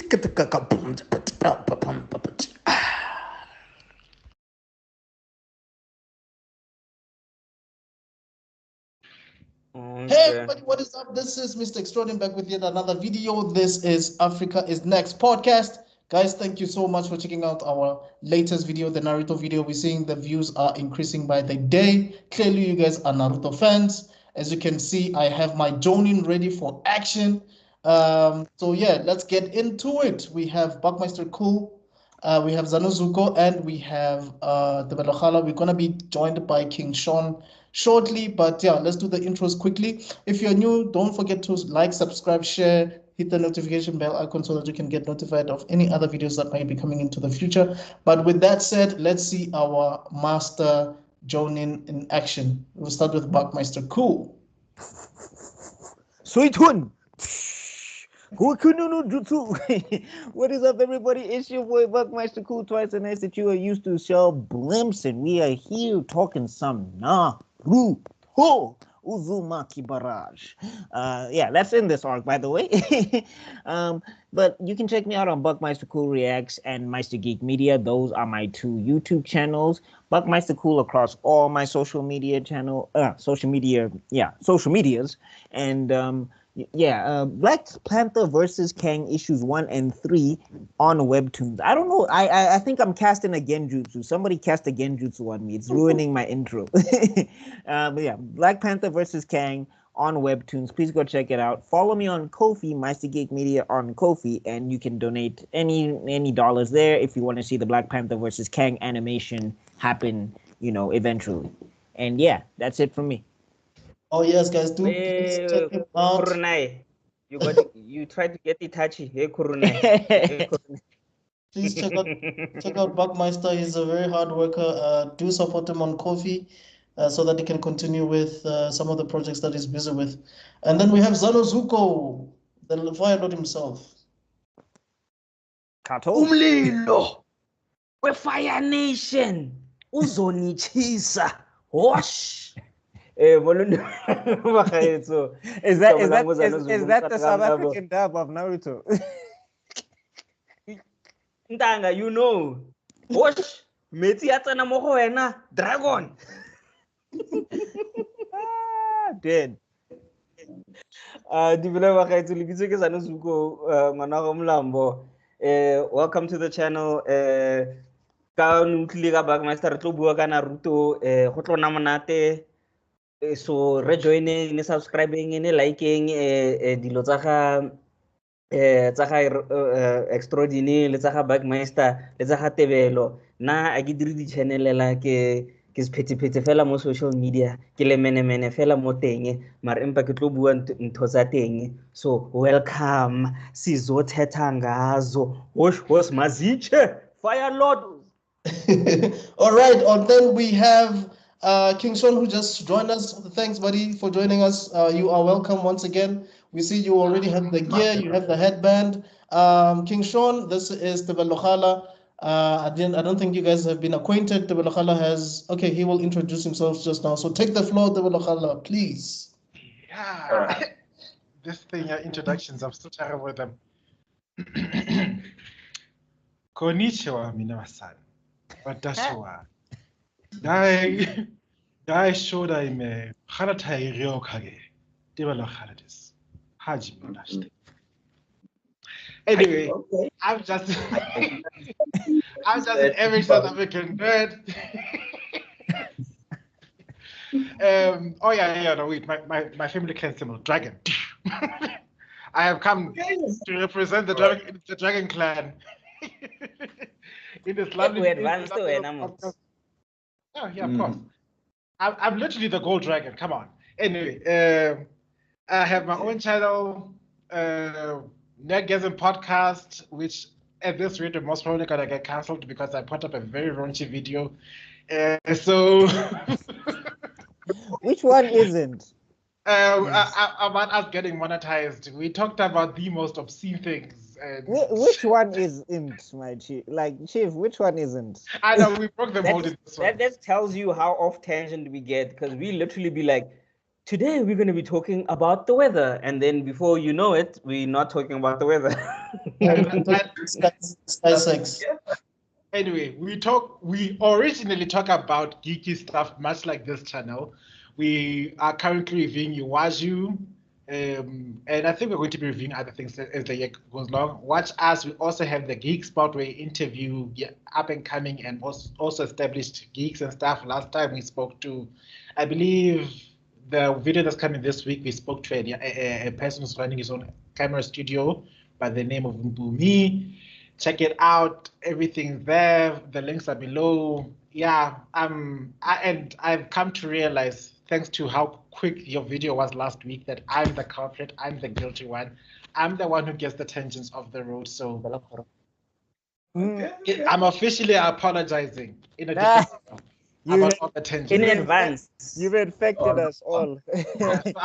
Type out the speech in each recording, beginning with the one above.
Hey everybody, what is up? This is Mr. Extraordinary back with yet another video. This is Africa is Next podcast. Guys, thank you so much for checking out our latest video, the Naruto video. We're seeing the views are increasing by the day. Clearly, you guys are Naruto fans. As you can see, I have my Jonin ready for action. So yeah, let's get into it. We have Buckmeister Cool, we have Zanuzuko, and we have the Belokhala. We're gonna be joined by King Sean shortly, but yeah, let's do the intros quickly. If you're new, don't forget to like, subscribe, share, hit the notification bell icon so that you can get notified of any other videos that might be coming into the future. But with that said, let's see our master Jonin in action. We'll start with Buckmeister Cool. Sweet one. What is up, everybody? It's your boy Buckmeister Cool, twice the nice that you are used to, Shell Blimps, and we are here talking some Naruto Uzumaki Barrage. Yeah, that's in this arc, by the way. But you can check me out on Buckmeister Cool Reacts and Meister Geek Media. Those are my two YouTube channels. Buckmeister Cool across all my social medias, and Black Panther versus Kang issues 1 and 3 on Webtoons. I don't know. I think I'm casting a Genjutsu. Somebody cast a Genjutsu on me. It's ruining my intro. But yeah, Black Panther versus Kang on Webtoons. Please go check it out. Follow me on Ko-fi, Meister Geek Media on Ko-fi, and you can donate any dollars there if you want to see the Black Panther versus Kang animation happen, eventually. And yeah, that's it from me. Oh yes, guys, do please check him out. Kurunai. You tried to get it touchy. Hey Kurunai. Please check out Buckmeister. He's a very hard worker. Do support him on Ko-fi so that he can continue with some of the projects that he's busy with. And then we have Zanuzuko, the Fire Lord himself. Kato. Umlilo. We Fire Nation. Uzonichisa. Wash. Is that the South African dub of Naruto? Ntanga, you know. Wash. Meti atsana mo go wena, dragon. Dead. Welcome to the channel. Ka nutli ka Buckmeister re tlo bua ka Naruto, go tlo na monate. So rejoining, ne subscribing, ne liking dilo tsa ga Extraordinary le tsa ga Buckmeister le tsa ga Tebelo. Na a ke dire di channelela ke sephethephethe fela mo social media, ke le mene fela mo teng, mara empa ke tlo bua ntho tsa teng. So welcome, sizothetha ngazo. Wosh maziche, Fire Lord. All right, and then we have King Sean, who just joined us. Thanks, buddy, for joining us. You are welcome once again. We see you already have the gear, you have the headband. King Sean, this is the Belokhala. I don't think you guys have been acquainted. The Belokhala has. Okay, he will introduce himself just now. So take the floor, the Belokhala, please. Yeah, this thing, introductions, I'm still terrible with them. Konnichiwa, minasan. Watashiwa. Dai shoda ime haratai ryo kage. Debalo haradis. Haji munashite. Anyway, okay. I'm just an average South African nerd. Oh yeah, no, wait, my family clan symbol, dragon. I have come to represent the dragon clan. In this lovely Oh yeah, of course. I'm literally the gold dragon. Come on. Anyway, I have my own channel, Nerdgasm podcast, which at this rate, most probably gonna get cancelled because I put up a very raunchy video. So, which one isn't? About us getting monetized. We talked about the most obscene things. And which one isn't, my chief? Like, chief, which one isn't? I know we broke the mold in this one. That tells you how off tangent we get, because we literally be like, Today we're going to be talking about the weather, and then before you know it, we're not talking about the weather. Sky sex. Anyway, we originally talk about geeky stuff, much like this channel. We are currently reviewing Iwaju, and I think we're going to be reviewing other things as the year goes along. Watch us. We also have the Geek Spot where we interview up and coming and also established geeks and stuff. Last time we spoke to, I believe, the video that's coming this week, we spoke to a person who's running his own camera studio by the name of Mbumi. Check it out. Everything's there. The links are below. Yeah, and I've come to realize, thanks to how quick your video was last week, that I'm the culprit. I'm the guilty one. I'm the one who gets the tangents of the road. So I'm officially apologizing in a different about all the tangents. In advance. You've infected us all. What's the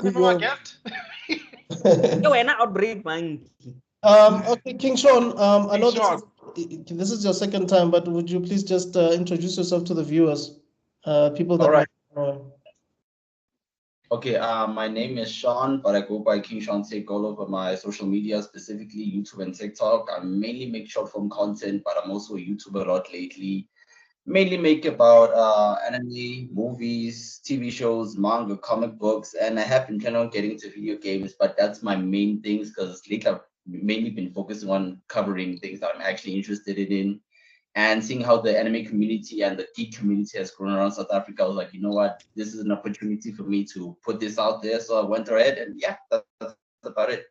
name of our guest? No, we're not outbreak, man. Okay, King Sean, I know Sean. this is your second time, but would you please just introduce yourself to the viewers? People that All right. might know. Okay, my name is Sean, but I go by King Sean Tick all over my social media, specifically YouTube and TikTok. I mainly make short form content, but I'm also a YouTuber a lot lately. Mainly make about anime, movies, TV shows, manga, comic books, and I have been planning on getting into video games, but that's my main things because lately I've mainly been focusing on covering things that I'm actually interested in. And seeing how the anime community and the geek community has grown around South Africa, I was like, you know what, this is an opportunity for me to put this out there. So I went ahead and yeah, that's about it.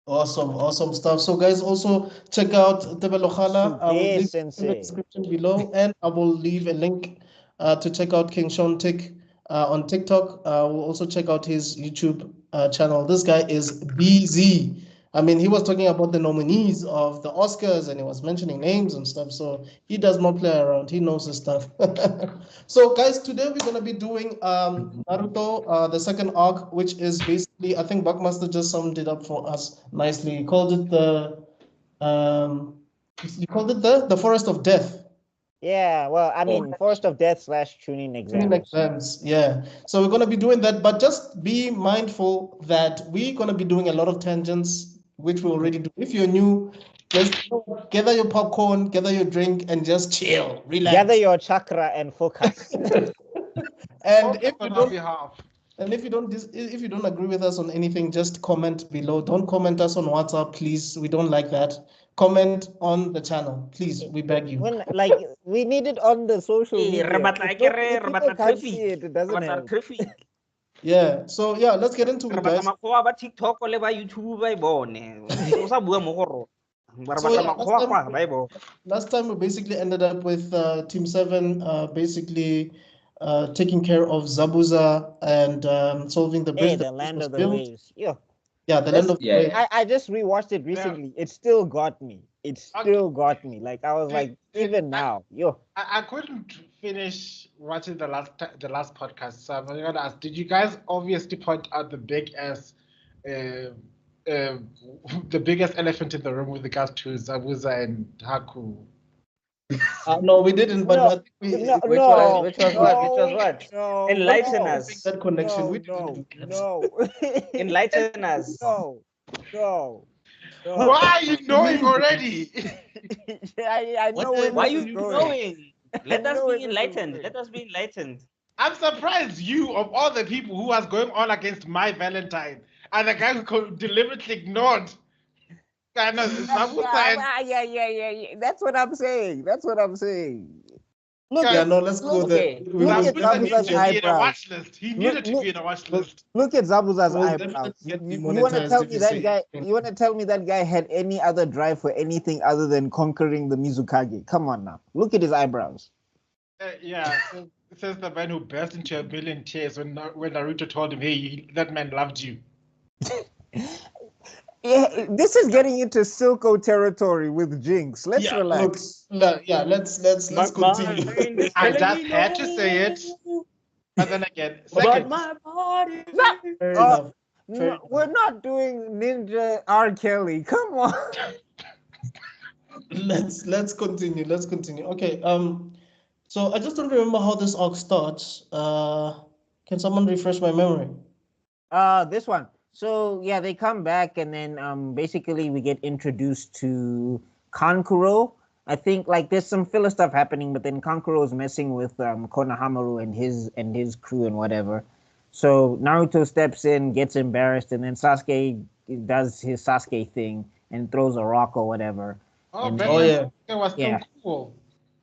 Awesome stuff. So guys, also check out Tebelokhala. I will leave it in the description below, and I will leave a link to check out King Sean Tick on TikTok. We'll also check out his YouTube channel. This guy is BZ. I mean, he was talking about the nominees of the Oscars and he was mentioning names and stuff. So he does not play around. He knows his stuff. So guys, today we're going to be doing Naruto, the second arc, which is basically, I think Buckmaster just summed it up for us nicely. He called it the Forest of Death. Yeah, well, I mean, Forest of Death / Chunin exams. Yeah. So we're going to be doing that, but just be mindful that we're going to be doing a lot of tangents, which we already do. If you're new, just gather your popcorn, gather your drink, and just chill, relax. Gather your chakra and focus. And if you don't agree with us on anything, just comment below. Don't comment us on WhatsApp, please. We don't like that. Comment on the channel, please. We beg you. We need it on the social media. It doesn't help. Yeah. So yeah, let's get into it, guys. TikTok or YouTube. Last time we basically ended up with Team 7 basically taking care of Zabuza and solving the bridge. The land of the waves. Yeah, the land of the waves. I just rewatched it recently. Yeah. It still got me. Like I was like, even now, I couldn't finish watching the last podcast, so I'm gonna ask: did you guys obviously point out the biggest elephant in the room with regards to Zabuza and Haku? No, we didn't. But I think which was what? No, Enlighten us. That connection. No. Enlighten us. No. Why are you knowing already? I know where why are you going. knowing? Let us be enlightened. I'm surprised you, of all the people who was going on against my Valentine, are the guy who deliberately ignored. Yeah. That's what I'm saying. Look, let's go there. Look at Zabuza's eyebrows. He needed to be in a watch list. Look at Zabuza's eyebrows. You want to tell me that guy? You want to tell me that guy had any other drive for anything other than conquering the Mizukage? Come on now. Look at his eyebrows. Says the man who burst into a million tears when Naruto told him, "Hey, that man loved you." Yeah, this is getting into Silco territory with Jinx. Let's relax. Let's continue. I just had to say it. And then again, second. We're not doing Ninja R. Kelly. Come on. Let's continue. Okay. So I just don't remember how this arc starts. Can someone refresh my memory? This one. So yeah, they come back and then basically we get introduced to Kankuro. I think like there's some filler stuff happening, but then Kankuro is messing with Konohamaru and his crew and whatever. So Naruto steps in, gets embarrassed, and then Sasuke does his Sasuke thing and throws a rock or whatever. Oh, And back Oh then, yeah. then it was still yeah. cool.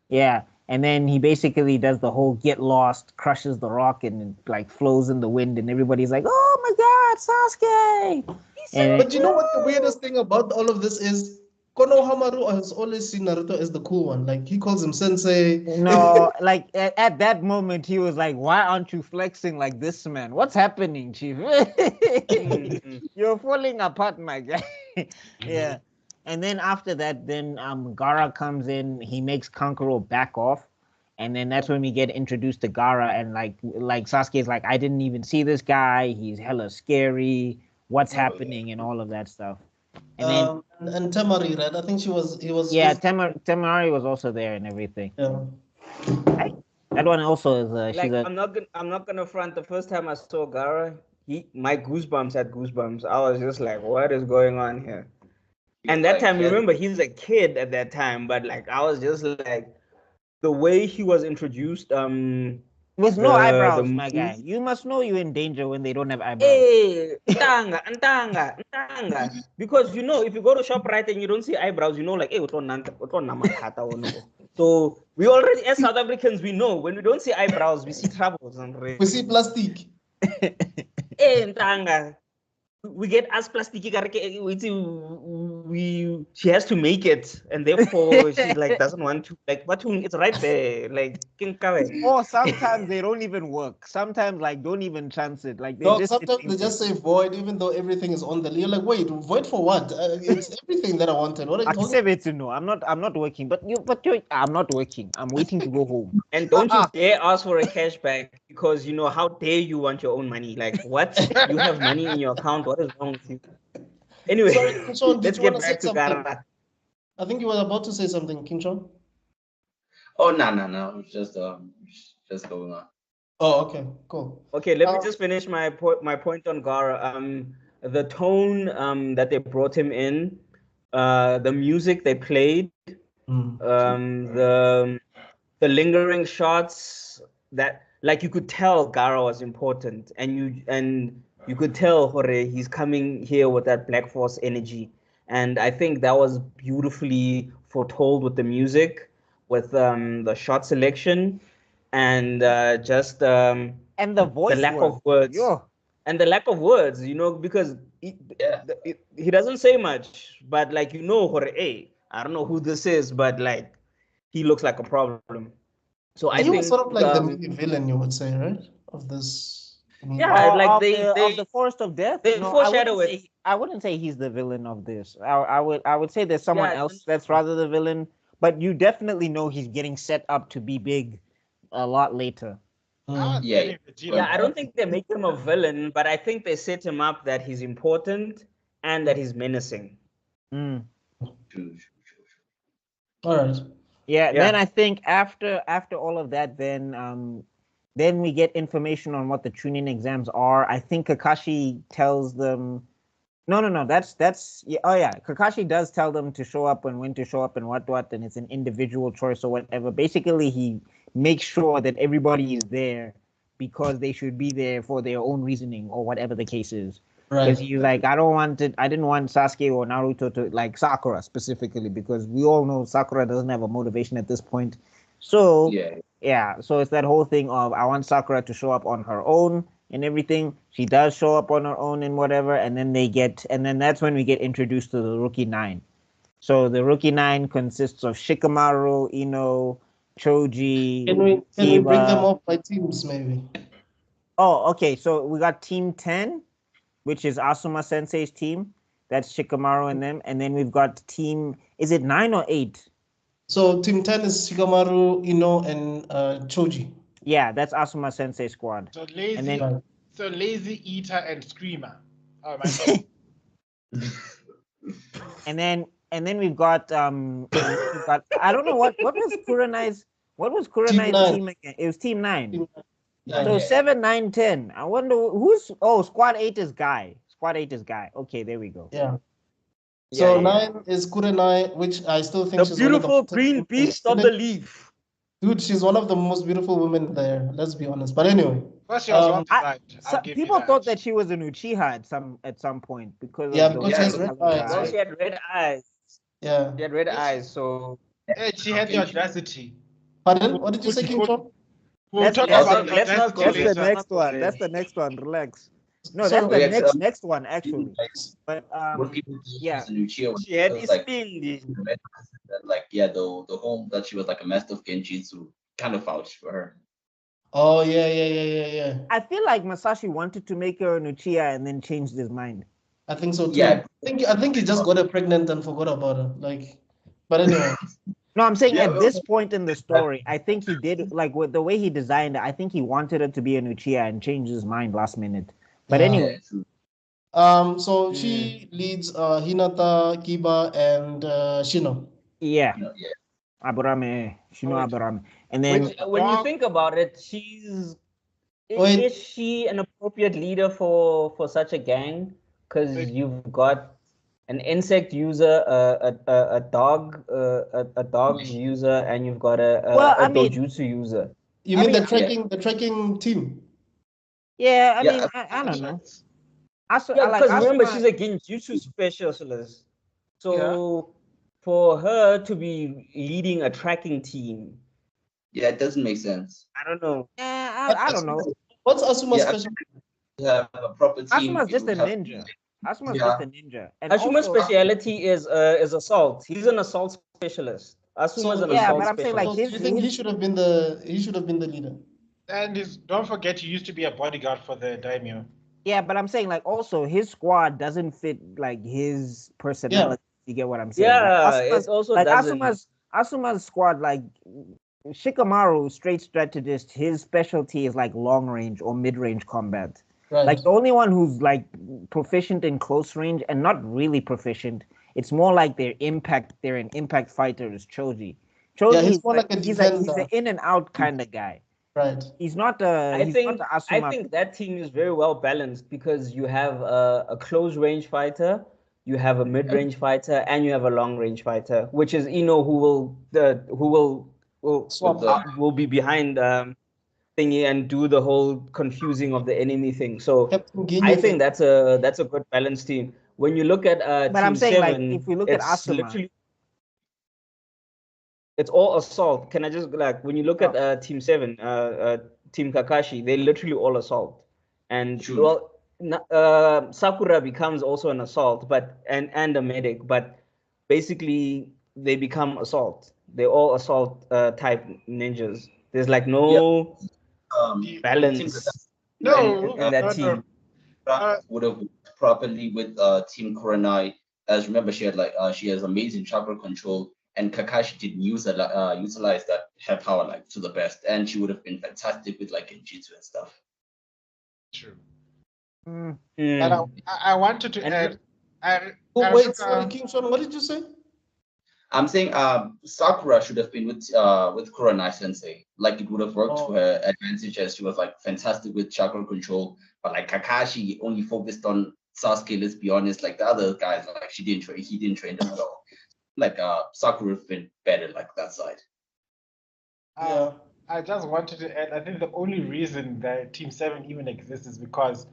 Yeah, and then he basically does the whole get lost, crushes the rock, and it, like flows in the wind, and everybody's like, "Oh my God, Sasuke!" And But you know what the weirdest thing about all of this is? Konohamaru has always seen Naruto as the cool one. Like he calls him sensei. no, like at that moment, he was like, "Why aren't you flexing like this, man? What's happening, Chief? You're falling apart, my guy." Yeah, and then after that, then Gara comes in. He makes Kankuro back off, and then that's when we get introduced to Gara, and like Sasuke's like, "I didn't even see this guy. He's hella scary. What's happening?" and all of that stuff. And then And Temari, right? I think he was yeah, just Temari was also there and everything. yeah. That one also is she's Like a I'm not gonna front. The first time I saw Gara, my goosebumps had goosebumps. I was just like, what is going on here? And that time, remember, he's a kid at that time, but like I was just like, the way he was introduced, with no eyebrows, my move. guy. You must know you're in danger when they don't have eyebrows. Hey, ntanga. Because you know, if you go to ShopRite and you don't see eyebrows, you know, like, hey, so we already, as South Africans, we know when we don't see eyebrows, we see troubles. We see plastic. Hey, ntanga. We get as plastic, she has to make it, and therefore she like doesn't want to like, but it's right there, like Or sometimes they don't even work. Sometimes like don't even transit. Like they No, just sometimes they just say void, even though everything is on the. You're like, wait, void for what? It's everything that I wanted. What are you I talking? said it to know. I'm not working, but I'm not working. I'm waiting to go home. And don't you dare ask for a cashback, because you know, how dare you want your own money? Like, what? You have money in your account. What is wrong with you? Anyway, Sorry, King Sean, did let's you get want to say back to something? Gara. I think you were about to say something, King Sean. Oh no, just going on. Oh, okay, cool. Okay, let me just finish my point on Gara. The tone that they brought him in, the music they played, the lingering shots, that like you could tell Gara was important, and you could tell Hore, he's coming here with that Black Force energy, and I think that was beautifully foretold with the music, with the shot selection, and just And the voice lack work. of words. Yo. And the lack of words, you know, because he doesn't say much, but like, you know, Hore, hey, I don't know who this is, but like he looks like a problem. So I He was think sort of like the main villain, you would say, right? Of this. yeah, like of they the Forest of Death. they No, foreshadow it. I wouldn't say he's the villain of this. I would say there's someone else that's rather the villain, but you definitely know he's getting set up to be big a lot later. Yeah, I don't think they make him a villain, but I think they set him up that he's important and that he's menacing. All right. Yeah, then I think after all of that, then we get information on what the Chunin exams are. I think Kakashi tells them no, that's yeah, oh yeah. Kakashi does tell them to show up and when to show up and what, and it's an individual choice or whatever. Basically, he makes sure that everybody is there because they should be there for their own reasoning or whatever the case is. Because he's like, I didn't want Sasuke or Naruto to, like Sakura specifically, because we all know Sakura doesn't have a motivation at this point. So yeah, so it's that whole thing of I want Sakura to show up on her own and everything. She does show up on her own and whatever, and then that's when we get introduced to the Rookie 9. So the Rookie 9 consists of Shikamaru, Ino, Choji. Can we bring them up by teams, maybe? Oh, okay. So we got Team 10, which is Asuma Sensei's team. That's Shikamaru and them. And then we've got team, is it 9 or 8? So team 10 is Shikamaru, Ino, and Choji. Yeah, that's Asuma Sensei squad. So lazy, and then, lazy eater and screamer. Oh my God. and then we've got I don't know what was Kurenai's What was Team Kurenai's 9. team again? It was Team 9. Team Yeah, So yeah. 7, 9, 10. I wonder who's. Oh, Squad 8 is Guy. Squad 8 is Guy. Okay, there we go. Yeah. Yeah, So yeah. 9 is Kurenai, which I still think The she's one of beautiful the green beast of the leaf. Dude, she's one of the most beautiful women there. Let's be honest. But anyway, First, she was well designed. I'll give People you thought that she was an Uchiha at some point because yeah, of the because she has red color eyes. Well, she had red eyes. Yeah. She had red eyes, so She had the audacity. Pardon? What did you say, King John? We'll Let's- talk let's- about let's not go That's there. the later. next one. That's the next one. Relax. No, So- that's the Okay, next one actually. Like, But when people yeah. was a Lucia, She had it was this like, spin. like yeah, the whole that she was like a master of genjutsu kind of vouched for her. Oh yeah. I feel like Masashi wanted to make her an Uchiha and then changed his mind. I think so too. Yeah. I think he just got her pregnant and forgot about her. Like, but anyway. No, I'm saying Yeah, at this point in the story, I think he did like with the way he designed it. I think he wanted her to be an Uchiha and changed his mind last minute. But Yeah. anyway, So she leads Hinata, Kiba, and Shino. yeah, Yeah. Aburame, Shino Aburame, and then When you think about it, is Wait. she an appropriate leader for such a gang? Because you've got an insect user, a dog, a dog user, and you've got a dojutsu user. You mean the tracking team? yeah, I Yeah, mean, I don't know. Yeah, like because remember, Asuma- she's a genjutsu specialist. So for her to be leading a tracking team, Yeah, it doesn't make sense. I don't know. Yeah, I don't know. What's Asuma's Yeah, special? To have a proper team. Asuma's it just a would have- ninja. Asuma's Yeah. just a ninja. And Ashuma's also- speciality is assault. He's an assault specialist. Asuma's an yeah, assault but I'm saying, like, specialist. So do you think he should have been the leader? And don't forget, he used to be a bodyguard for the daimyo. Yeah, but I'm saying, like, also his squad doesn't fit like his personality. You get what I'm saying? Yeah, Like, it also like doesn't. Asuma's squad, like Shikamaru, straight strategist. His specialty is like long range or mid range combat. Right. Like the only one who's like proficient in close range and not really proficient. It's more like they're an impact fighter is Choji. Choji he's is more like a he's defender. an in and out kind of guy. Right. He's not a. I think not a Asuma. I think that team is very well balanced because you have a close range fighter, you have a mid range fighter, and you have a long range fighter, which is Ino who will be behind thingy and do the whole confusing of the enemy thing. So Captain Ginyu I thing. think that's a good balanced team. When you look at But Team I'm saying, 7, like, if we look at it's Asuma- literally it's all assault. Can I just like when you look at Team 7, Team Kakashi, they literally all assault. And True. Sakura becomes also an assault, but and a medic, but basically they become assault. They're all assault type ninjas. There's like no balance in that team. Would have worked properly with Team Kurenai. As remember, she has amazing chakra control, and Kakashi didn't utilize that her power like to the best, and she would have been fantastic with like genjutsu and stuff. True. Mm. And I wanted to add. Wait, sorry, King Sean, what did you say? I'm saying Sakura should have been with Kurenai Sensei. Like it would have worked to her advantage as she was like fantastic with chakra control. But like Kakashi only focused on Sasuke, let's be honest. Like the other guys, like he didn't train them at all. Like Sakura would have been better like that side. I just wanted to add, I think the only reason that Team 7 even exists is because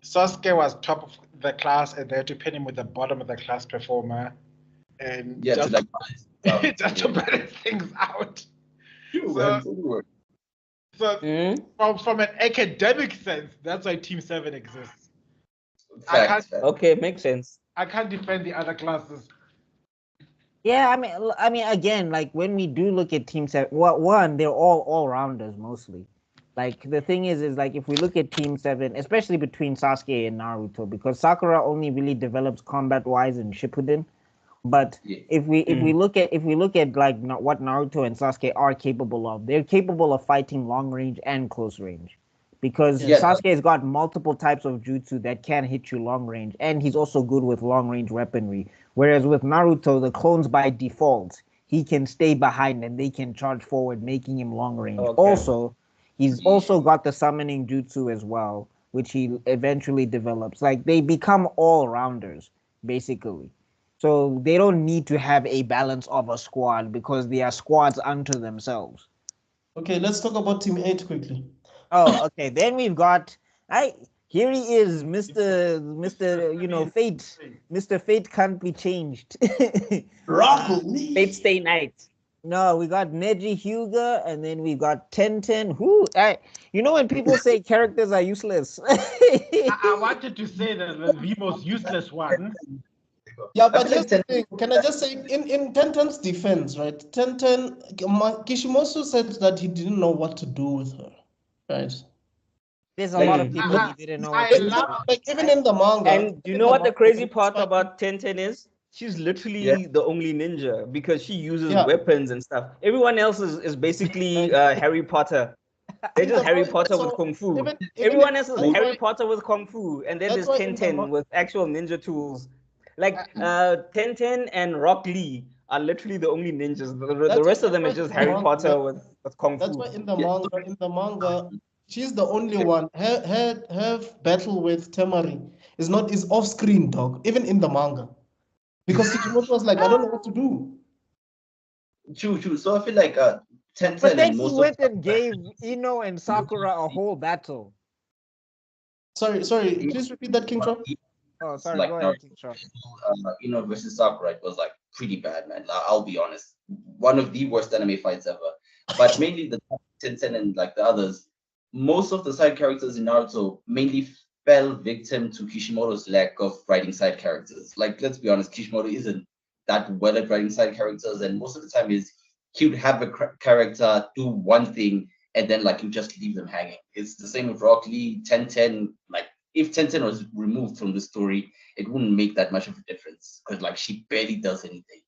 Sasuke was top of the class and they had to pin him with the bottom of the class performer. And just to balance things out. So from an academic sense, that's why Team 7 exists. Okay, makes sense. I can't defend the other classes. Yeah, I mean, again, like when we do look at Team 7, one, they're all rounders mostly. Like the thing is like if we look at Team 7, especially between Sasuke and Naruto, because Sakura only really develops combat wise in Shippuden. But if we look at like what Naruto and Sasuke are capable of, they're capable of fighting long range and close range. Because Sasuke has got multiple types of jutsu that can hit you long range, and he's also good with long range weaponry. Whereas with Naruto, the clones by default, he can stay behind and they can charge forward, making him long range. Okay. Also, he's also got the summoning jutsu as well, which he eventually develops. Like they become all rounders, basically. So they don't need to have a balance of a squad because they are squads unto themselves. Okay, let's talk about Team 8 quickly. Oh, okay. Then we've got here he is, Mr. You know, Fate. Mr. Fate can't be changed. Rock Fate Stay Night. No, we got Neji Hyuga, and then we got Tenten. Who you know when people say characters are useless. I wanted to say that the most useless one. Yeah, but here's the thing. Can I just say, in Tenten's defense, right? Tenten, Kishimoto said that he didn't know what to do with her, right? There's a lot of people he didn't know what to do. Like even in the manga. And do you know what the crazy part about Tenten is? She's literally the only ninja because she uses weapons and stuff. Everyone else is basically Harry Potter. They're just Harry Potter with Kung Fu. Everyone else is Harry Potter with Kung Fu. And then there's Tenten with actual ninja tools. Like Tenten and Rock Lee are literally the only ninjas. The rest of them is just Harry Potter with Kung Fu. That's why in the manga, she's the only one. Her battle with Temari is off screen, dog. Even in the manga. Because Kishimoto was like, I don't know what to do. True. So I feel like Tenten. But then he went and gave Ino and Sakura a whole battle. Sorry. Please repeat that, King Shaw. Oh, sorry. Like, go ahead, King Shaw. Ino versus Sakura, it was like pretty bad, man. I'll be honest. One of the worst anime fights ever. But mainly the Tenten and like the others, most of the side characters in Naruto mainly fell victim to Kishimoto's lack of writing side characters. Like, let's be honest, Kishimoto isn't that well at writing side characters, and most of the time he would have a character do one thing and then like you just leave them hanging. It's the same with Rock Lee, Tenten. Like if Tenten was removed from the story, it wouldn't make that much of a difference because like she barely does anything.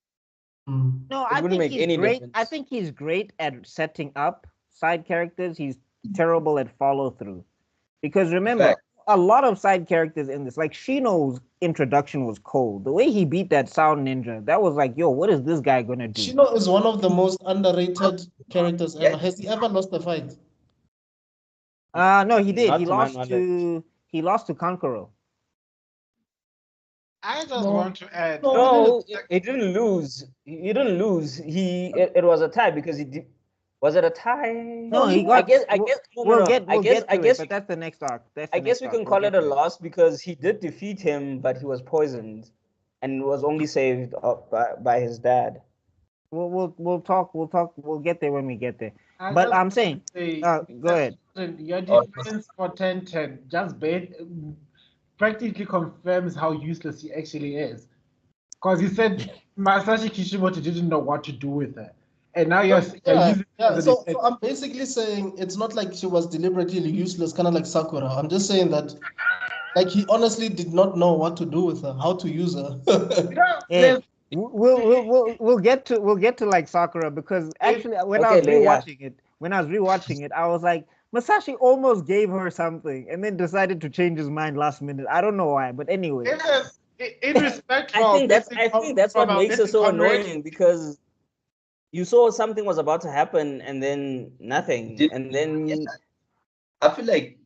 No, I think he's great. I think he's great at setting up side characters. He's terrible at follow through. Because remember, a lot of side characters in this, like Shino's introduction was cold. The way he beat that Sound Ninja, that was like, yo, what is this guy gonna do? Shino is one of the most underrated characters ever. Has he ever lost a fight? No, he did. Not He to my lost to Kankuro. I just want to add. No, he didn't lose. He didn't lose. It was a tie because he did. Was it a tie? No, he got. I guess. But that's the next arc. I guess we can call it a loss because he did defeat him, but he was poisoned, and was only saved by his dad. We'll talk. We'll get there when we get there. But I'm saying, go ahead. Your defense for Tenten just practically confirms how useless he actually is, because he said Masashi Kishimoto didn't know what to do with her. And now you're using so I'm basically saying it's not like she was deliberately useless, kind of like Sakura. I'm just saying that, like, he honestly did not know what to do with her, how to use her. We'll get to like Sakura because actually when I was rewatching it, I was like, Masashi almost gave her something and then decided to change his mind last minute. I don't know why, but anyway. In respect, I think that's what makes it so annoying because you saw something was about to happen and then nothing. I feel like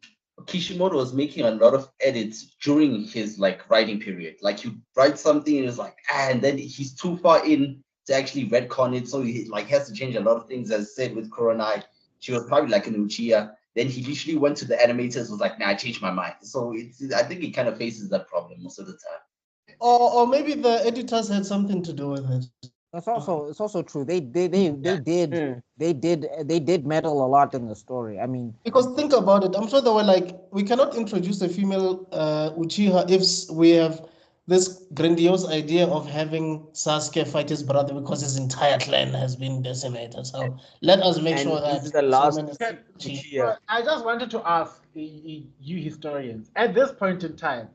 Kishimoto was making a lot of edits during his like writing period. Like you write something and it's like, and then he's too far in to actually retcon it. So he like has to change a lot of things. As said with Kuronai, she was probably like an Uchiha. Then he literally went to the animators, was like, nah, I changed my mind. So I think he kind of faces that problem most of the time. Or maybe the editors had something to do with it. It's also true. They did meddle a lot in the story. I mean, because think about it. I'm sure they were like, we cannot introduce a female Uchiha if we have this grandiose idea of having Sasuke fight his brother because his entire clan has been decimated. So let us make sure that this is the last Uchiha. I just wanted to ask you historians, at this point in time,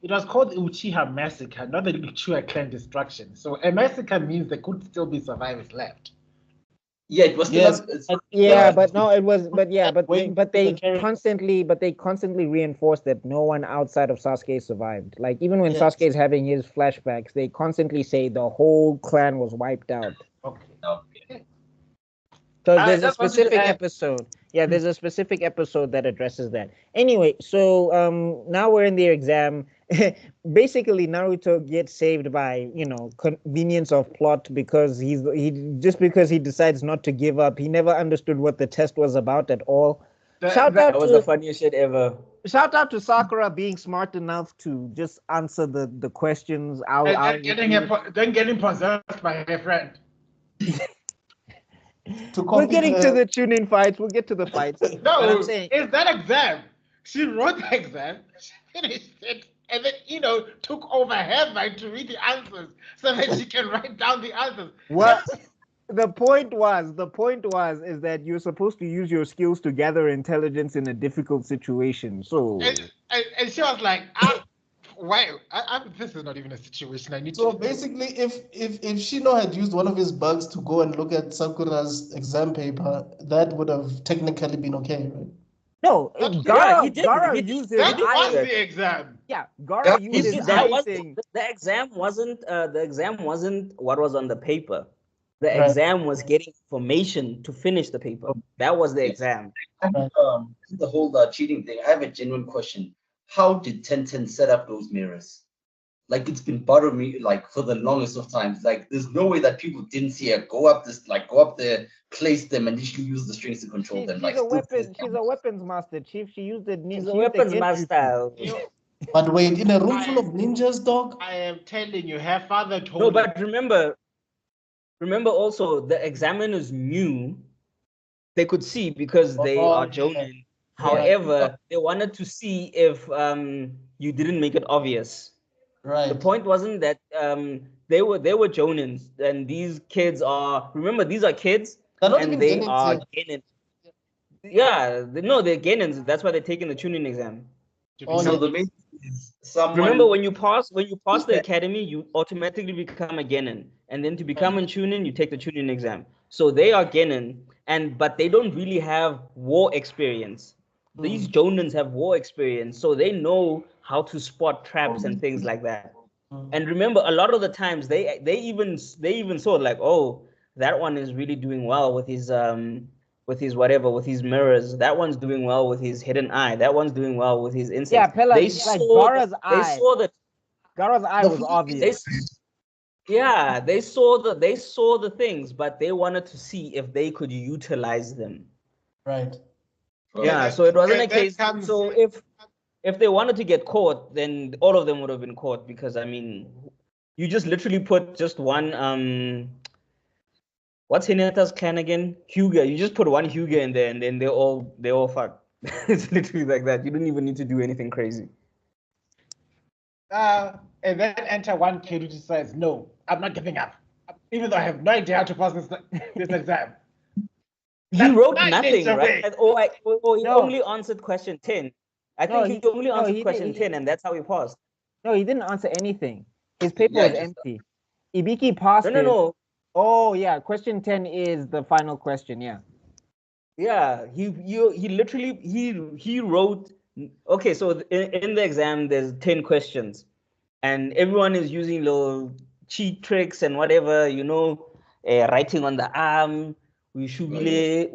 it was called the Uchiha Massacre, not the Uchiha clan destruction. So a massacre means there could still be survivors left. Yeah, it was still Yes, Yeah, but no, it was, but yeah, but Wait, they the character- constantly reinforced that no one outside of Sasuke survived. Like even when Yes. Sasuke is having his flashbacks, they constantly say the whole clan was wiped out. Okay. So I there's a just wanted to specific add- episode. Yeah, there's a specific episode that addresses that. Anyway, so now we're in the exam. Basically, Naruto gets saved by convenience of plot because because he decides not to give up. He never understood what the test was about at all. That was the funniest shit ever. Shout out to Sakura being smart enough to just answer the questions. and then getting possessed by her friend. We're getting to the Chunin fights. We'll get to the fights. But No, I'm saying, it's that exam. She wrote the exam, she finished it, and then took over her mind to read the answers so that she can write down the answers. what the point was is that you're supposed to use your skills to gather intelligence in a difficult situation. So And she was like, why? This is not even a situation I need So to. basically, if Shino had used one of his bugs to go and look at Sakura's exam paper, that would have technically been okay, right? no, Yeah, he did. Gara He did. used That his was eye. the exam. Yeah, Gara He used his did. That eye was thing. the exam wasn't what was on the paper. The Right. exam was getting information to finish the paper. That was the exam. This is the whole cheating thing. I have a genuine question. How did Tenten set up those mirrors? Like, it's been bothering me like for the longest of times. Like, there's no way that people didn't see her go up there, place them, and she use the strings to control them. She's a weapons master, Chief. She used the He's a weapons master. But wait, in a room full of ninjas, dog? I am telling you, her father told No, her. but remember also the examiners knew they could see because they are Jonin. However, they wanted to see if you didn't make it obvious. Right. The point wasn't that they were Jonins, and these kids are, remember, these are kids, They're not and even they getting are to- Genins. Yeah, they're Genins. That's why they're taking the Chunin exam. Oh, So yeah. the main thing is someone. Remember, when you pass the academy, you automatically become a Genin, and then to become a Chunin, you take the Chunin exam. So they are Genin, but they don't really have war experience. These Jonins have war experience, so they know how to spot traps and things like that. And remember, a lot of the times they even saw like, oh, that one is really doing well with his mirrors. That one's doing well with his hidden eye. That one's doing well with his insights. Yeah, Pella, they like saw Gara's eye. They saw that. Gara's eye was obvious. They saw the things, but they wanted to see if they could utilize them. Right. Yeah, so it wasn't a case. So if they wanted to get caught, then all of them would have been caught, because I mean, you just literally put just one what's Hinata's clan again? Hyuga. You just put one Hyuga in there, and then they all fucked. It's literally like that. You don't even need to do anything crazy. And then enter one kid who decides, no, I'm not giving up, even though I have no idea how to pass this exam. He wrote That's nothing, right? He only answered question 10. I think he only answered question 10, and that's how he passed. No, he didn't answer anything. His paper was empty. Ibiki passed it. No. Oh yeah, question 10 is the final question. Yeah. Yeah, he literally he wrote. Okay, so in the exam there's 10 questions, and everyone is using little cheat tricks and whatever, writing on the arm. We shubile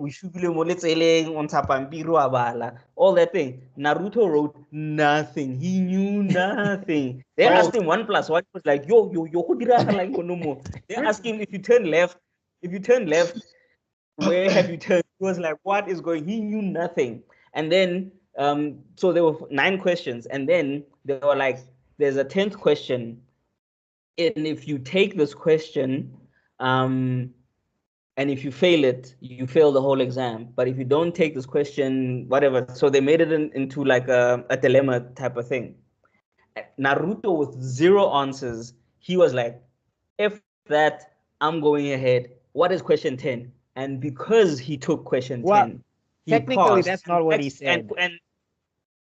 mo letseleng on pampiro a bala, all that thing. Naruto wrote nothing. He knew nothing. They asked him 1 + 1. He was like, yo, who did I like no more? They asked him, if you turn left, where have you turned? He was like, what is going? He knew nothing. And then so there were 9 questions, and then they were like, there's a 10th question, and if you take this question, and if you fail it, you fail the whole exam. But if you don't take this question, whatever. So they made it into like a dilemma type of thing. Naruto, with 0 answers, he was like, if that, I'm going ahead. What is question 10? And because he took question 10, he technically passed. that's not what he said.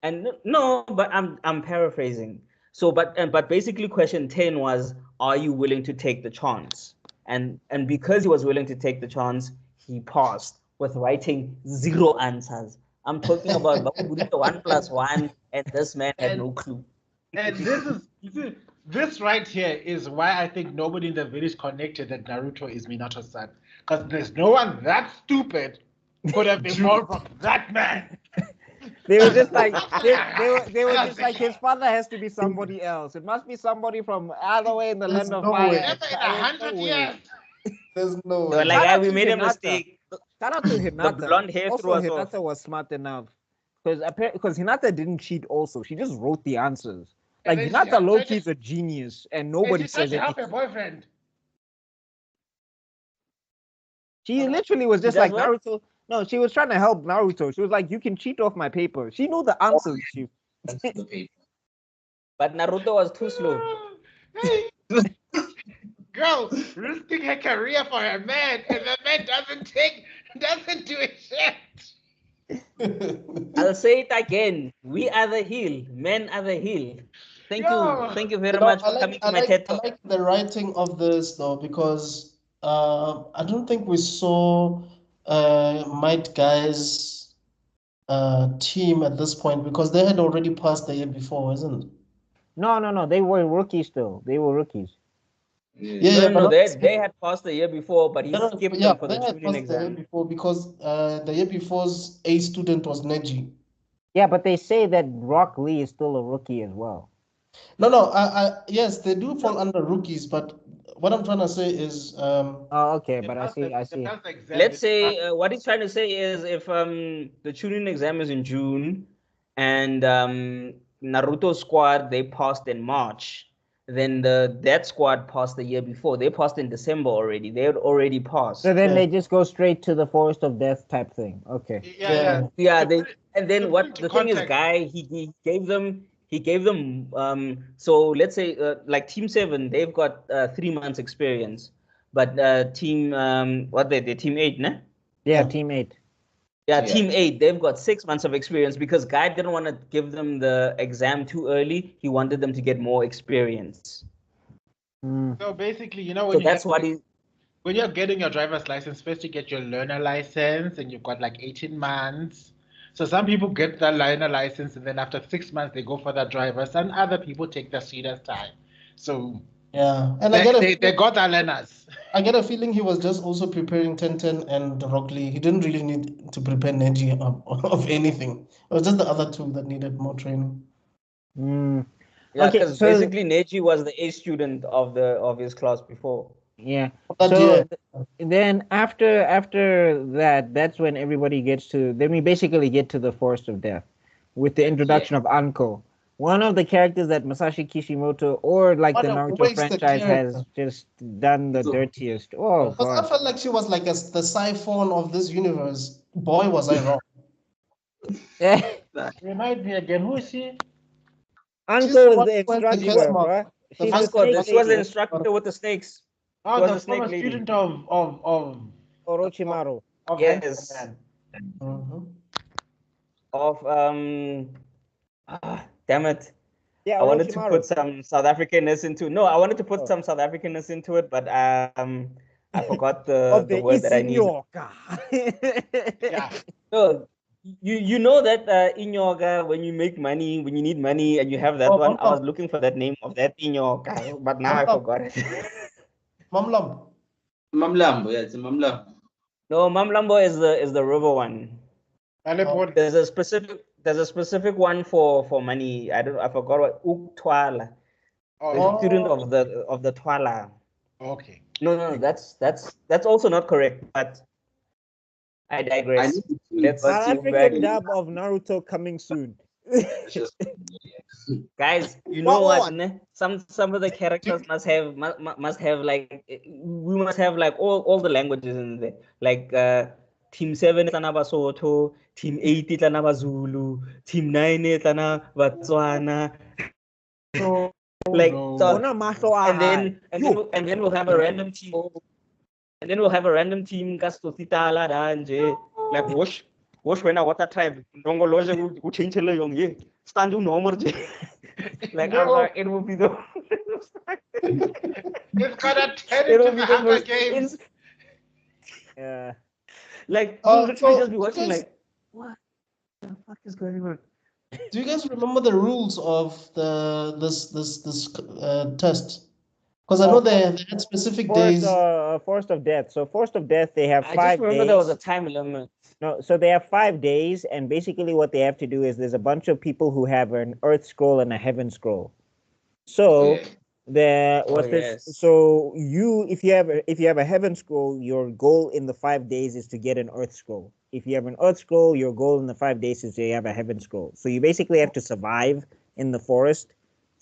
And no, but I'm paraphrasing. So, but basically question 10 was, are you willing to take the chance? And because he was willing to take the chance, he passed with writing 0 answers. I'm talking about 1+1, and this man had no clue. And this right here is why I think nobody in the village connected that Naruto is Minato's son. Because there's no one that stupid could have been born from that man. They were just like they were just like his father has to be somebody else. It must be somebody from other way in the land of fire. Never in 100 years. There's no They were way. like, we made a mistake. Shout out to Hinata. The blonde hair Also, threw us off. Hinata was smart enough because Hinata didn't cheat. Also, she just wrote the answers. Like And then Hinata she Loki's a genius, and nobody she tried says to help anything. her boyfriend. She literally was just does like what? Naruto. No, she was trying to help Naruto. She was like, "You can cheat off my paper." She knew the answers. She That's the paper. But Naruto was too slow. Hey, girl, risking her career for a man, and the man doesn't do a shit. I'll say it again. We are the heel. Men are the heel. Thank Yo. you. Thank you very You know, much for coming to my TED I Talk. like the writing of this though, because I don't think we saw Might Guy's team at this point, because they had already passed the year before, isn't it? no. They were rookies still. They were rookies. Yeah, No, but they had passed the year before, but he skipped them for they the had Chunin passed the year exam. before, because the year before's A student was Neji. Yeah, but they say that Rock Lee is still a rookie as well. No, yes, they do fall under rookies, but what I'm trying to say is, Oh, okay, but I see. Let's say what he's trying to say is if the Chunin exam is in June and Naruto squad they passed in March, then that squad passed the year before. They passed in December already. They had already passed. So then Yeah. they just go straight to the Forest of Death type thing. Okay. Yeah, and then to what put the into thing is, context- Guy, he gave them so let's say like Team 7, they've got 3 months experience, but team what they Team 8, ne? Yeah, Yeah. Team 8. Yeah, Yeah. Team 8, they've got 6 months of experience because Guy didn't want to give them the exam too early. He wanted them to get more experience. Mm. So basically, you know, So that's what he. when you're getting your driver's license, first you get your learner license, and you've got like 18 months. So some people get that learner license, and then after 6 months they go for that driver's, and other people take the serious time. So yeah, and they got their learners. I get a feeling he was just also preparing Tenten and Rock Lee. He didn't really need to prepare Neji of anything. It was just the other two that needed more training. Mm. Yeah, Okay, because so- basically Neji was the A student of his class before. Yeah. That So year. then after that, that's when everybody gets to. Then we basically get to the Forest of Death, with the introduction of Anko, one of the characters that Masashi Kishimoto or like What the a Naruto wasted franchise has character. just done the So- dirtiest. Oh Because I god. felt like she was like the siphon of this universe. Boy, was I wrong. Remind me again, who is she? Anko was what the went the instructor, case mark. bro. The She's first the snake She was the lady. instructor with the snakes. Oh, She was the a snake former lady. student of Orochimaru. Yes. Man. Mhm. Of damn it. Yeah, I wanted to Orochimaru. put some South Africanness into I wanted to put Oh. some South Africanness into it, but I forgot Of the word that I need. Isinyoka. Yeah. So you know that Inyoga, when you make money, when you need money and you have that Oh, one, I Mamlam. was looking for that name of that Inyoga, but now I Mamlam. forgot it. Mamlam. Mamlambo, yeah, it's a Mamlambo. No, Mamlambo is the river one. Aleppo. There's a specific one for money. I forgot what Uktwala. The Oh, student of the Twala. okay. No, that's also not correct, but I I digress. need to Let's An move African back. dub of Naruto coming soon. Guys, you know What what? Ne? Some of the characters must have like we must have like all the languages in there. Like Team 7 tlana Basotho, Team 8 tlana Bazulu, Team 9 tlana Batswana. So, Like no. so, Ona mahlo a and then high. and then we'll have a random team. And then we'll have a random team Kastotitala Danje. Like wash when I water tribe. Dongo loje u change le yong ye. Stand you normal je. Like I'm No. sorry, it will be the It's gonna turn it will into be the the Hunger most Games. Yeah. Like you'll literally So just be watching guys, like, what the fuck is going on? do you guys remember the rules of this test? Because I know they had specific days. Forest of Death. So Forest of Death, they have I just 5 remember there was a days. time limit. No, so they have 5 days, and basically what they have to do is there's a bunch of people who have an Earth scroll and a Heaven scroll. So there Oh, what's this? yes. So if you have a Heaven scroll, your goal in the 5 days is to get an Earth scroll. If you have an Earth scroll, your goal in the 5 days is to have a Heaven scroll. So you basically have to survive in the forest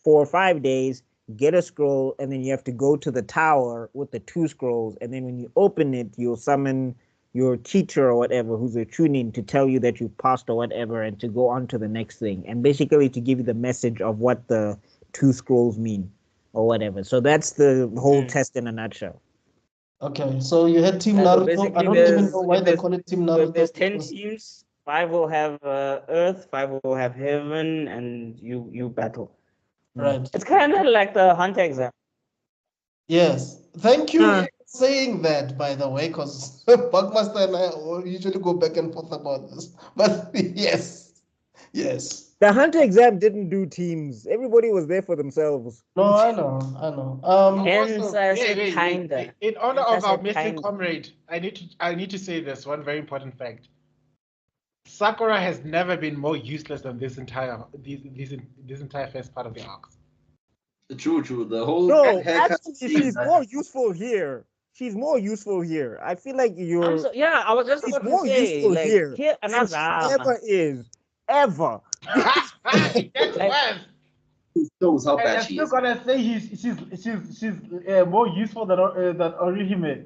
for 5 days, get a scroll, and then you have to go to the tower with the 2 scrolls, and then when you open it, you'll summon your teacher or whatever, who's a Chunin, to tell you that you passed or whatever, and to go on to the next thing, and basically to give you the message of what the 2 scrolls mean or whatever. So that's the whole test in a nutshell. Okay, so you had Team Yeah, so Naruto. basically I don't even know why they call it Team so if Naruto. there's 10 because- teams, 5 will have Earth, 5 will have Heaven, and you battle. Right. It's kind of like the Hunter exam. Yes. Thank you Huh. for saying that, by the way, because Buckmaster and I usually go back and forth about this. But yes. Yes. The Hunter exam didn't do teams. Everybody was there for themselves. No, I know. I know. Hence, Also, I said kinda. in honor Hence, I of our said missing kinda. comrade, I need to say this one very important fact. Sakura has never been more useless than this entire first part of the arcs. True. The whole No, haircut actually, scene she's that- more useful here. She's more useful here. I feel like you're. Yeah, I was just She's about to more say, useful like, here here than she another. ever is. Ever. It gets Like- worse. it shows how And bad I'm she still is. gonna say she's more useful than Orihime.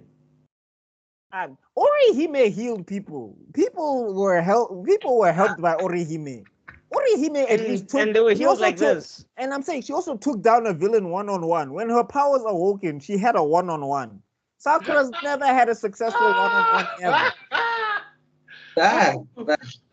Orihime healed people. People were helped by Orihime. Orihime at least took. And they were she healed also like took- this. And I'm saying she also took down a villain one-on-one. When her powers awoken, she had a one-on-one. Sakura's never had a successful one-on-one ever. Bad.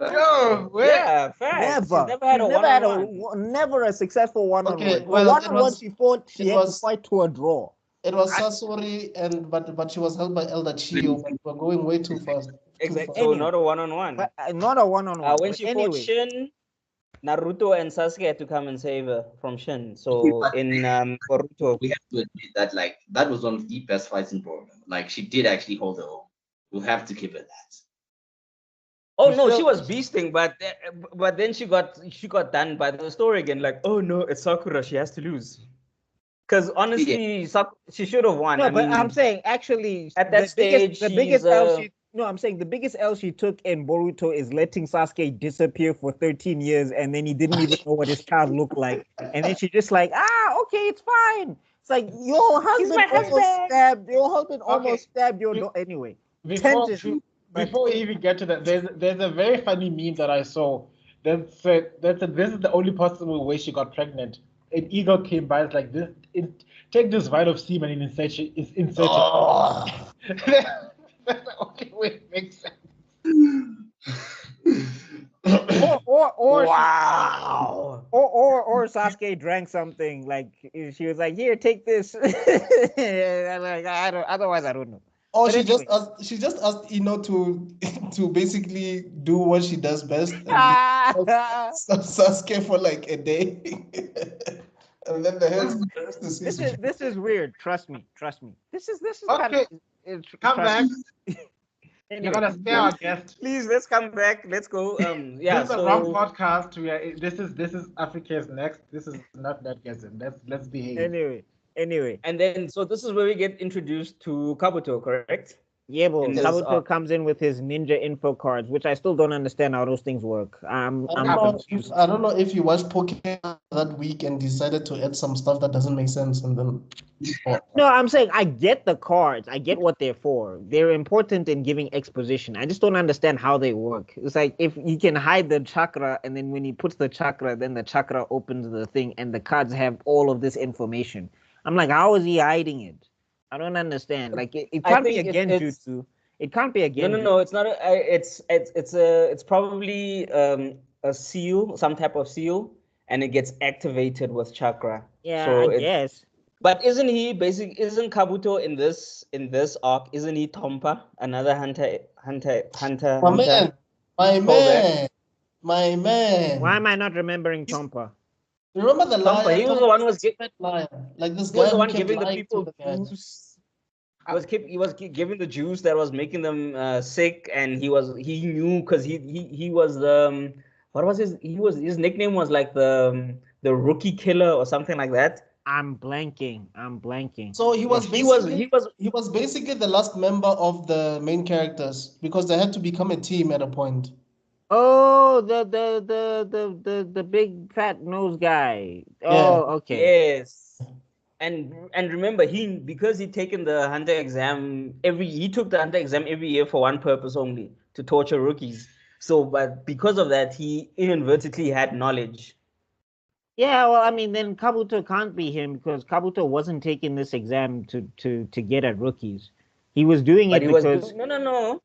Yo, wait. Yeah, fact. Never. She's never had a one-on-one. Never a successful one-on-one. Okay, The well, it one-on-one was- she fought, she it had to was- fight to a draw. It was Sasori, but she was held by Elder Chiyo, but we're going way too fast. Exactly. Too So Anyway. not a one-on-one. But not a one-on-one. When But she anyway, fought Shin, Naruto and Sasuke had to come and save her from Shin. So but- in Boruto, We have to admit that that was one of the best fights in Boruto. Like she did actually hold her own. We'll have to give her that. oh You no, she still- was beasting, but then she got done by the story again. Like, oh no, it's Sakura. She has to lose. Because honestly, she should have won. no, I but mean, I'm saying actually at that stage, the biggest she's, L she no, I'm saying the biggest L she took in Boruto is letting Sasuke disappear for 13 years, and then he didn't even know what his child looked like, and then she just like, okay, it's fine. It's like your husband my almost husband. stabbed your husband Okay. almost stabbed your daughter. Anyway, Before, Tangent. before we even get to that, there's a very funny meme that I saw that said this is the only possible way she got pregnant. An eagle came by, it's like this. Take this vial of semen and insert it. Oh. That's the only way it makes sense. or wow. or Sasuke drank something, like she was like, here, take this. I'm like, otherwise I don't know. Or But she anyway. just asked Ino to basically do what she does best and Sasuke for like a day. And then the rest is history. This is weird. Trust me. This is Okay. Come back. Anyway, You're gonna stay our guest. Please, let's come back. Let's go. Yeah. This is the wrong podcast. This is Africa's next. This is not Netgasm. Let's behave. Anyway. And then, so this is where we get introduced to Kabuto, correct? Yeah, but In this Kabuto arc. comes in with his ninja info cards, which I still don't understand how those things work. I'm confused. I don't know if you watched Pokemon that week and decided to add some stuff that doesn't make sense, and then No, I'm saying I get the cards. I get what they're for. They're important in giving exposition. I just don't understand how they work. It's like if you can hide the chakra, and then when he puts the chakra, then the chakra opens the thing, and the cards have all of this information. I'm like, how is he hiding it? I don't understand. Like it can't be a think it's- genjutsu. It can't be a genjutsu. No. It's not. It's probably a seal, some type of seal, and it gets activated with chakra. Yeah, So I guess. But isn't he isn't Kabuto in this arc? Isn't he Tompa, another My hunter man, my callback? man, my man. Why am I not remembering Tompa? Remember the Tompa, liar? he was the one who was liar. Like this he was guy the who one kept giving the lying to people the guys. juice. He was giving the juice that was making them sick, and he knew because he was the what was his nickname was like the rookie killer or something like that. I'm blanking. So he was he basically was he was basically the last member of the main characters because they had to become a team at a point. Oh, the big fat nose guy. Yeah. Oh, okay. yes. And remember, because he'd taken the hunter exam he took the hunter exam every year for one purpose only, to torture rookies. So, but because of that, he inadvertently had knowledge. Yeah, well, I mean, then Kabuto can't be him because Kabuto wasn't taking this exam to get at rookies. He was doing But it he was because no.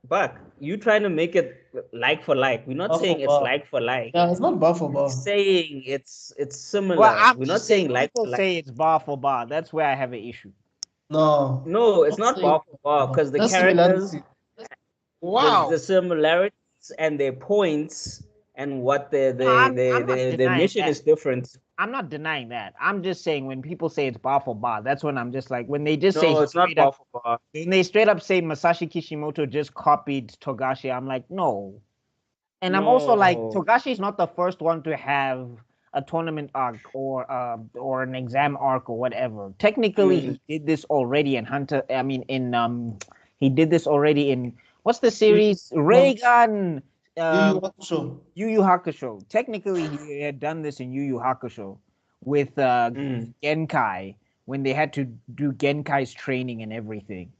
But you trying to make it like for like. We're not Bar saying for it's bar. like for like. Yeah, it's not bar for bar. We're saying it's similar. well, I'm We're not just saying saying like people for like. say it's bar for bar. That's where I have an issue. No. No, it's Not not bar for bar because the That's characters, similarity. Wow. the similarities and their points and what I'm not the denying mission that. is different. I'm not denying that. I'm just saying when people say it's bar for bar, that's when I'm just like when they just say No, it's not straight bar up, for bar. when they straight up say Masashi Kishimoto just copied Togashi. I'm like, no. And I'm also like, No. Togashi is not the first one to have a tournament arc or an exam arc or whatever. Technically, he did this already in Hunter. I mean, he did this already in what's the series? Reagan. Yu Yu Hakusho. Yu Yu Hakusho. Technically, he had done this in Yu Yu Hakusho with Genkai when they had to do Genkai's training and everything.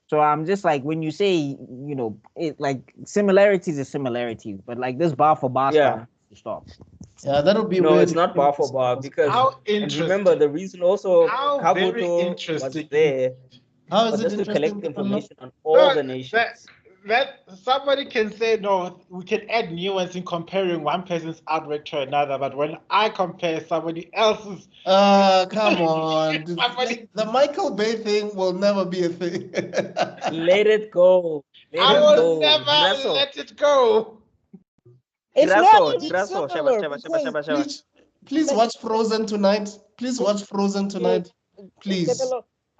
So I'm just like, when you say, you know, it like similarities are similarities, but like this bar for bar stuff, stop. Yeah, that would be No, weird. it's not bar for bar because How and interesting. remember the reason also How very Kabuto was interesting. there How is was it just to collect interesting? information on No, all the nations. that somebody can say no, we can add nuance in comparing one person's artwork to another, but when I compare somebody else's, Come on. The Michael Bay thing will never be a thing. Let it go. Let I it will go. never Giraso. let it go. It's not Giraso. even Giraso. Shaba, similar shaba, shaba, because shaba, shaba. Please watch Frozen tonight. Please watch Frozen tonight. Please.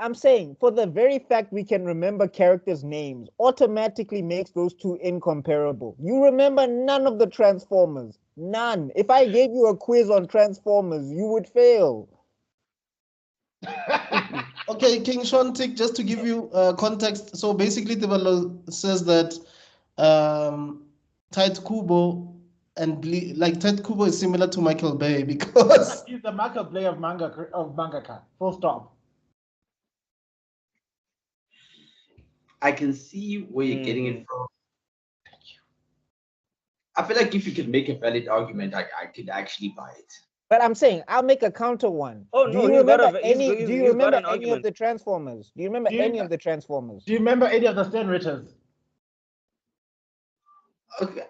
I'm saying for the very fact we can remember characters' names automatically makes those two incomparable. You remember none of the Transformers. None. If I gave you a quiz on Transformers, you would fail. Okay, King Shantik, just to give you context. So basically, Tebalo says that Tait Kubo and Tait Kubo is similar to Michael Bay because He's the Michael Bay of mangaka. Full stop. I can see where you're getting it from. I feel like if you could make a valid argument, I could actually buy it. But I'm saying I'll make a counter one. Oh do no, you he's got remember a, any? he's, Do you he's remember got an any argument. of the Transformers? Do you remember any of the Transformers? Do you remember any of the Stenritters? Okay.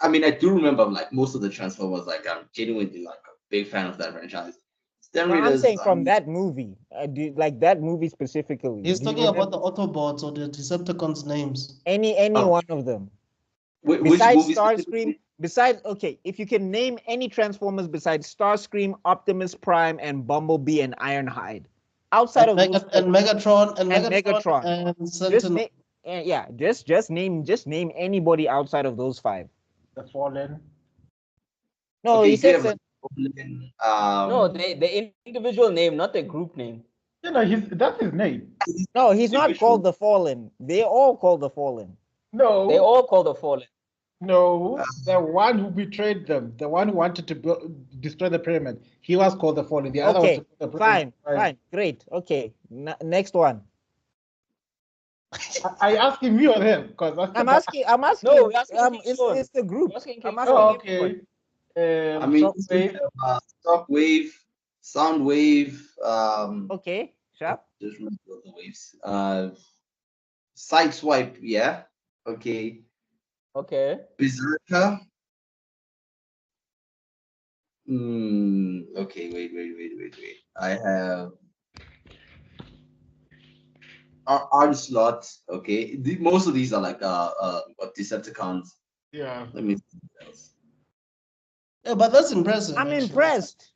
I mean, I do remember like most of the Transformers. Like, I'm genuinely like a big fan of that franchise. No, I'm saying from that movie, like that movie specifically. He's talking about the Autobots or the Decepticons names. Any one of them. Besides Starscream, okay, if you can name any Transformers besides Starscream, Optimus Prime, and Bumblebee and Ironhide, outside of those, and Megatron and Megatron and Sentinel. Just name anybody outside of those five. The Fallen. No, okay, he said no, the individual name, not the group name. You know, that's his name. No, he's not called the Fallen. They all called the Fallen. No, they all called the Fallen. No, the one who betrayed them, the one who wanted to destroy the pyramid, he was called the Fallen. The other Okay, was the fine, great. Okay, next one. I asking you or him? Because I'm asking. No, it's the group. I'm asking. Oh, okay. I mean, Shockwave, Soundwave. Okay, sharp. Just remember the waves. Sideswipe, yeah. Okay. Okay. Berserker. Okay, wait. I have Onslaught. Okay, most of these are like Decepticons. Yeah. Let me see what else. Yeah, but that's impressive. I'm actually. impressed.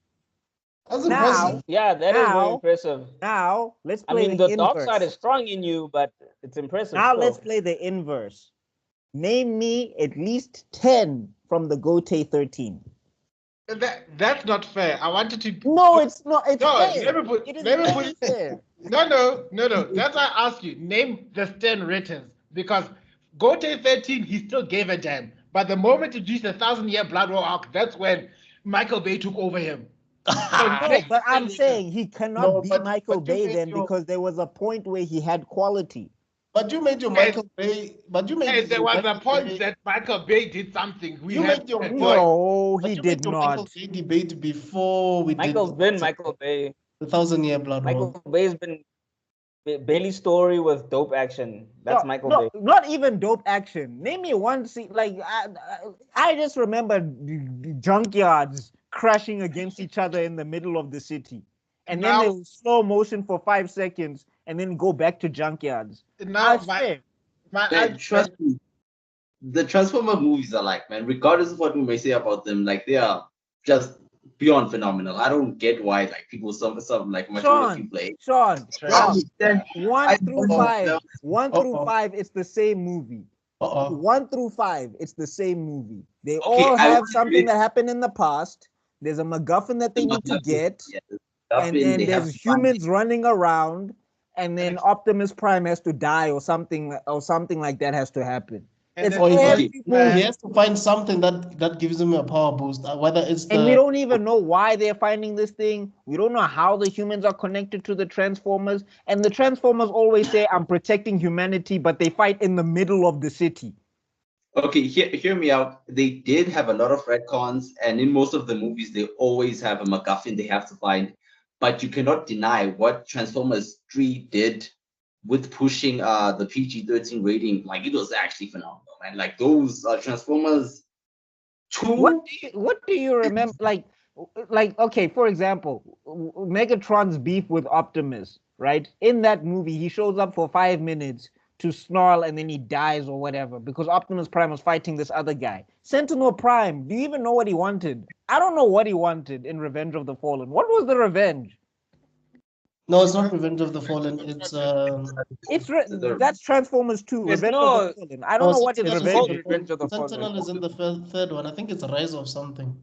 That's Now- impressive. Yeah, that is very Now- impressive. Now let's I play mean, the the dark inverse. side is strong in you, but it's impressive. Now still. let's play the inverse. Name me at least 10 from the Gote 13. That's not fair. I wanted to. No, it's not. It's No, fair. let me put- It is let me very put- fair. No. That's why I asked you. Name the 10 writers because Gote 13, he still gave a damn. But the moment it reached the 1,000-year Blood War arc, that's when Michael Bay took over him. No, but I'm saying he cannot No, be but- Michael but you Bay made then your- because there was a point where he had quality. But you made your Michael Bay. But you made. And there your was a Michael point Bay- that Michael Bay did something. We You had made your a point. No, but he you did made your Michael not. Bay debate before we Michael's did been Michael Bay. the 1,000-year Blood War. Michael Bay's been Bailey's story with dope action. That's Michael Bay. Not even dope action. Name me one scene. Like I just remember the junkyards crashing against each other in the middle of the city, and then Now- they slow motion for 5 seconds, and then go back to junkyards. Now, I swear. Man, trust me, the Transformer movies are like, man, regardless of what we may say about them, like they are just beyond phenomenal. I don't get why like people some like majority play. Sean, understand. 1 through know. 5. 1 through Uh-oh. 5, it's the same movie. Uh-oh. 1 through 5, it's the same movie. They Okay, all I have will something agree. that happened in the past. There's a MacGuffin that they need to get. And then there's humans running around, and then Optimus Prime has to die, or something like that has to happen. And It's then- Or he every he movie. has to find something that gives him a power boost. Whether it's And we the don't even know why they're finding this thing. We don't know how the humans are connected to the Transformers. And the Transformers always say, I'm protecting humanity, but they fight in the middle of the city. Okay, hear me out. They did have a lot of retcons, and in most of the movies, they always have a MacGuffin they have to find. But you cannot deny what Transformers 3 did with pushing the PG-13 rating. Like it was actually phenomenal, man. Like those Transformers 2. What do you remember? Like, okay, for example, Megatron's beef with Optimus, right? In that movie, he shows up for 5 minutes to snarl and then he dies or whatever because Optimus Prime was fighting this other guy. Sentinel Prime, do you even know what he wanted? I don't know what he wanted in Revenge of the Fallen. What was the revenge? No, it's not Revenge of the Fallen. It's That's Transformers 2, There's Revenge no- of the Fallen. I don't know what is Sentinel Revenge. called Revenge of the Fallen. Sentinel is in the third one. I think it's Rise of something.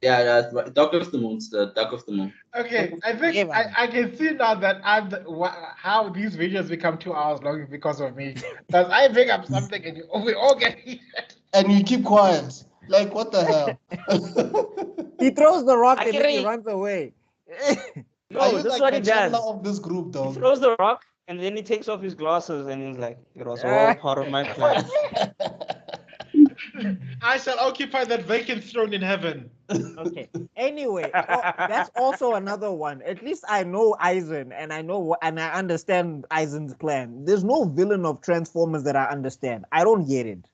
Yeah, that's right. Dark of the Moon. The Dark of the Moon. Okay, I think Yeah, man. I can see now that how these videos become 2 hours long because of me. Because I bring up something and we all get heated. And you keep quiet. Like what the hell? He throws the rock and then he Akiri. runs away. Are No, you this like is what the he does. chandler of this group, He though? throws the rock and then he takes off his glasses and he's like, it was all part of my plan. I shall occupy that vacant throne in heaven. Okay. Anyway, that's also another one. At least I know Eisen, and I understand Eisen's plan. There's no villain of Transformers that I understand. I don't get it.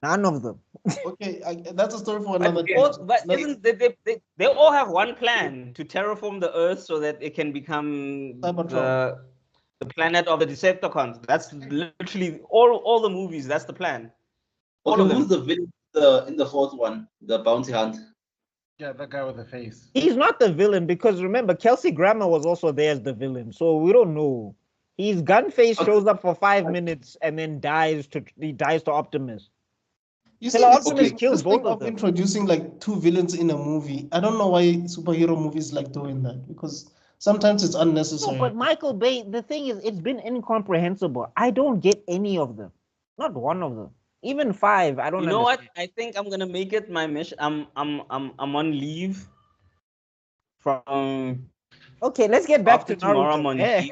None of them. Okay, that's a story for another day. But Let's- isn't they all have one plan to terraform the Earth so that it can become Cybertron. the planet of the Decepticons. That's literally all the movies. That's the plan. All Okay, of them. who's the villain in the fourth one? The bounty hunt. Yeah, that guy with the face. He's not the villain because remember, Kelsey Grammer was also there as the villain, so we don't know. His Gunface shows up for 5 minutes and then dies to Optimus. You Till see, Optimus this kills thing both of of them. introducing like 2 villains in a movie. I don't know why superhero movies like doing that because sometimes it's No, unnecessary. but Michael Bay, the thing is, it's been incomprehensible. I don't get any of them. Not one of them. Even 5, I don't You know what? understand. I think I'm gonna make it my mission. I'm on leave from Okay, let's get back after to tomorrow. Naruto. I'm on Eh. leave.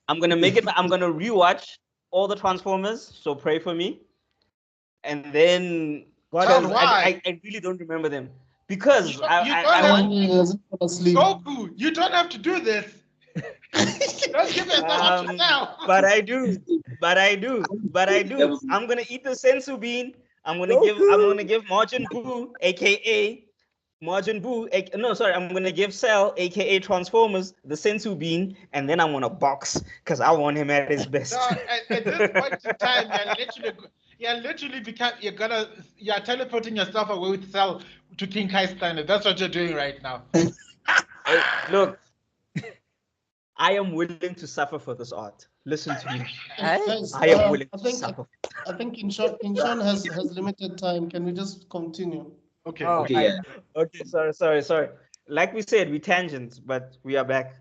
I'm gonna make it. I'm gonna rewatch all the Transformers. So pray for me. And then God, Tell because why? I really don't remember them because You don't I have- want. He doesn't fall asleep. Goku, you don't have to do this. Don't give yourself up now. But I do. I'm gonna eat the sensu bean. I'm gonna give Majin Buu, aka Majin Buu, no, sorry, I'm gonna give Cell, aka Transformers, the Sensu Bean, and then I'm gonna box because I want him at his best. No, at this point in time, you're teleporting yourself away with Cell to King Kai Steiner. That's what you're doing right now. Hey, look, I am willing to suffer for this art. Listen to me. Guys, I am willing to think suffer. I think King Sean has limited time. Can we just continue? Okay. Oh, Okay, yeah. Okay, sorry. Like we said, we tangents, but we are back.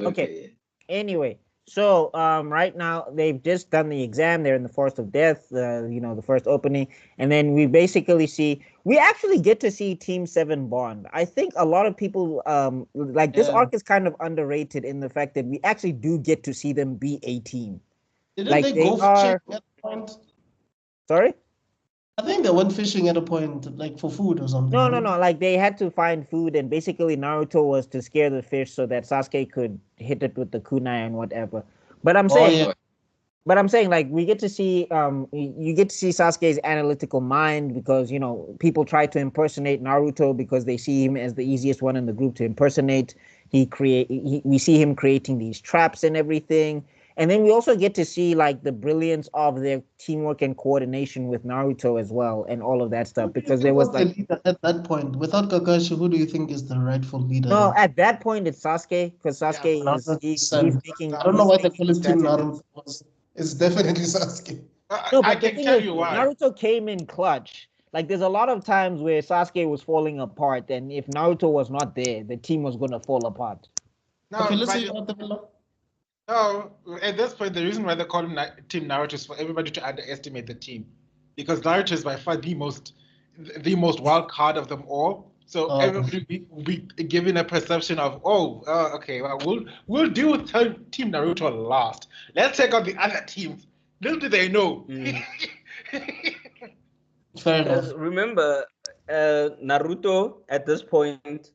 Okay. Anyway, so right now they've just done the exam. They're in the Forest of Death. The first opening, and then we actually get to see Team 7 bond. I think a lot of people this arc is kind of underrated in the fact that we actually do get to see them be a team. Didn't they go fishing at a point? Sorry? I think they went fishing at a point, like for food or something. No. Like they had to find food, and basically Naruto was to scare the fish so that Sasuke could hit it with the kunai and whatever. But I'm saying, like, we get to see, you get to see Sasuke's analytical mind because people try to impersonate Naruto because they see him as the easiest one in the group to impersonate. We see him creating these traps and everything. And then we also get to see like the brilliance of their teamwork and coordination with Naruto as well, and all of that stuff. Because there was like leader at that point, without Kakashi, who do you think is the rightful leader? No, at that point it's Sasuke, because Sasuke he's making. I don't know why they call him Team Naruto. It's definitely Sasuke. No, but I can tell you why. Naruto came in clutch. Like there's a lot of times where Sasuke was falling apart, and if Naruto was not there, the team was gonna fall apart. Okay, let's see what the below. No, at this point, the reason why they call him Team Naruto is for everybody to underestimate the team, because Naruto is by far the most wild card of them all. So everybody will be given a perception of, okay, well, we'll deal with Team Naruto last. Let's take on the other teams. Little do they know. Fair enough. Remember, Naruto at this point.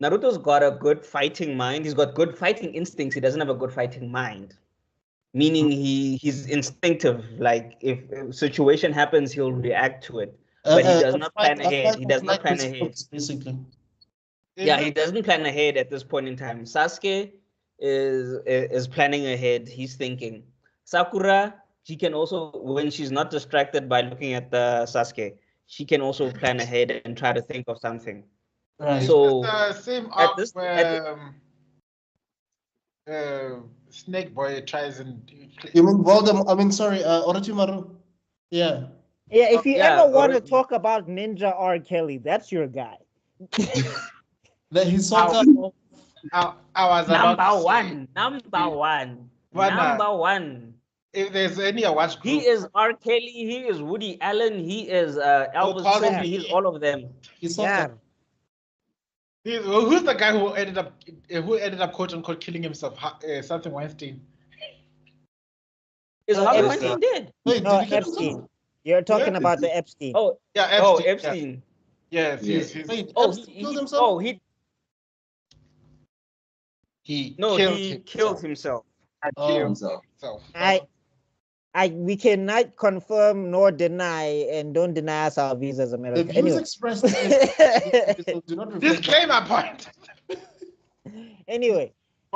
Naruto's got a good fighting mind. He's got good fighting instincts. He doesn't have a good fighting mind. Meaning he's instinctive. Like if a situation happens, he'll react to it. But he does not plan ahead. He does not plan ahead. Basically. Yeah, he doesn't plan ahead at this point in time. Sasuke is planning ahead. He's thinking. Sakura, she can also, when she's not distracted by looking at the Sasuke, she can also plan ahead and try to think of something. Right. So the same arc where Snake Boy tries and. You mean Voldemort? I mean, sorry, Orochimaru. Yeah. Yeah, if you ever want to talk about Ninja R. Kelly, that's your guy. The Hisoka. I was Number one. If there's any watch group, he is R. Kelly. He is Woody Allen. He is Elvis Presley. He's all of them. Hisoka. Yeah. Who's the guy who ended up quote unquote killing himself? Something Weinstein. Is Harvey Weinstein dead? Wait, no, Epstein. You're talking about the Epstein. Oh, yeah, Epstein. Oh, Epstein. Yes. Wait, he killed himself? He killed himself. We cannot confirm nor deny, and don't deny us our visas, America. The views expressed do not reflect. Disclaimer point. Anyway,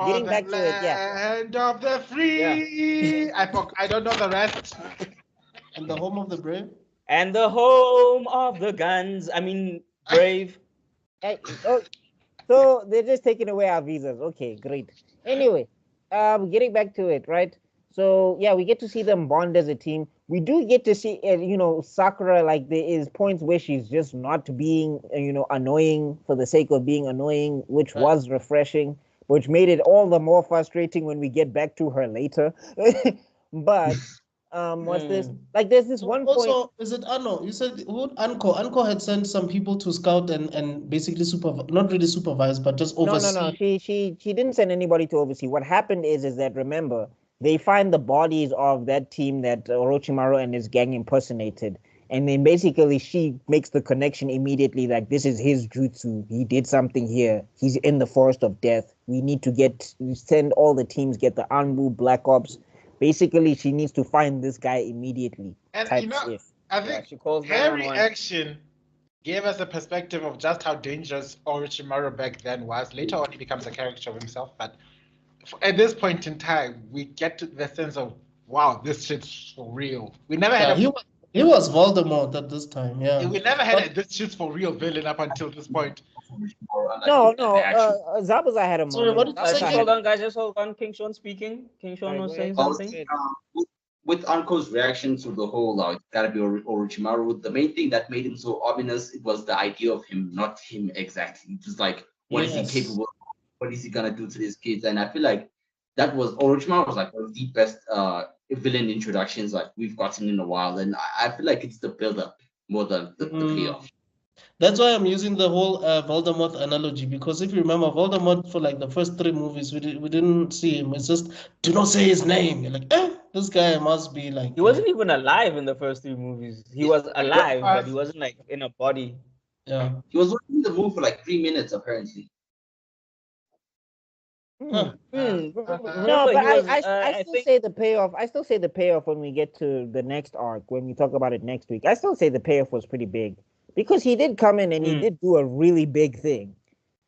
getting back to it, Land of the free. Yeah. I don't know the rest. And the home of the brave. And the home of the guns. I mean, brave. So they're just taking away our visas. Okay, great. Anyway, getting back to it, right? So yeah, we get to see them bond as a team. We do get to see, Sakura, like there is points where she's just not being, annoying for the sake of being annoying, which was refreshing, which made it all the more frustrating when we get back to her later. But what's this? Like there's this one point. Also, is it Anno? You said Anko. Anko had sent some people to scout and basically not really supervise, but just oversee. No. She didn't send anybody to oversee. What happened is that, remember, they find the bodies of that team that Orochimaru and his gang impersonated. And then basically she makes the connection immediately, like this is his jutsu. He did something here. He's in the Forest of Death. We need to send all the teams, get the Anbu, Black Ops. Basically, she needs to find this guy immediately. And I think her reaction gave us a perspective of just how dangerous Orochimaru back then was. Later on, he becomes a character of himself, but at this point in time, we get to the sense of, wow, this shit's for real. We never had he was Voldemort at this time, yeah. we never had a this shit's for real villain up until this point. No, Zabuza had a moment. Sorry, what did you say? Hold on, guys. Just hold on. King Sean speaking. King Sean was saying something. With Anko's reaction to the whole, it's gotta be Orochimaru. The main thing that made him so ominous, it was the idea of him, not him exactly. Just like, what is he capable of? What is he gonna do to these kids? And I feel like that was Orochimaru was like one of the best villain introductions like we've gotten in a while. And I feel like it's the build-up more than the payoff. That's why I'm using the whole Voldemort analogy, because if you remember Voldemort for like the first 3 movies, we didn't see him. It's just, do not say his name. You're like, this guy must be like. He wasn't even alive in the first 3 movies. He was alive, but he wasn't like in a body. Yeah. He was in the movie for like 3 minutes apparently. No, but I still say the payoff. I still say the payoff when we get to the next arc, when we talk about it next week. I still say the payoff was pretty big. Because he did come in and he did do a really big thing.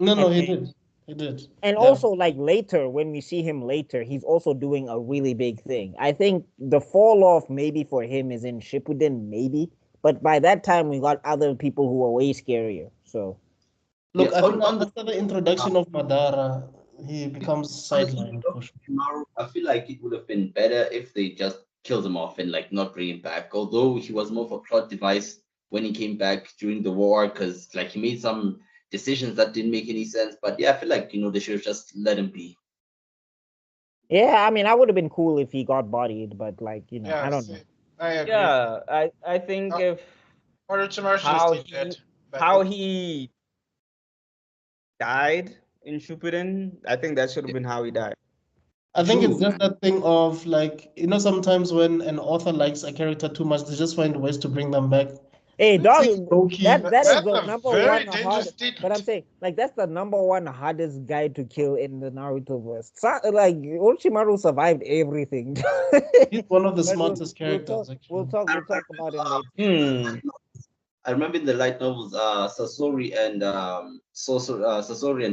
No, he did. He did. And also, like later, when we see him later, he's also doing a really big thing. I think the fall off maybe for him is in Shippuden, maybe. But by that time, we got other people who are way scarier. So, look, I think after the introduction of Madara, he becomes sidelined. I feel like it would have been better if they just killed him off and like not bring him back. Although he was more of a plot device when he came back during the war, because like he made some decisions that didn't make any sense. But yeah, I feel like they should have just let him be. Yeah, I mean, I would have been cool if he got bodied, but like I don't know. I agree. Yeah, I think if how he died in Shippuden, I think that should have been how he died. I think it's just that thing of like, sometimes when an author likes a character too much, they just find ways to bring them back. Hey, dog, that is the number one hardest. But I'm saying, like, that's the number one hardest guy to kill in the Naruto verse. Like, Orochimaru survived everything. He's one of the smartest characters. We'll talk about it later. I remember in the light novels, Sasori and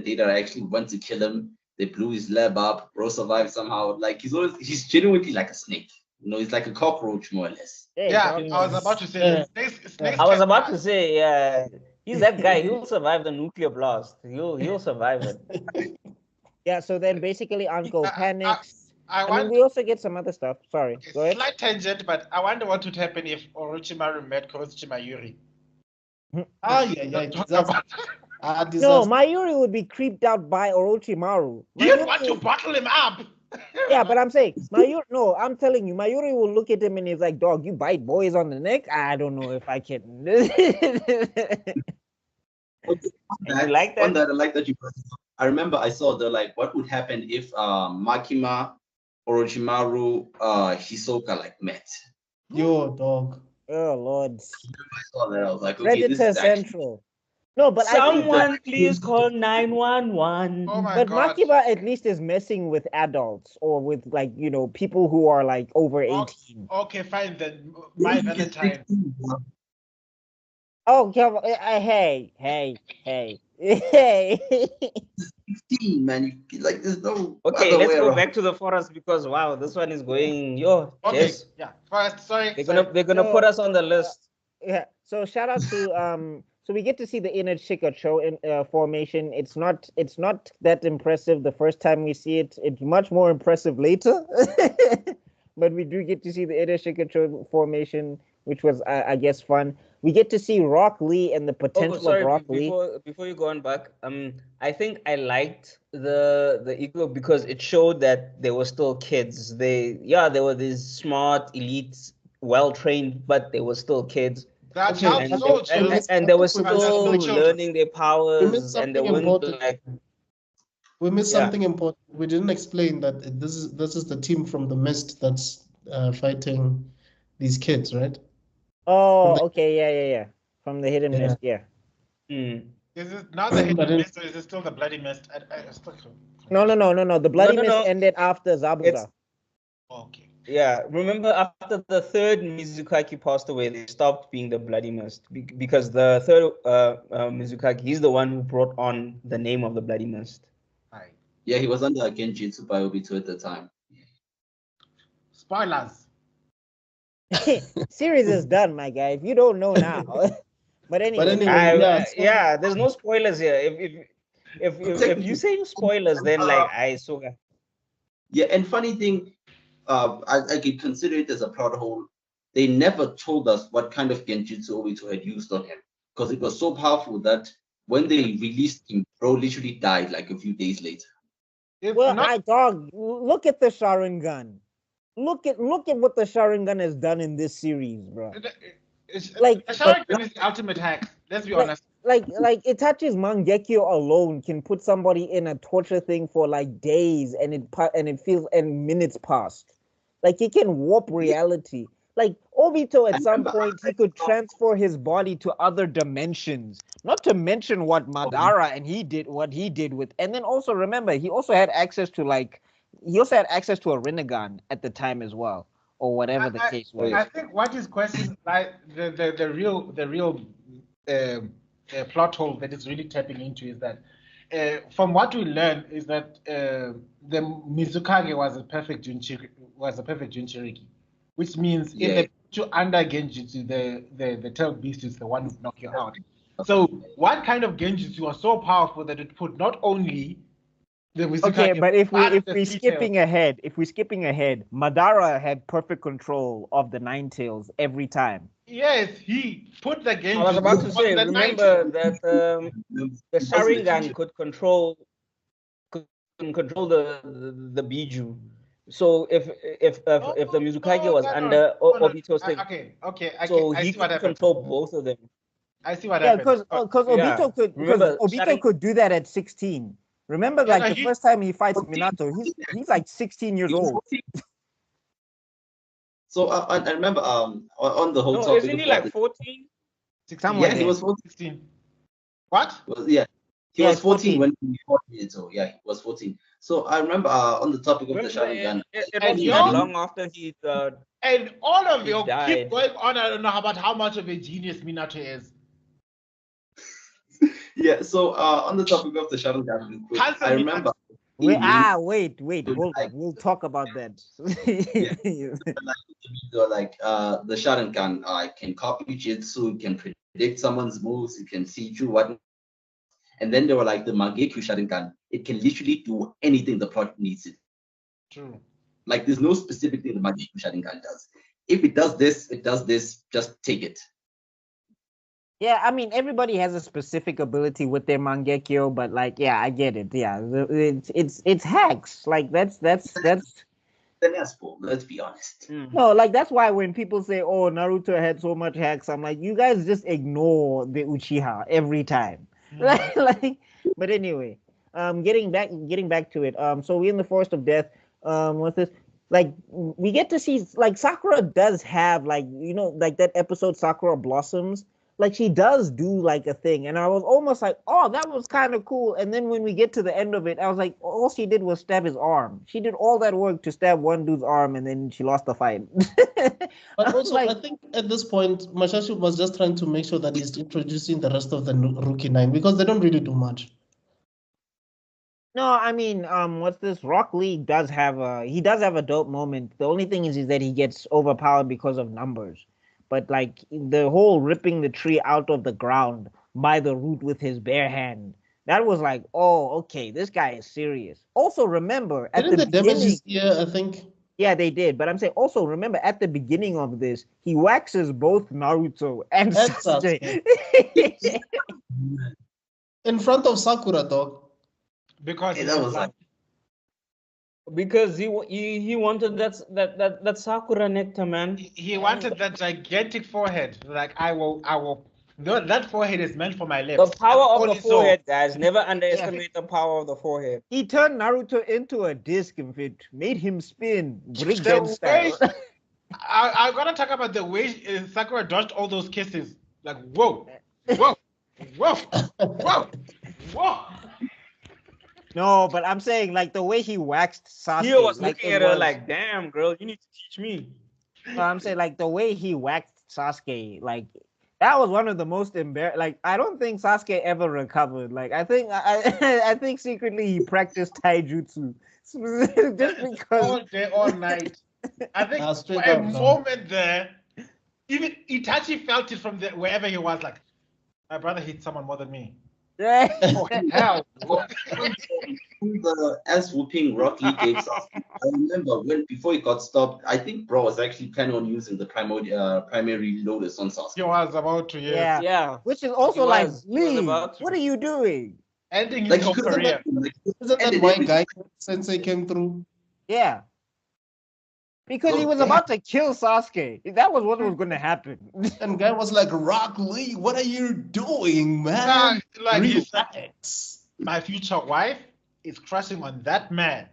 Data actually went to kill him. They blew his lab up. Bro survived somehow. Like he's genuinely like a snake. He's like a cockroach more or less. Yeah, I was about to say. I was about to say, yeah, he's that guy. He'll survive the nuclear blast. He'll survive it. Yeah. So then, basically, Uncle panics. I mean, we also get some other stuff. Sorry. Go ahead. Slight tangent, but I wonder what would happen if Orochimaru met Kozuchi Mayuri. Exactly. No, Mayuri would be creeped out by Orochimaru. You'd want to bottle him up. Yeah, but I'm saying Mayuri. No, I'm telling you, Mayuri will look at him and he's like, "Dog, you bite boys on the neck. I don't know if I can." I like that. I like that you. I remember I saw what would happen if Makima, Orochimaru, Hisoka met. Yo, dog. Oh Lord. I saw that. I was like, okay, Predator this is Central. No, but someone please call 911. Oh my but God. Makiba at least is messing with adults or with people who are like over 18. Okay, fine then. My Valentine. Oh, come on. Hey. 16, man. There's no. Okay, let's go back to the forest because wow, this one is going. Okay, yes. yeah. First, sorry. They're gonna put us on the list. Yeah. So shout out to So we get to see the inner Shikacho formation. It's not that impressive the first time we see it. It's much more impressive later. But we do get to see the inner Shikacho formation, which was, I guess, fun. We get to see Rock Lee and the potential of Rock Lee. Before you go on back, I think I liked the ego because it showed that they were still kids. They were these smart, elite, well-trained, but they were still kids. And they were still learning their powers, and they weren't like. We missed something important. We didn't explain that this is the team from the Mist that's fighting these kids, right? Oh, okay, yeah. From the Hidden Mist, yeah. Is it not the Hidden Mist, or is it still the Bloody Mist? No. The Bloody Mist ended after Zabuza. Okay. Yeah, remember after the third Mizukaki passed away, they stopped being the Bloody Mist because the third Mizukaki, he's the one who brought on the name of the Bloody Mist. Right. Yeah, he was under Genjutsu by Obito at the time. Spoilers. Series is done, my guy. If you don't know now. But anyway, Yeah, there's no spoilers here. If you say spoilers, then like I so. Yeah, and funny thing, I could consider it as a plot hole. They never told us what kind of Genjutsu Obito had used on him because it was so powerful that when they released him, bro literally died like a few days later. My dog, look at the Sharingan. Look at what the Sharingan has done in this series, bro. Like Sharingan is the ultimate hack. Let's be honest. Like Itachi's Mangekyo alone can put somebody in a torture thing for like days, and it feels and minutes past. Like he can warp reality. Like Obito, at some point, he could transfer his body to other dimensions. Not to mention what Madara what he did with, and then also remember, he also had access to a Rinnegan at the time as well, or whatever the case was. I think what is questioning, like the real plot hole that is really tapping into is that from what we learned is that the Mizukage was a perfect Jinchuriki, which means in the under Genjutsu, the tail beast is the one who knock you out. So what kind of Genjutsu was so powerful that it put not only the Mizukage, okay, but if we're skipping ahead, Madara had perfect control of the Nine Tails every time. Yes, he put the Genjutsu. I was about to say, remember that the Sharingan could control the Biju. So if the Mizukage was under Obito's thing, so he could control both of them. I see what happened. Because Obito could do that at 16. Remember, the first time he fights Minato, he's like 16 years old. So I remember on the whole topic. Isn't he like 14? Yeah, he was 14. What? He was 14 when he fought Minato. Yeah, he was 14. So I remember on the topic of the Sharingan. It was long after he and all of you died. keep going on. I don't know about how much of a genius Minato is. Yeah, so on the topic of the Sharingan, I remember. Wait, we'll talk about that. The Sharingan can copy Jitsu, can predict someone's moves, it can see through what. And then there were like the Mangekyo Sharingan. It can literally do anything the plot needs it. True. Like there's no specific thing the Mangekyo Sharingan does. If it does this, just take it. Yeah, I mean, everybody has a specific ability with their Mangekyo, but I get it. Yeah, it's hacks. Like that's. Then let's be honest. No, that's why when people say, "Oh, Naruto had so much hacks," I'm like, you guys just ignore the Uchiha every time. But anyway, getting back to it. So we're in the Forest of Death. What's this? We get to see Sakura does have that episode Sakura Blossoms. She does do a thing, and I was almost like, oh, that was kind of cool. And then when we get to the end of it, I was like, all she did was stab his arm. She did all that work to stab one dude's arm, and then she lost the fight. But also, I think at this point, Mashashi was just trying to make sure that he's introducing the rest of the Rookie 9 because they don't really do much. No, I mean, what's this? Rock Lee does have a dope moment. The only thing is that he gets overpowered because of numbers. But the whole ripping the tree out of the ground by the root with his bare hand, that was like, oh, okay, this guy is serious. Also, remember at the beginning, I think. Yeah, they did. But I'm saying also remember at the beginning of this, he waxes both Naruto and Sasuke. In front of Sakura, dog. Because that was like. Because he wanted that Sakura nectar, man. He wanted that gigantic forehead. I will. No, that forehead is meant for my lips. The power of the forehead, guys. Never underestimate the power of the forehead. He turned Naruto into a disc and it made him spin. Breakdance style. I'm gonna talk about the way Sakura dodged all those kisses. Whoa, whoa, whoa, whoa, whoa. No, but I'm saying like the way he waxed Sasuke. He was like, looking it at her was- like, damn, girl, you need to teach me. No, I'm saying like the way he waxed Sasuke, like that was one of the most embarrassing. Like I don't think Sasuke ever recovered. Like I think I think secretly he practiced taijutsu just because. All day, all night. I think Straight for a up, no. moment there, even Itachi felt it from wherever he was. Like, my brother hit someone more than me. Yeah. Oh hell! The ass whooping Rock Lee gave Sasuke. I remember before he got stopped, I think bro was actually planning on using the primary lotus on Sasuke. He was about to, yes. Yeah. Which is also He like, was Lee, about to. what are you doing? Ending his Like he whole could have career. Isn't that why Guy Sensei came through? Yeah. Because he was about to kill Sasuke. That was what was going to happen. And Guy was like, Rock Lee, what are you doing, man? Like he said, Relax. my future wife is crushing on that man.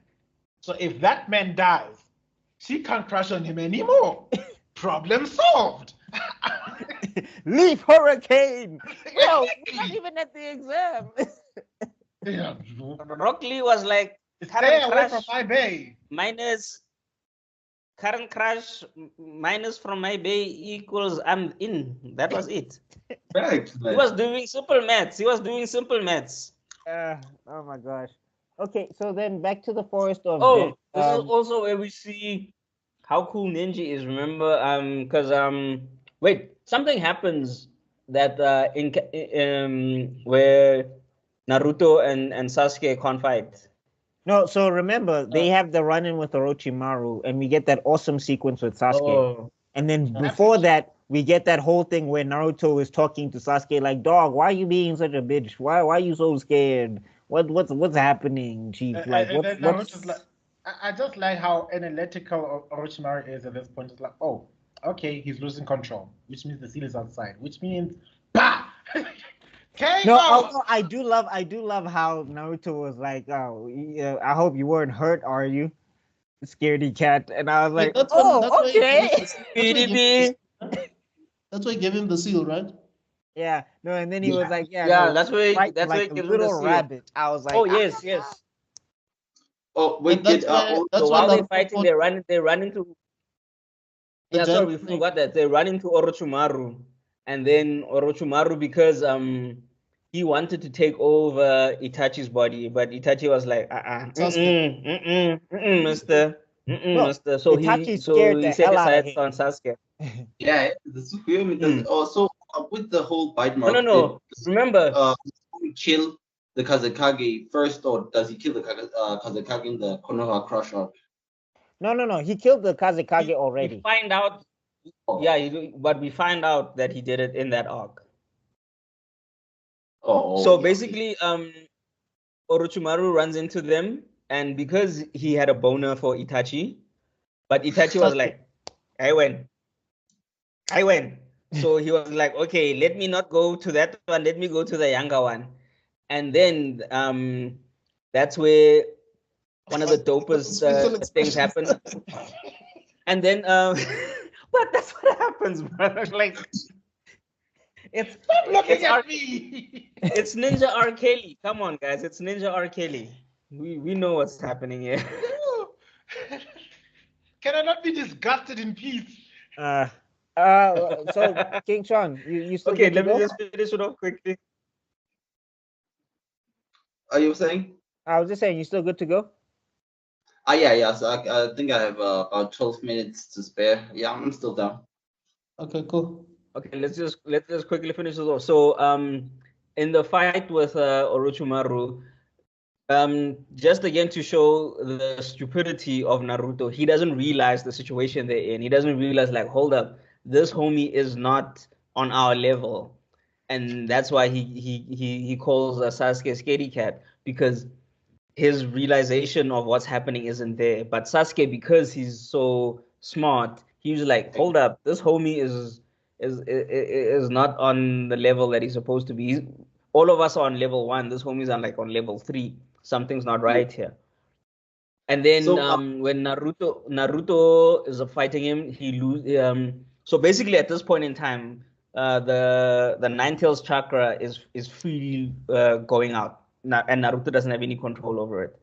So if that man dies, she can't crush on him anymore. Problem solved. Leaf Hurricane. Bro, we're not even at the exam. Yeah. Rock Lee was like, Stay away crush from my bay. minus current crush minus from my bay equals I'm in. That was it. Right, He was doing simple maths. Oh my gosh. Okay, so then back to the forest of Oh, death. this is also where we see how cool Ninja is. Remember, because wait, something happens that where Naruto and Sasuke can't fight. No, so remember they have the run-in with Orochimaru, and we get that awesome sequence with Sasuke. Oh, And then before that, we get that whole thing where Naruto is talking to Sasuke like, "Dog, why are you being such a bitch? Why are you so scared? What's happening, Chief? Like, And then what's Naruto's like, I just like how analytical Orochimaru is at this point. It's like, oh, okay, he's losing control, which means the seal is outside, which means, bah! No, I do love how Naruto was like, "Oh, yeah, I hope you weren't hurt, are you, scaredy cat?" And I was like, That's why he gave him the seal, right? Yeah, no, and then he was like, yeah, no, that's where fight that's like where a he gives him the little seal. rabbit. I was like, Oh yes, yes. Oh wait, That's did why- that's So why while they're Naruto fighting, fought they run into. the Yeah, sorry, we giant snake. forgot that they run into Orochimaru, and then Orochimaru, because he wanted to take over Itachi's body, but Itachi was like, Sasuke. mister, No, mister. So Itachi scared the he set hell his out of sights him. on Sasuke. yeah, the Tsukuyomi does also with the whole bite mark. No. Remember, Does he kill the Kazekage first, or does he kill the Kazekage in the Konoha Crush arc? No. He killed the Kazekage we already. find out. Yeah, but we find out that he did it in that arc. Oh, So okay, basically, Orochimaru runs into them, and because he had a boner for Itachi, but Itachi was like, I win. So he was like, okay, let me not go to that one, let me go to the younger one. And then that's where one of the dopest things happen. And then but that's what happens, bro. Like it's Stop looking it's at me. It's Ninja R. Kelly. Come on, guys. It's Ninja R. Kelly. We know what's happening here. Can I not be disgusted in peace? So King Sean, you still Okay, good to let me go? just finish it off quickly. Are you saying? I was just saying, you still good to go? Yeah. So I think I have about 12 minutes to spare. Yeah, I'm still down. Okay, cool. Okay, let's just quickly finish this off. So in the fight with Orochimaru, just again to show the stupidity of Naruto, he doesn't realize the situation they're in. He doesn't realize, like, hold up, this homie is not on our level, and that's why he calls Sasuke scaredy cat, because his realization of what's happening isn't there. But Sasuke, because he's so smart, he was like, hold up, this homie is not on the level that he's supposed to be. All of us are on level 1. This homie's on level 3. Something's not right here. And then when Naruto is fighting him, he loses. So basically, at this point in time, the Nine Tails chakra is freely going out. and Naruto doesn't have any control over it.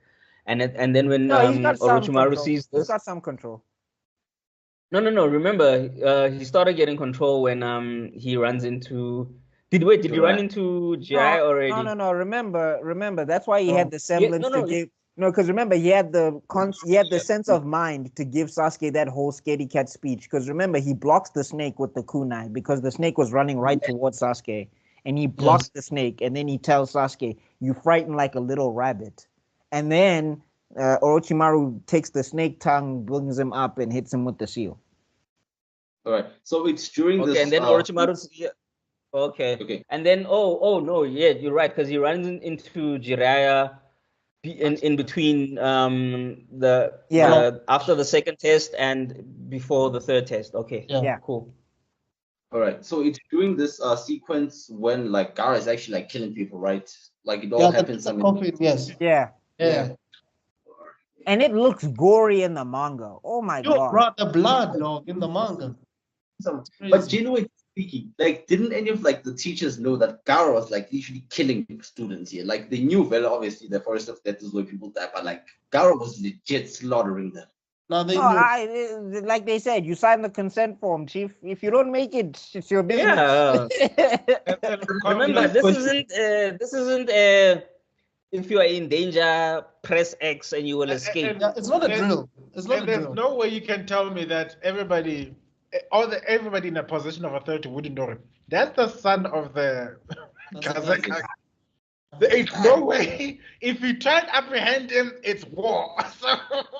And then when No, he's got some Orochimaru control. sees He's this, got some control. no. Remember, he started getting control when he runs into. Did he run into Jiraiya already? No. Remember. That's why he had the semblance to give. No, because remember, he had the sense of mind to give Sasuke that whole scaredy cat speech. Because remember, he blocks the snake with the kunai because the snake was running right towards Sasuke, and he blocks the snake, and then he tells Sasuke, "You frighten like a little rabbit," and then Orochimaru takes the snake tongue, brings him up, and hits him with the seal. All right. So it's during this. Okay, and then Orochimaru's. Okay. And then no, yeah, you're right, because he runs into Jiraiya in between after the second test and before the third test. Okay. Yeah. Cool. All right. So it's during this sequence when like Gaara is actually like killing people, right? Like it all happens. Yes. Yeah. And it looks gory in the manga. Oh my god. Brought the blood, dog, in the manga. But genuinely speaking, like, didn't any of like the teachers know that Gaara was like literally killing students here? Like they knew very obviously the forest of death is where people die, but like Gaara was legit slaughtering them. Now they knew. Like they said, you sign the consent form, chief. If you don't make it, it's your business. Yeah. Remember, this isn't if you are in danger, press X and you will escape. It's not a drill. It's not a drill. There's no way you can tell me that everybody in a position of authority wouldn't know him. That's the son of the Kazakh. There is no way. If you try to apprehend him, it's war.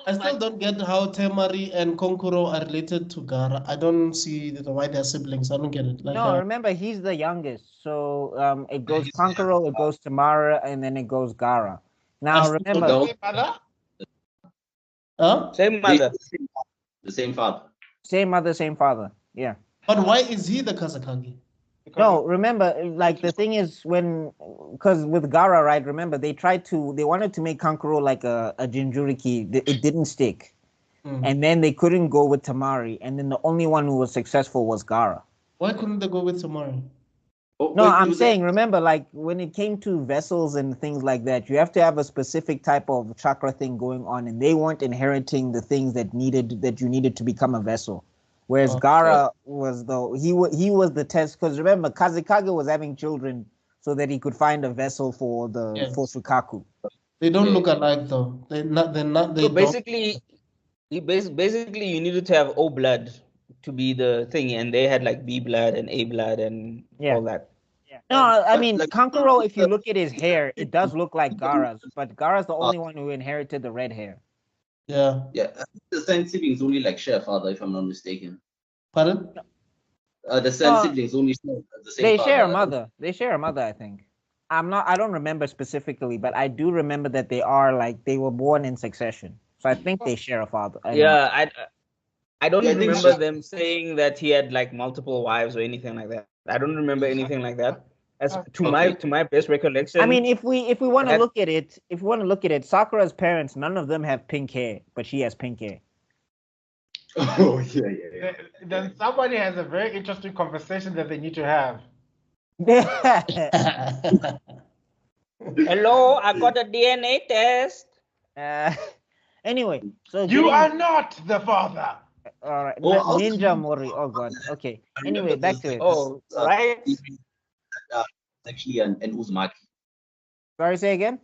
I still don't get how Temari and Konkuro are related to Gaara. I don't see why they're siblings. I don't get it. Remember, he's the youngest. So it goes Konkuro, it goes Tamara, and then it goes Gaara. Now, remember... Same mother? Huh? Same mother. The same father. Same mother, same father. Yeah. But why is he the Kazakage? No, remember, like the thing is because with Gaara, right? Remember, they wanted to make Kankuro like a Jinchuriki. It didn't stick. And then they couldn't go with Tamari. And then the only one who was successful was Gaara. Why couldn't they go with Tamari? I'm saying, remember, like when it came to vessels and things like that, you have to have a specific type of chakra thing going on. And they weren't inheriting the things that you needed to become a vessel. Whereas Gaara was he was the test, because remember Kazekage was having children so that he could find a vessel for for Sukaku. They don't look alike though. They're not. So basically you needed to have O blood to be the thing, and they had like B blood and A blood and all that. Yeah. No, I mean Kankuro, if you look at his hair, it does look like Gaara's, but Gaara's the only one who inherited the red hair. Yeah. The Sand siblings only like share a father, if I'm not mistaken. Pardon? The Sand siblings only share the same They father. share a mother. They share a mother, I think. I don't remember specifically, but I do remember that they were born in succession. So I think they share a father. I don't remember them saying that he had like multiple wives or anything like that. I don't remember anything like that. As to my best recollection. I mean, if we want to look at it, Sakura's parents, none of them have pink hair, but she has pink hair. Oh yeah. Then somebody has a very interesting conversation that they need to have. Hello, I got a DNA test. Anyway, so you are not the father. All right, Ninja Mori. Oh god. Okay. Anyway, back to it. Oh, right. Actually an Uzumaki. Sorry, say again?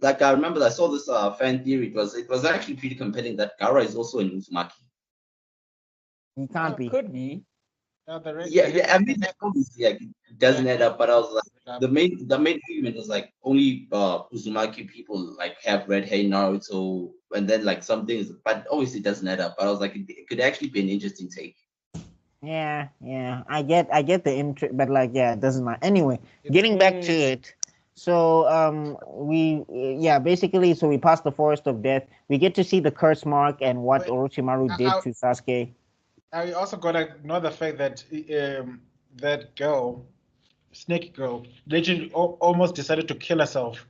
Like I remember I saw this fan theory. It was actually pretty compelling that Gaara is also an Uzumaki. He can't be. Could be. I mean obviously like, it doesn't add up, but I was like the main argument was like only Uzumaki people like have red hair in Naruto, and then like some things, but obviously it doesn't add up. But I was like it could actually be an interesting take. Yeah, I get the interest, but like, it doesn't matter. Anyway, getting back to it. So, we pass the Forest of Death. We get to see the curse mark and what Orochimaru did to Sasuke. I also gotta know the fact that that girl, Snake Girl, literally almost decided to kill herself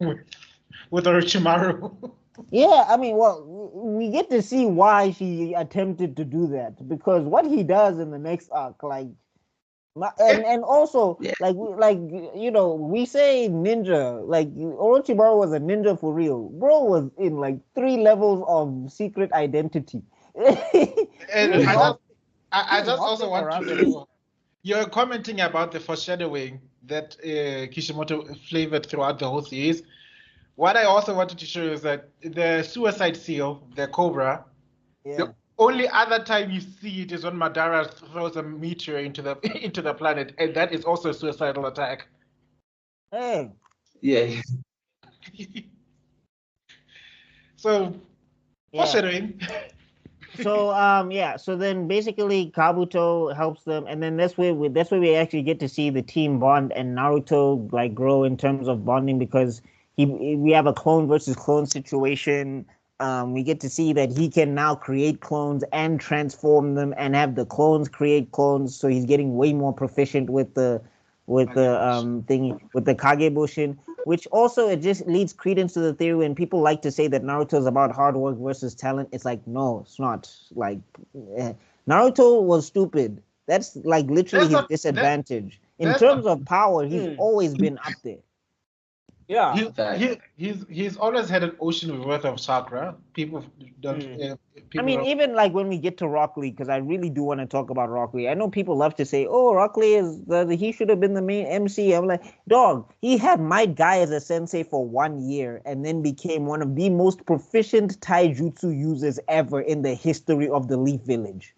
with Orochimaru. Yeah, I mean, we get to see why she attempted to do that, because what he does in the next arc, like, And also Yeah. we say ninja, like Orochimaru was a ninja for real. Bro was in like 3 levels of secret identity. He And was not- I he was just not also being want around to. You're commenting about the foreshadowing that Kishimoto flavored throughout the whole series. What I also wanted to show you is that the suicide seal, the cobra, Yeah. the only other time you see it is when Madara throws a meteor into the into the planet, and that is also a suicidal attack. Hey. Yeah. So Yeah. foreshadowing. So then basically Kabuto helps them, and then that's where we actually get to see the team bond and Naruto like grow in terms of bonding, because we have a clone versus clone situation. We get to see that he can now create clones and transform them and have the clones create clones, so he's getting way more proficient with the thingy, with the Kagebushin, which also it just leads credence to the theory when people like to say that Naruto is about hard work versus talent. It's like, no, it's not. Like Naruto was stupid. That's like literally his disadvantage. In terms of power, he's always been up there. Yeah. He's always had an ocean worth of chakra. People don't. Even like when we get to Rock Lee, because I really do want to talk about Rock Lee. I know people love to say, "Oh, Rock Lee he should have been the main MC." I'm like, dog, he had Might Guy as a sensei for 1 year, and then became one of the most proficient taijutsu users ever in the history of the Leaf Village.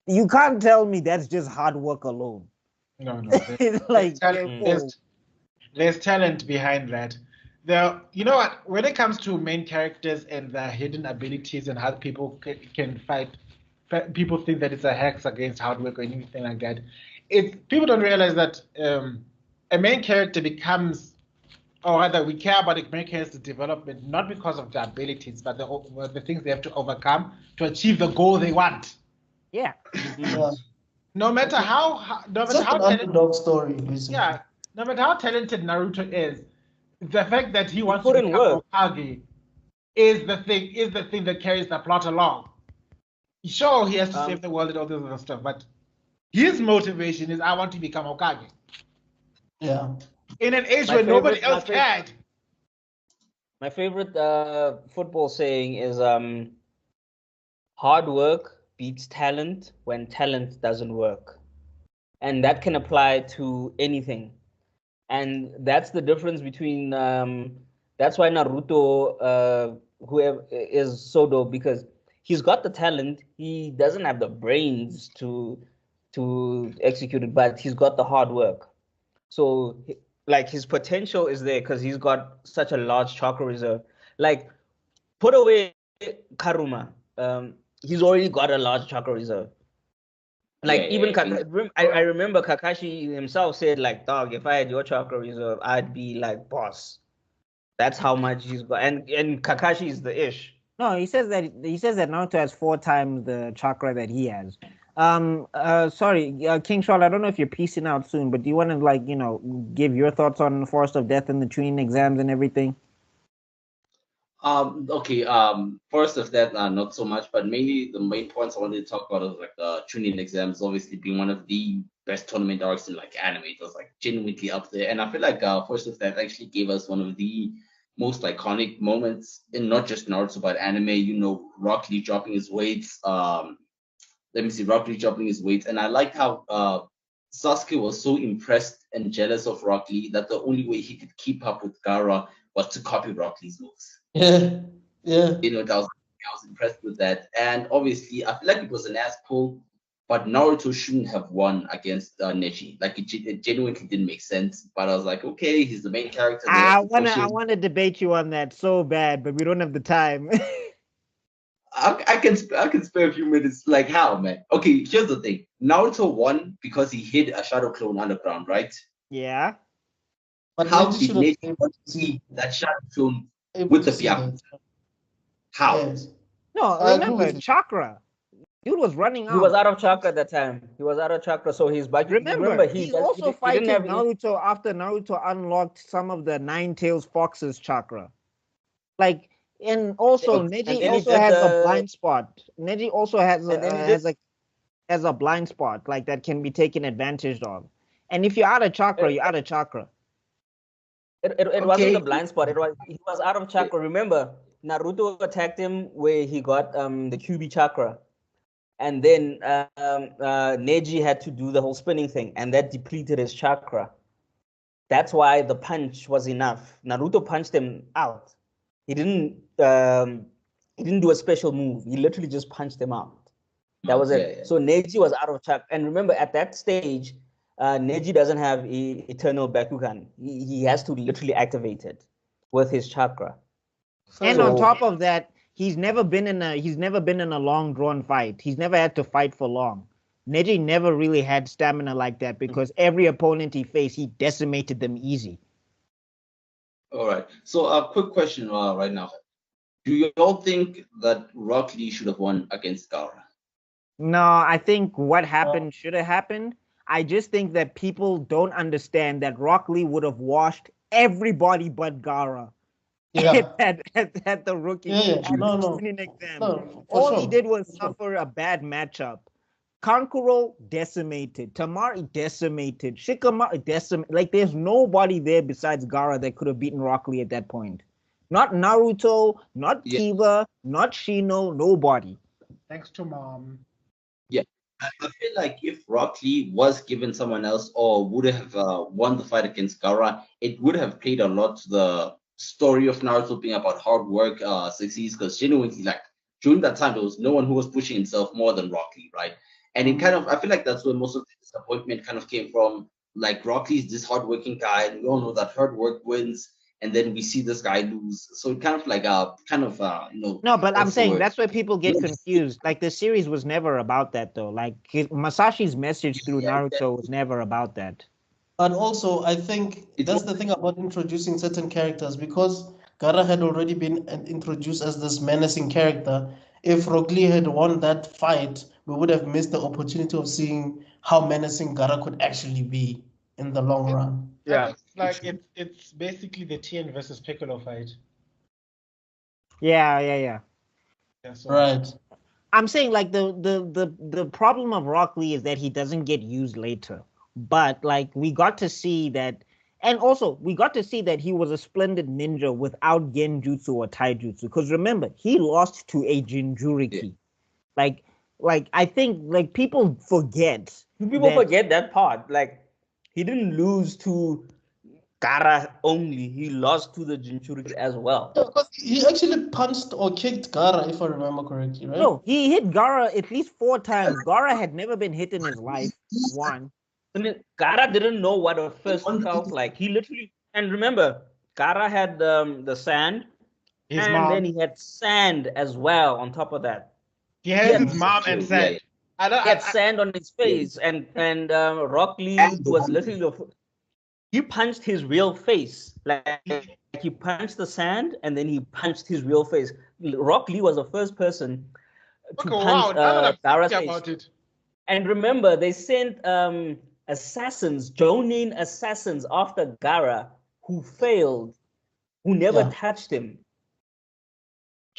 You can't tell me that's just hard work alone. No. It's like There's talent behind that. You know what? When it comes to main characters and their hidden abilities and how people can fight, people think that it's a hex against hard work or anything like that. People don't realize that a main character becomes, or rather, we care about the main character's development not because of their abilities, but the things they have to overcome to achieve the goal they want. Yeah. No matter how It's like an underdog story, basically. Yeah. No matter how talented Naruto is, the fact that he wants to put in become work. Hokage is the thing that carries the plot along. Sure, he has to save the world and all this other stuff, but his motivation is, I want to become Hokage. Yeah. In an age where nobody else cared. My favorite football saying is hard work beats talent when talent doesn't work. And that can apply to anything. And that's the difference between that's why Naruto whoever is so dope, because he's got the talent, he doesn't have the brains to execute it, but he's got the hard work. So like his potential is there because he's got such a large chakra reserve. Like put away Karuma, he's already got a large chakra reserve. Like I remember Kakashi himself said, like, dog, if I had your chakra reserve, I'd be like boss. That's how much he's got, and Kakashi is the ish. No, he says that Naruto has 4 times the chakra that he has. King Shawl, I don't know if you're piecing out soon, but do you want to give your thoughts on the Forest of Death and the Chunin exams and everything? Okay. First of that, not so much, but mainly the main points I wanted to talk about is like the Chunin exams, obviously being one of the best tournament arcs in like anime. It was like genuinely up there, and I feel like Forest of Death actually gave us one of the most iconic moments in not just Naruto but anime. Rock Lee dropping his weights. Rock Lee dropping his weights, and I liked how Sasuke was so impressed and jealous of Rock Lee that the only way he could keep up with Gaara was to copy Rock Lee's moves. Yeah. I was impressed with that, and obviously I feel like it was an ass pull, but Naruto shouldn't have won against Neji. Like it genuinely didn't make sense. But I was like, okay, he's the main character. I want to debate you on that so bad, but we don't have the time. I can spare a few minutes. Like how, man? Okay, here's the thing. Naruto won because he hid a shadow clone underground, right? Yeah. But how did Neji want to see that shadow clone with the Byakuya? How? Yes. No, remember chakra. Dude was running out. He was out of chakra at that time. He was out of chakra, so he's back. Remember, he's also fighting Naruto after Naruto unlocked some of the Nine Tails Fox's chakra. Like, and also Neji also has a blind spot. Neji also has as a blind spot, like that can be taken advantage of. And if you're out of chakra, you're out of chakra. It wasn't a blind spot. He was out of chakra. Remember, Naruto attacked him where he got the QB chakra, and then Neji had to do the whole spinning thing, and that depleted his chakra. That's why the punch was enough. Naruto punched him out. He didn't do a special move. He literally just punched him out. That was it. Yeah. So Neji was out of chakra. And remember, at that stage, Neji doesn't have eternal Bakugan. He has to literally activate it with his chakra. And on top of that, he's never been in a long drawn fight. He's never had to fight for long. Neji never really had stamina like that because every opponent he faced, he decimated them easy. All right. So a quick question right now. Do you all think that Rock Lee should have won against Gaara? No, I think what happened should have happened. I just think that people don't understand that Rock Lee would have washed everybody but Gaara. Yeah. at the rookie exam. No, all he did was suffer a bad matchup. Kankuro decimated. Tamari decimated. Shikamaru decimated. Like, there's nobody there besides Gaara that could have beaten Rock Lee at that point. Not Naruto, not Kiba, not Shino, nobody. Thanks to mom. Yeah. I feel like if Rock Lee was given someone else or would have won the fight against Gaara, it would have played a lot to the story of Naruto being about hard work, succeeds, because genuinely, like, during that time, there was no one who was pushing himself more than Rock Lee, right? And it kind of, I feel like that's where most of the disappointment kind of came from. Like, Rock Lee's this hardworking guy, and we all know that hard work wins, and then we see this guy lose. So it kind of like, No, but I'm saying that's where people get confused. Like, the series was never about that, though. Like, Masashi's message through Naruto was never about that. And also, I think that's the thing about introducing certain characters, because Gaara had already been introduced as this menacing character. If Rock Lee had won that fight, we would have missed the opportunity of seeing how menacing Gaara could actually be in the long run. Yeah, it's basically the Tien versus Piccolo fight. Yeah, so. Right. I'm saying, like, the problem of Rock Lee is that he doesn't get used later. But, like, we got to see that, and also we got to see that he was a splendid ninja without genjutsu or taijutsu. Because remember, he lost to a Jinchuriki. Yeah. Like I think, like, people forget. Forget that part. Like, he didn't lose to Gaara only. He lost to the Jinchuriki as well. Yeah, because he actually punched or kicked Gaara, if I remember correctly, right? No, he hit Gaara at least 4 times. Gaara had never been hit in his life. One. Gaara didn't know what a fist felt like. He literally, and remember, Gaara had the sand, then he had sand as well on top of that. He had his mom and sand. He had sand on his face, and Rock Lee was literally, he punched his real face. Like, he punched the sand, and then he punched his real face. Rock Lee was the first person to punch Gaara's face. And remember, they sent assassins, Chunin assassins after Gaara, who failed, who never touched him.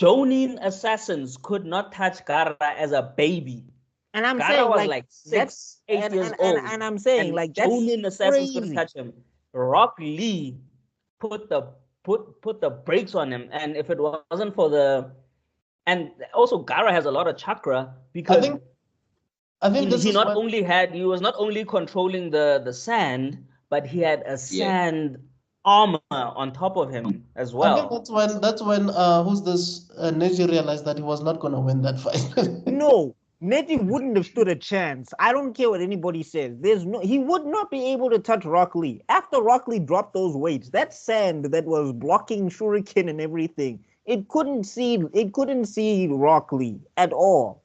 Chunin assassins could not touch Gaara as a baby. And I'm Gaara saying, was like 6, 8 years old. And I'm saying, like, that's Chunin assassins couldn't touch him. Rock Lee put the brakes on him, and if it wasn't for and also Gaara has a lot of chakra because I think he was not only controlling the sand, but he had a sand armor on top of him as well. I think that's when Neji realized that he was not going to win that fight. No, Neji wouldn't have stood a chance. I don't care what anybody says. He would not be able to touch Rock Lee. After Rock Lee dropped those weights, that sand that was blocking Shuriken and everything, it couldn't see Rock Lee at all.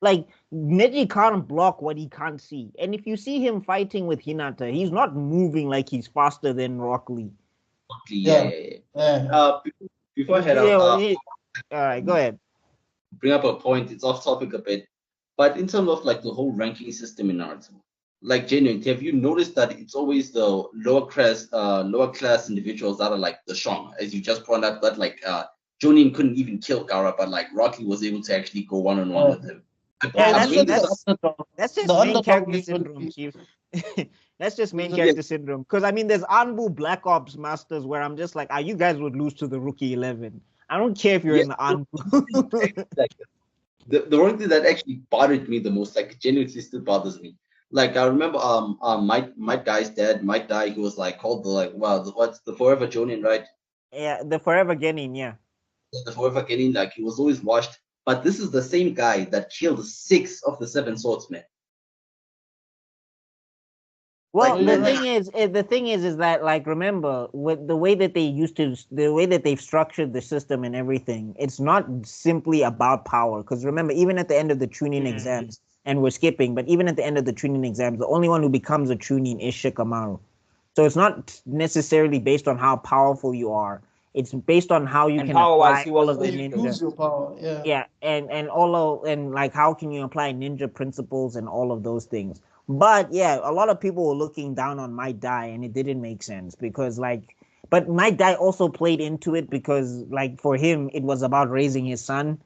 Like, Neji can't block what he can't see. And if you see him fighting with Hinata, he's not moving like he's faster than Rock Lee. Before I head out, all right, go ahead. Bring up a point. It's off topic a bit, but in terms of, like, the whole ranking system in Naruto, like, genuinely, have you noticed that it's always the lower class individuals that are, like, the strong, as you just pointed out, that, like, Chunin couldn't even kill Gaara, but, like, Rock Lee was able to actually go one-on-one with him. Yeah, I'm really that's just The main underdog character usually- syndrome, Chief. That's just main Yeah. character syndrome. Because I mean, there's Anbu Black Ops Masters where I'm just like, you guys would lose to the Rookie 11. I don't care if you're in the Anbu. like the one thing that actually bothered me the most, like genuinely still bothers me. Like I remember Mike Guy's dad, Mike Dye, he was like called what's the Forever Jonin, right? Yeah, the Forever Genin, yeah. The Forever Genin, like he was always washed. But this is the same guy that killed 6 of the 7 swordsmen. Well, Like, the thing is that, like, remember, with the way that they've structured the system and everything, it's not simply about power. Because remember, even at the end of the Chunin exams, and we're skipping, but even at the end of the Chunin exams, the only one who becomes a Chunin is Shikamaru. So it's not necessarily based on how powerful you are. It's based on how you And can power-wise, apply you all of the You lose ninja. your power. Yeah. Yeah, and like how can you apply ninja principles and all of those things. But yeah, a lot of people were looking down on Might Die, and it didn't make sense because but Might Die also played into it because like for him it was about raising his son.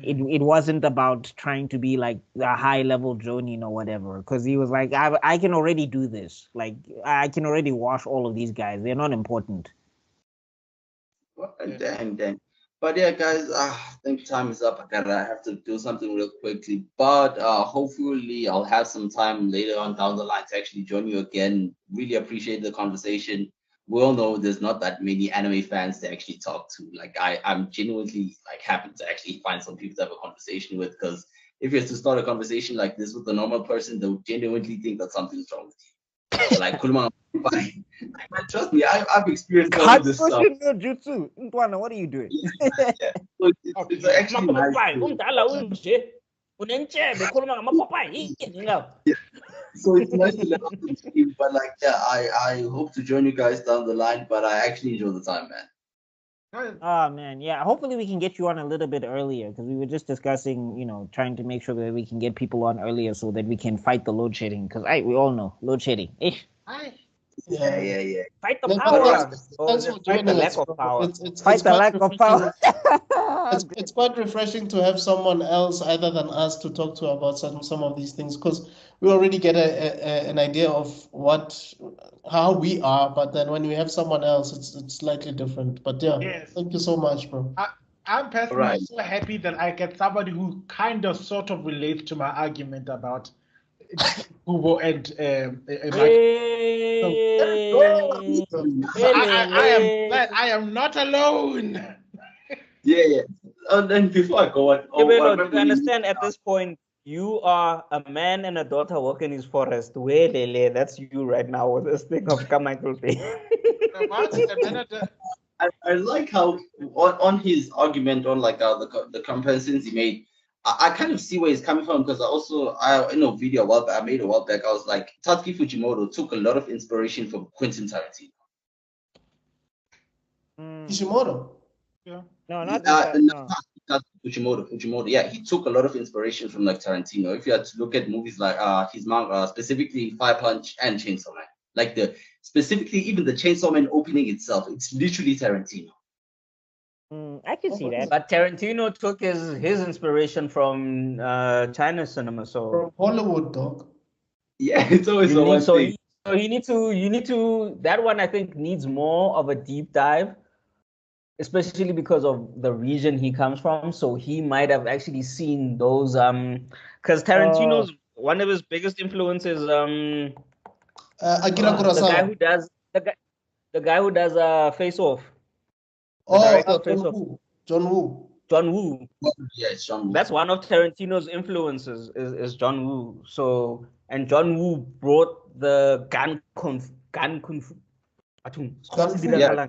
It wasn't about trying to be like a high level Jonin or whatever, because he was like, I can already do this. Like I can already wash all of these guys. They're not important. Dang. But yeah, guys, I think time is up. I have to do something real quickly. But hopefully I'll have some time later on down the line to actually join you again. Really appreciate the conversation. We all know there's not that many anime fans to actually talk to. Like I'm genuinely like happy to actually find some people to have a conversation with, because if you have to start a conversation like this with a normal person, they'll genuinely think that something's wrong with you. Like Kuluma, trust me, I've experienced all of this stuff. No jutsu. Ntwana, what are you doing? Yeah. So it's actually nice. So it's nice to learn off the team, but like, yeah, I hope to join you guys down the line, but I actually enjoy the time, man. Oh man, yeah. Hopefully we can get you on a little bit earlier because we were just discussing, trying to make sure that we can get people on earlier so that we can fight the load shedding. Because we all know load shedding. Yeah. Fight the Man, power. thanks for Fight the joining lack us, of bro. power. Fight the lack of power. It's quite refreshing to have someone else other than us to talk to about some of these things, because we already get an idea of how we are, but then when we have someone else, it's slightly different. But yeah, Yes. thank you so much, bro. I'm personally Right. so happy that I get somebody who kind of sort of relates to my argument about Kubo and I am not alone. Yeah. And then before I go on, Do you understand at this point, you are a man and a daughter walking his forest. Welele, that's you right now with this thing of Carmichael Bay. I like how on his argument on like the comparisons he made, I kind of see where he's coming from, because in a video I made a while back, I was like, Tatsuki Fujimoto took a lot of inspiration from Quentin Tarantino. Kishimoto. Yeah. No, not Fujimoto. Yeah, he took a lot of inspiration from like Tarantino. If you had to look at movies like his manga, specifically Fire Punch and Chainsaw Man, like specifically even the Chainsaw Man opening itself, it's literally Tarantino. I can see that. But Tarantino took his inspiration from China cinema, so From Hollywood, dog. Yeah, it's always the one thing. So you need to that one I think needs more of a deep dive, especially because of the region he comes from. So he might have actually seen those because Tarantino's one of his biggest influences Akira Kurosawa. the guy who does Face Off. John Woo. John Woo. Yeah, it's John Woo. That's one of Tarantino's influences is John Woo. So, and John Woo brought the gun kung fu. Yeah.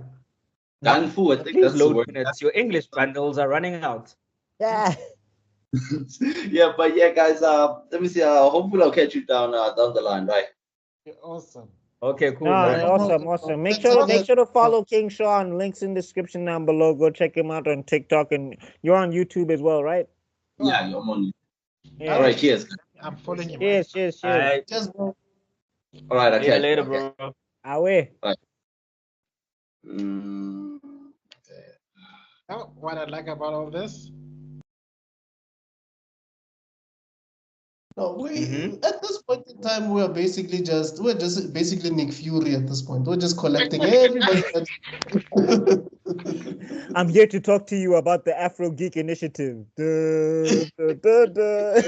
Gun fu, I think Please that's the load word. minutes. Your English bundles are running out. Yeah. Yeah, but yeah, guys, let me see. Hopefully I'll catch you down the line, right? Awesome. Okay, cool. Awesome. Make sure to follow King Sean. Links in description down below. Go check him out on TikTok, and you're on YouTube as well, right? Yeah, you're on. Yeah. All right, cheers. I'm following you. Cheers. All right. Just bro. All right, See you okay. later, Okay. bro. Away. What I like about all this No, Mhm. at this point in time we're just basically Nick Fury at this point. We're just collecting everybody. I'm here to talk to you about the Afro Geek Initiative. Duh, duh, duh, duh.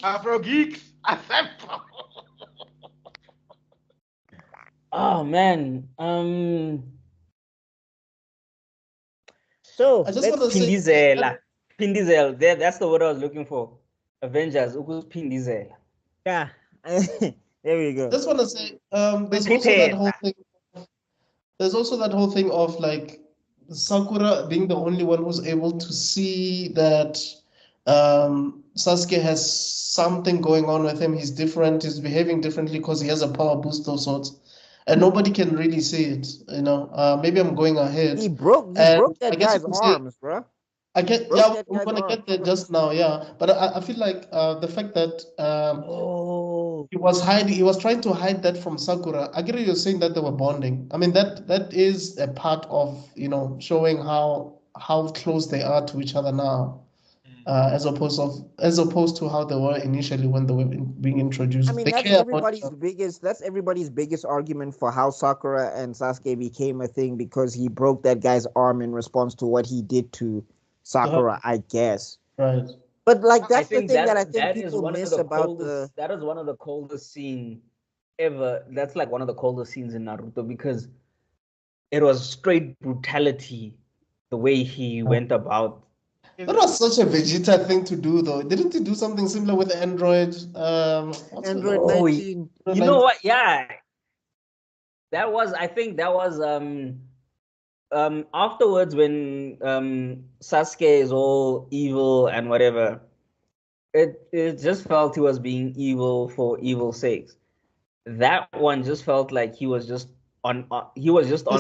Afro geeks, assemble. Oh man. So I just want let's to say Phindizela. Phindizela. That's the word I was looking for. Avengers. Phindizela. yeah. There we go. just want to say there's also Prepare. that whole thing. There's also that whole thing of like Sakura being the only one who's able to see that Sasuke has something going on with him. He's different. He's behaving differently because he has a power boost of sorts, and nobody can really see it. You know, maybe I'm going ahead. He broke And I that guess you guy's could say arms, bro. yeah, we're gonna get there just now, yeah. But I feel like the fact that Oh. he was trying to hide that from Sakura. I get you're saying that they were bonding. I mean that is a part of, showing how close they are to each other now, as opposed to how they were initially when they were being introduced. I mean, They care about each other. that's everybody's biggest argument for how Sakura and Sasuke became a thing, because he broke that guy's arm in response to what he did to Sakura, I guess. Right. But like that's the think thing that I think that is people one of miss the about coldest. That is one of the coldest scenes ever. That's like one of the coldest scenes in Naruto, because it was straight brutality, the way he went about. That was such a Vegeta thing to do, though. Didn't he do something similar with Android? What's the Android name? 19. You know what? Yeah, I think that was afterwards, when Sasuke is all evil and whatever. It just felt he was being evil for evil's sake. That one just felt like he was just on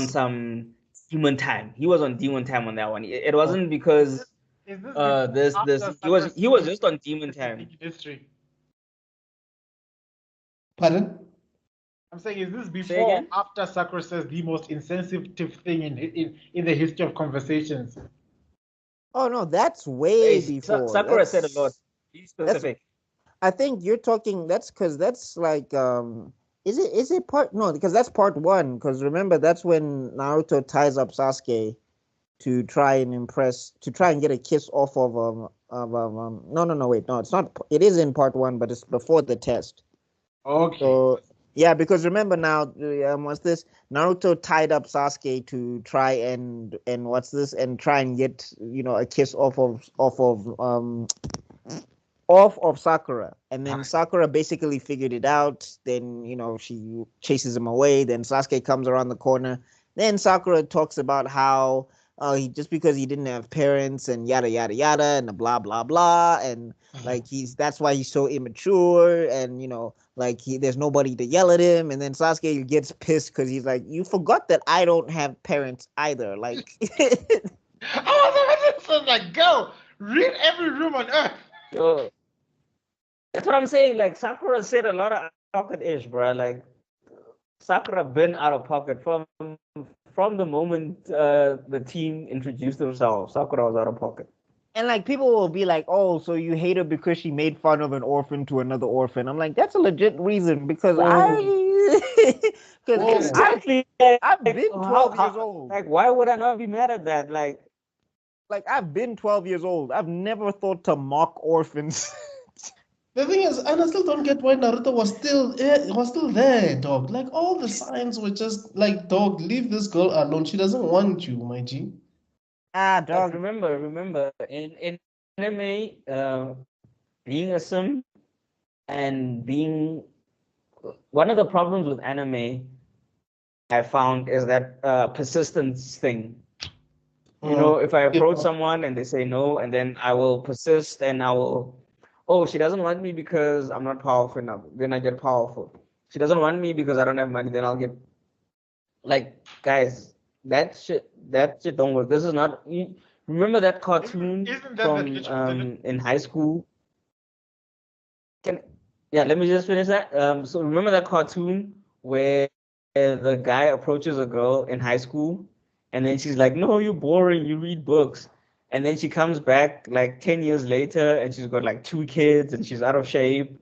some demon time. He was on demon time on that one. It wasn't because Is this this he was just on demon time. History. Pardon? I'm saying, is this Say before again? or after Sakura says the most insensitive thing in the history of conversations? Oh no, that's way before. Sakura said a lot. Be specific. I think you're talking. That's because that's like Is it part? No, because that's part one. Because remember, that's when Naruto ties up Sasuke to try and get a kiss off of no, wait, no, it's not. It is in part one, but it's before the test. Okay. So yeah, because remember now, what's this? Naruto tied up Sasuke to try and try and get a kiss off of Sakura, and then Sakura basically figured it out. Then she chases him away. Then Sasuke comes around the corner. Then Sakura talks about how he, just because he didn't have parents and yada yada yada and blah blah blah, and like that's why he's so immature, and like there's nobody to yell at him. And then Sasuke gets pissed because he's like, you forgot that I don't have parents either. Like I was like, go read every room on earth. So that's what I'm saying. Like, Sakura said a lot of pocket-ish, bro. Like, Sakura been out of pocket from the moment the team introduced themselves. Sakura was out of pocket. And like people will be like, "Oh, so you hate her because she made fun of an orphan to another orphan?" I'm like, that's a legit reason, because I've been 12 years old. Like, why would I not be mad at that? Like I've been 12 years old. I've never thought to mock orphans. The thing is, and I still don't get why Naruto was still there, dog. Like all the signs were just like, dog, leave this girl alone. She doesn't want you, my G. Dog. Remember, in anime, being a sim and being one of the problems with anime I found is that persistence thing. If I approach someone and they say no, and then I will persist, and I will, she doesn't want me because I'm not powerful enough. Then I get powerful. She doesn't want me because I don't have money. Then I'll get, like, guys, that shit don't work. This is not. Remember that cartoon from in high school? Let me just finish that. So remember that cartoon where the guy approaches a girl in high school, and then she's like, "No, you're boring. You read books." And then she comes back like 10 years later and she's got like 2 kids and she's out of shape.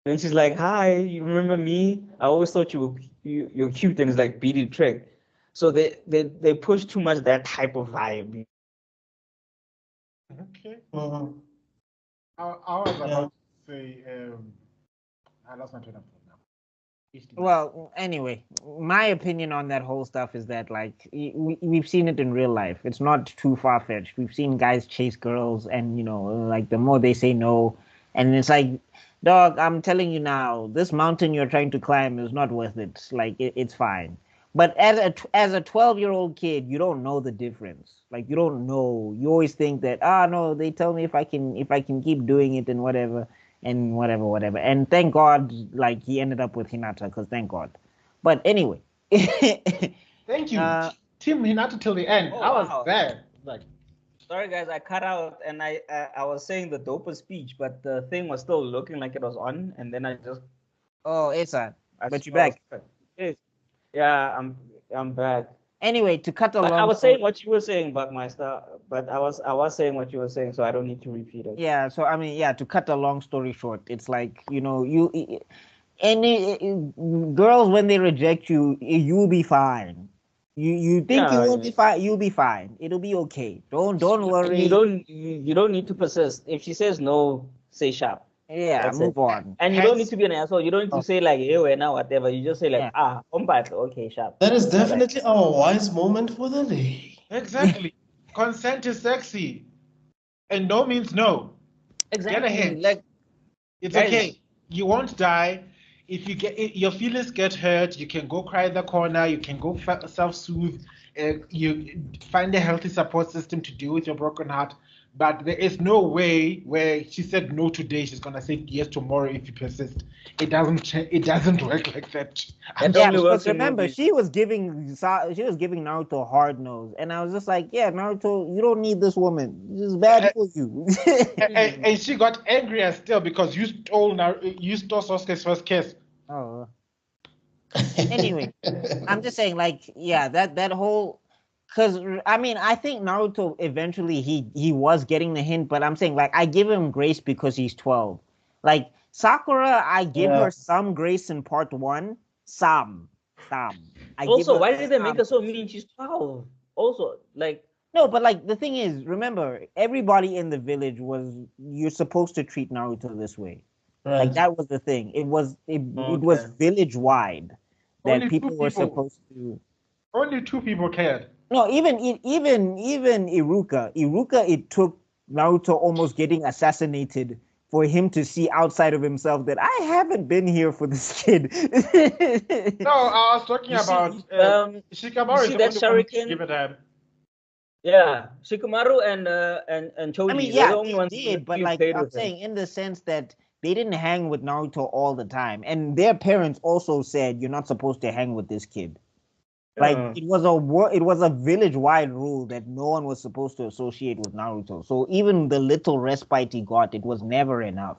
And she's like, "Hi, you remember me? I always thought you're cute." And it's like beady trick. So they push too much that type of vibe. Okay. Mhm. I was about to say, I lost my train of thought now. Well, anyway, my opinion on that whole stuff is that like we've seen it in real life. It's not too far fetched. We've seen guys chase girls, and like the more they say no, and it's like, dog, I'm telling you now, this mountain you're trying to climb is not worth it. Like it's fine. But as a 12-year-old kid, you don't know the difference. Like you don't know. You always think that no, they tell me if I can keep doing it and whatever and whatever. And thank God, like he ended up with Hinata, because thank God. But anyway. Thank you. Team Hinata till the end. I was there. Like, sorry guys, I cut out and I was saying the dopest speech, but the thing was still looking like it was on, and then I just it's on. But you're back. Yeah, I'm back. Anyway, to cut along. I was saying what you were saying, Buckmeister, but I was saying what you were saying, so I don't need to repeat it. Yeah, so I mean, to cut a long story short, it's like, any girls, when they reject you, you'll be fine. You think you will be fine, you'll be fine. It'll be okay. Don't worry. You don't need to persist. If she says no, say sharp. Yeah, that's move on. And you don't need to be an asshole. You don't need to say like, hey, we're now whatever. You just say like, okay, sharp. That is definitely our wise moment for the day. Exactly. Consent is sexy. And no means no. Exactly. Get ahead. Like, it's okay. You won't die. If you get your feelings get hurt, you can go cry in the corner. You can go self-soothe. You find a healthy support system to deal with your broken heart. But there is no way where she said no today, she's gonna say yes tomorrow if you persist. It doesn't work like that. Because remember, she was giving Naruto a hard nose, and I was just like, yeah, Naruto, you don't need this woman. This is bad for you. and she got angrier still because you stole Sasuke's first kiss. Oh. Anyway, I'm just saying, like, that whole. Because, I mean, I think Naruto eventually he was getting the hint, but I'm saying, like, I give him grace because he's 12. Like, Sakura, I give her some grace in part 1. Some. Also, why did they make her so mean? She's 12. Also, like... No, but, like, the thing is, remember, everybody in the village you're supposed to treat Naruto this way. Right. Like, that was the thing. It was village-wide that people were supposed to... Only 2 people cared. No, even Iruka. Iruka, it took Naruto almost getting assassinated for him to see outside of himself that I haven't been here for this kid. No, I was talking about Shikamaru. See that Shuriken? Give it a... Yeah, Shikamaru and Choji. I mean, they did, but like I'm saying, in the sense that they didn't hang with Naruto all the time, and their parents also said you're not supposed to hang with this kid. Like it was a village-wide rule that no one was supposed to associate with Naruto. So even the little respite he got, it was never enough.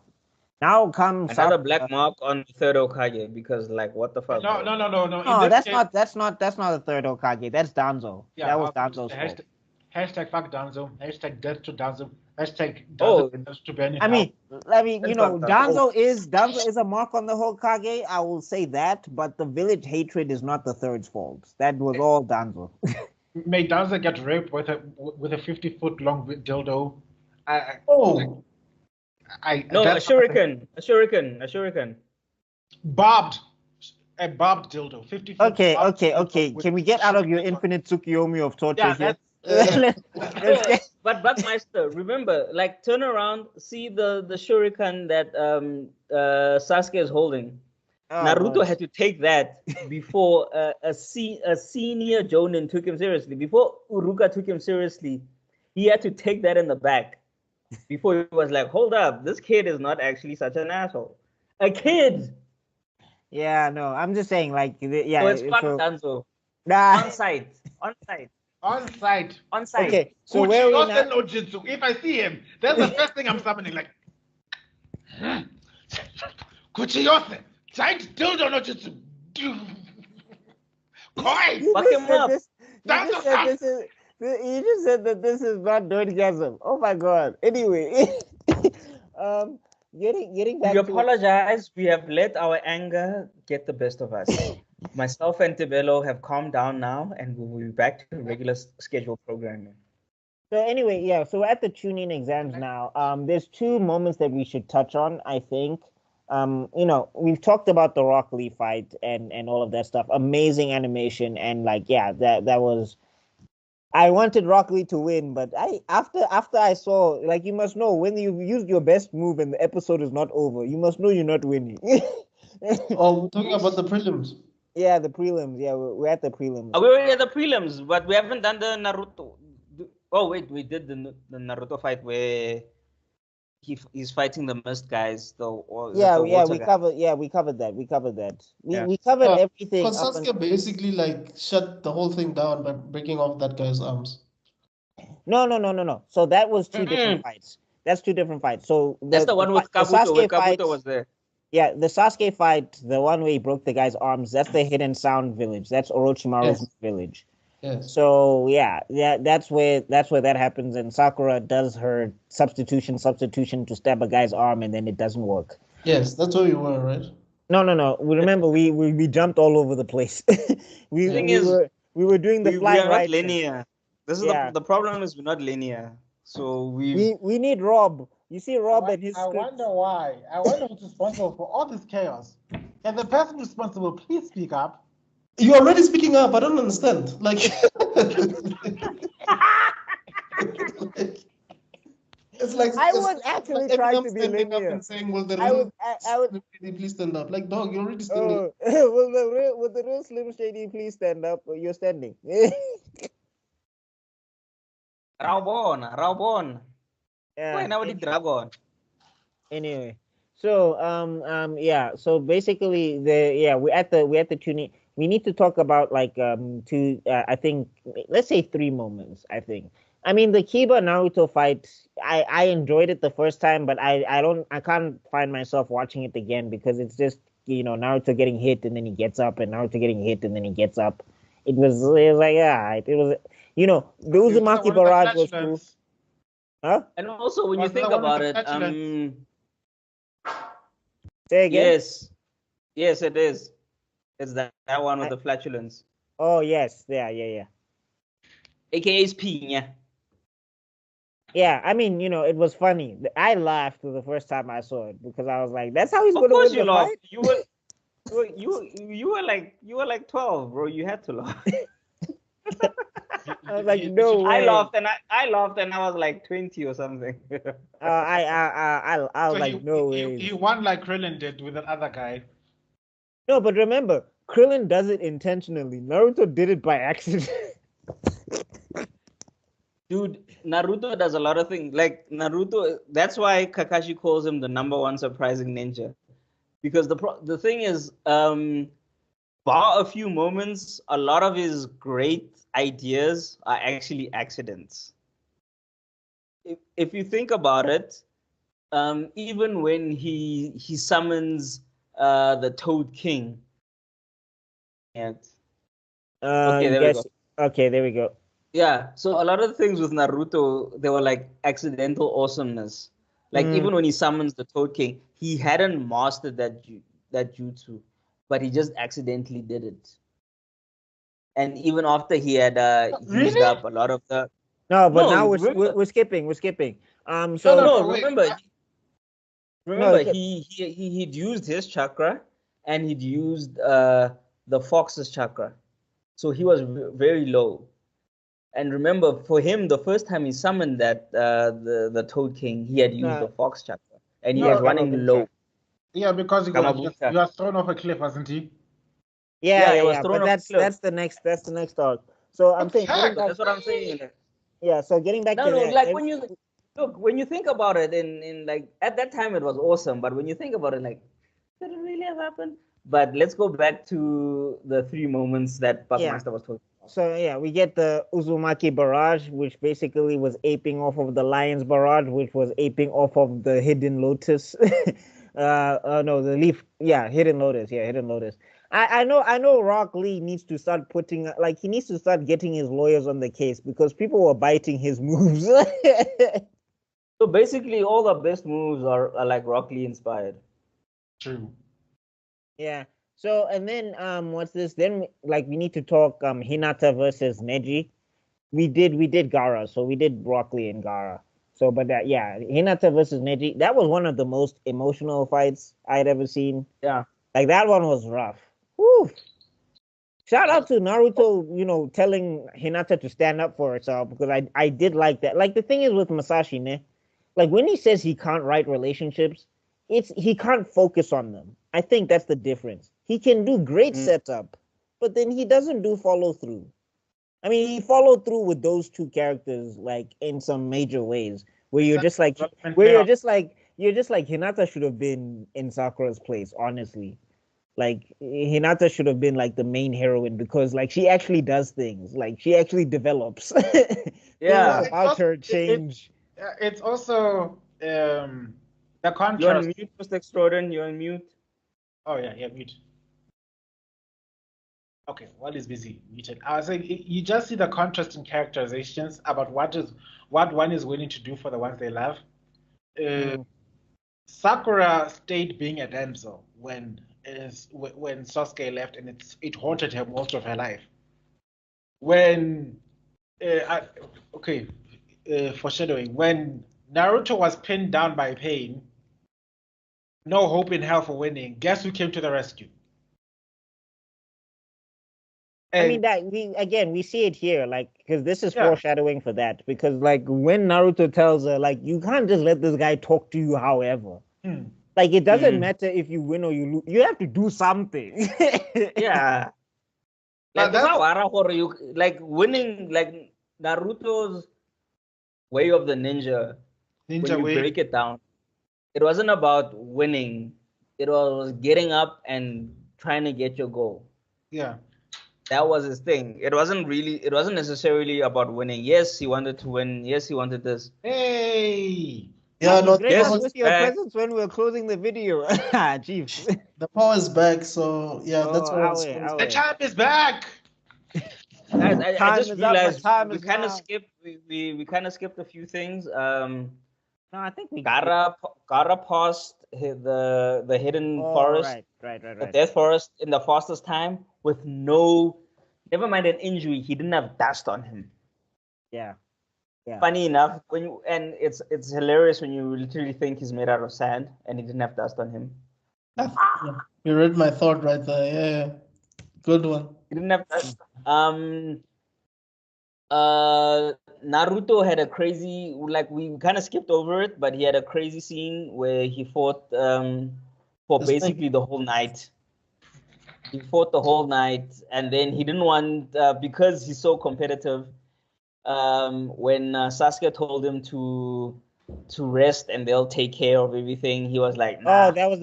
Now comes another black mark on the third Hokage because, like, what the fuck? No. No, that's not the third Hokage. That's Danzo. Yeah, that was Danzo's fault. Hashtag fuck Danzo. Hashtag death to Danzo. Hashtag Danzo to Benny. I mean, Danzo is a mark on the Hokage. I will say that, but the village hatred is not the third's fault. That was all Danzo. May Danzo get raped with a 50-foot long dildo? A shuriken. A barbed dildo. 50 foot. Okay. Can we get out of your infinite Tsukiyomi of torture here? But Buckmeister, remember, like, turn around, see the shuriken that Sasuke is holding. Naruto had to take that before a senior Jonin took him seriously. Before Uruka took him seriously, he had to take that in the back. Before he was like, hold up, this kid is not actually such an asshole. A kid! Yeah, no, I'm just saying, like, So it's fun, Danzo. Nah. On site. On site. Okay, so where are we now? No jutsu. If I see him, that's the first thing I'm summoning. Like, Kuchiyose, giant dildo no jutsu. Koi, fuck him up. You just said that this is not nerdgasm. Oh my god. Anyway, getting back We to apologize. We have let our anger get the best of us. Myself and Tibelo have calmed down now, and we will be back to regular scheduled programming. So anyway, yeah. So we're at the Chunin exams now. There's two moments that we should touch on. I think. We've talked about the Rock Lee fight and all of that stuff. Amazing animation and like, yeah, that was. I wanted Rock Lee to win, but after I saw, like, you must know when you used your best move and the episode is not over, you must know you're not winning. Oh, we're talking about the prelims. Yeah, the prelims. Yeah, we're at the prelims. We were at the prelims, but we haven't done the Naruto. Oh wait, we did the Naruto fight where he's fighting the mist guys. We covered. Yeah, we covered that. We covered everything. Because Sasuke basically like shut the whole thing down by breaking off that guy's arms. No. So that was two different fights. That's two different fights. So that's the one with Kabuto, where Kabuto was there. Yeah, the Sasuke fight, the one where he broke the guy's arms, that's the Hidden Sound village. That's Orochimaru's village. Yes. So that's where that happens, and Sakura does her substitution to stab a guy's arm, and then it doesn't work. Yes, that's where we were, right? No. We remember we jumped all over the place. we were doing the fly we are right. not linear. This is the problem is we're not linear. So we need Rob. You see Rob and his. I wonder why. I wonder who's responsible for all this chaos. Can the person responsible please speak up? You're already speaking up. I don't understand. Like, it's like I was actually trying to be linear. Up and saying, "Will the real Slim Shady please stand up?" Like, dog, you're already standing. Will the real Slim Shady please stand up? You're standing. Raubon. Yeah. Dragon. Anyway, so so basically we're at the tuning. We need to talk about like I think let's say 3 moments. I mean the Kiba Naruto fight. I enjoyed it the first time, but I can't find myself watching it again because it's just Naruto getting hit and then he gets up, and Naruto getting hit and then he gets up. It was like the Uzumaki barrage was cool. Huh? And also when you think about it, say again. Yes, it is. It's that one with the flatulence. Oh yes, yeah. AKA P, yeah. Yeah, I mean, it was funny. I laughed the first time I saw it because I was like, "That's how he's going to win the fight." You were like 12, bro. You had to laugh. I was like, "No way!" I laughed and I was like 20 or something. I was like, "No way!" He won like Krillin did with that other guy. No, but remember, Krillin does it intentionally. Naruto did it by accident. Dude, Naruto does a lot of things. Like Naruto, that's why Kakashi calls him the #1 surprising ninja. Because the thing is, bar a few moments, a lot of his great ideas are actually accidents. If you think about it, even when he summons the Toad King. Okay, there we go. Yeah, so a lot of the things with Naruto, they were like accidental awesomeness. Like even when he summons the Toad King, he hadn't mastered that jutsu, but he just accidentally did it. And even after he had used up a lot of the. Now we're skipping. Remember, he'd used his chakra and he'd used the fox's chakra, so he was very low. And remember, for him, the first time he summoned that the Toad King, he had used the fox chakra, and he was running low. Yeah, because he was thrown off a cliff, wasn't he? Yeah. But that's the next arc. So I'm saying that's what I'm saying. Yeah. So getting back to that, like when you think about it, in like at that time it was awesome, but when you think about it, like did it really have happened? But let's go back to the 3 moments that Buckmaster was talking about. So we get the Uzumaki barrage, which basically was aping off of the Lion's barrage, which was aping off of the Hidden Lotus. The leaf. Yeah, Hidden Lotus. I know Rock Lee needs to start he needs to start getting his lawyers on the case because people were biting his moves. So basically, all the best moves are like Rock Lee inspired. True. Yeah. So and then what's this? Then like we need to talk Hinata versus Neji. We did Gara, so we did Rock Lee and Gara. So but that Hinata versus Neji, that was one of the most emotional fights I'd ever seen. Yeah. Like that one was rough. Whew. Shout out to Naruto, telling Hinata to stand up for herself because I did like that. Like the thing is with Masashi, ne? Like when he says he can't write relationships, he can't focus on them. I think that's the difference. He can do great setup, but then he doesn't do follow through. I mean, he followed through with those two characters like in some major ways where you're just like Hinata should have been in Sakura's place, honestly. Like Hinata should have been like the main heroine because like she actually does things. Like she actually develops. Yeah. Things about her change. It's also the You're contrast. on mute, Mr. Extraordin. You're on mute. Oh yeah, mute. Okay, while he's busy muted. I was saying you just see the contrast in characterizations about what one is willing to do for the ones they love. Sakura stayed being a damsel when Sasuke left, and it haunted her most of her life. When foreshadowing, when Naruto was pinned down by pain, no hope in hell for winning, guess who came to the rescue? I mean that we see it here, like because this is foreshadowing for that. Because like when Naruto tells her, like you can't just let this guy talk to you, however. Like it doesn't matter if you win or you lose. You have to do something. Yeah. Like like winning, like Naruto's way of the ninja. When you break it down, it wasn't about winning. It was getting up and trying to get your goal. Yeah. That was his thing. It wasn't necessarily about winning. Yes, he wanted to win. Yes, he wanted this. Hey. Yeah, no, with your presence when we were closing the video. Chief. The power is back, so yeah, that's what the time is back. I just realized we kind of skipped. We kind of skipped a few things. No, I think we Gara passed the hidden forest, right. the death forest in the fastest time with never mind an injury. He didn't have dust on him. Yeah. Funny enough, it's hilarious when you literally think he's made out of sand and he didn't have dust on him. You read my thought right there. Yeah. Good one. He didn't have dust. Naruto had a crazy, like we kind of skipped over it, but he had a crazy scene where he fought for basically the whole night. He fought the whole night, and then he didn't want because he's so competitive. When Sasuke told him to rest and they'll take care of everything, he was like, nah. Oh, that was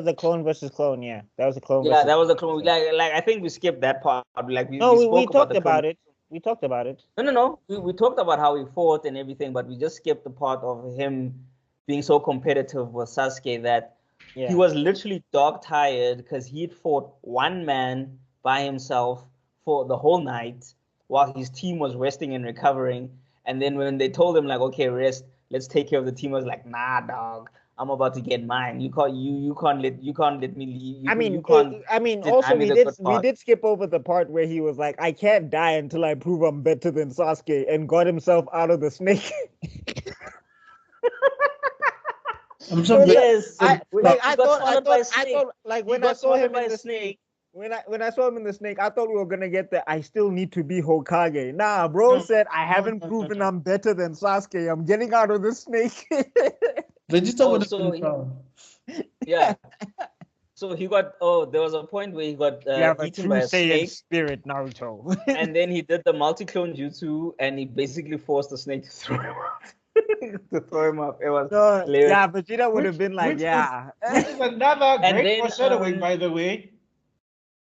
the clone versus clone. Yeah, that was the clone. Yeah, that was the clone. Like I think we skipped that part. Like we talked about it. We talked about it. No. We talked about how he fought and everything, but we just skipped the part of him being so competitive with Sasuke that he was literally dog tired because he'd fought one man by himself for the whole night while his team was resting and recovering. And then when they told him like, okay, rest, let's take care of the team, I was like, nah, dog, I'm about to get mine. You can't let me leave. We did skip over the part where he was like, I can't die until I prove I'm better than Sasuke, and got himself out of the snake. I'm so when I saw him in the snake. When I saw him in the snake, I thought we were gonna get the I still need to be Hokage. Nah, bro said I haven't proven I'm better than Sasuke. I'm getting out of the snake. Vegeta would have been proud. Yeah. So he got there was a point where he got eaten by a snake. Spirit Naruto. And then he did the multi-clone jutsu and he basically forced the snake to throw him out. To throw him up. It was hilarious. Yeah, Vegeta would have been like, Which is another great foreshadowing, by the way.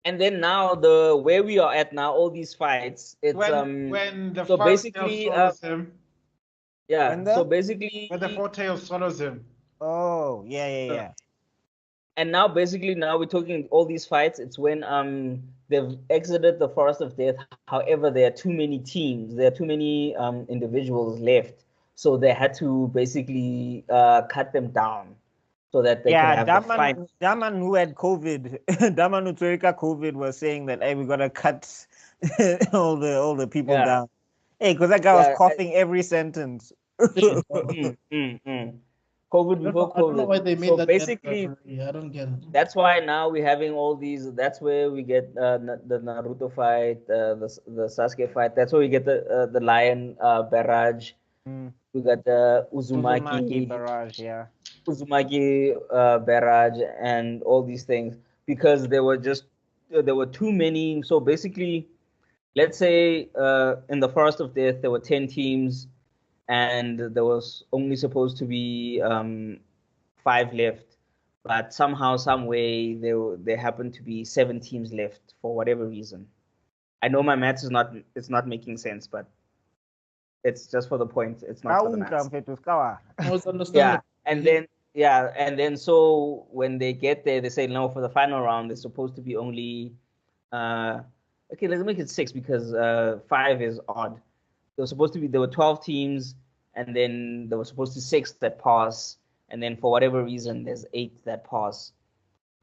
And then now where we are at now, all these fights, it's when the so basically him. Yeah. So basically when the four tails swallows him. Oh, yeah. And now basically now we're talking all these fights. It's when they've exited the Forest of Death. However, there are too many teams. There are too many individuals left. So they had to basically cut them down so that they could have the fight. That man who had COVID, that man who took COVID was saying that, hey, we gotta cut all the people down. Hey, because that guy was coughing every sentence. COVID before COVID. I don't know why they made that. Basically, I don't get it. That's why now we're having all these. That's where we get the Naruto fight, the Sasuke fight. That's where we get the lion barrage. We got the Uzumaki barrage, yeah. Uzumaki barrage and all these things because there were too many. So basically, let's say in the Forest of Death there were 10 teams, and there was only supposed to be 5 left. But somehow, some way, there happened to be 7 teams left for whatever reason. I know my maths is not making sense, but it's just for the point. It's not for the maths. And then so when they get there, they say no, for the final round, there's supposed to be only okay, let's make it 6 because 5 is odd. There were 12 teams, and then there were supposed to be 6 that pass. And then for whatever reason, there's 8 that pass.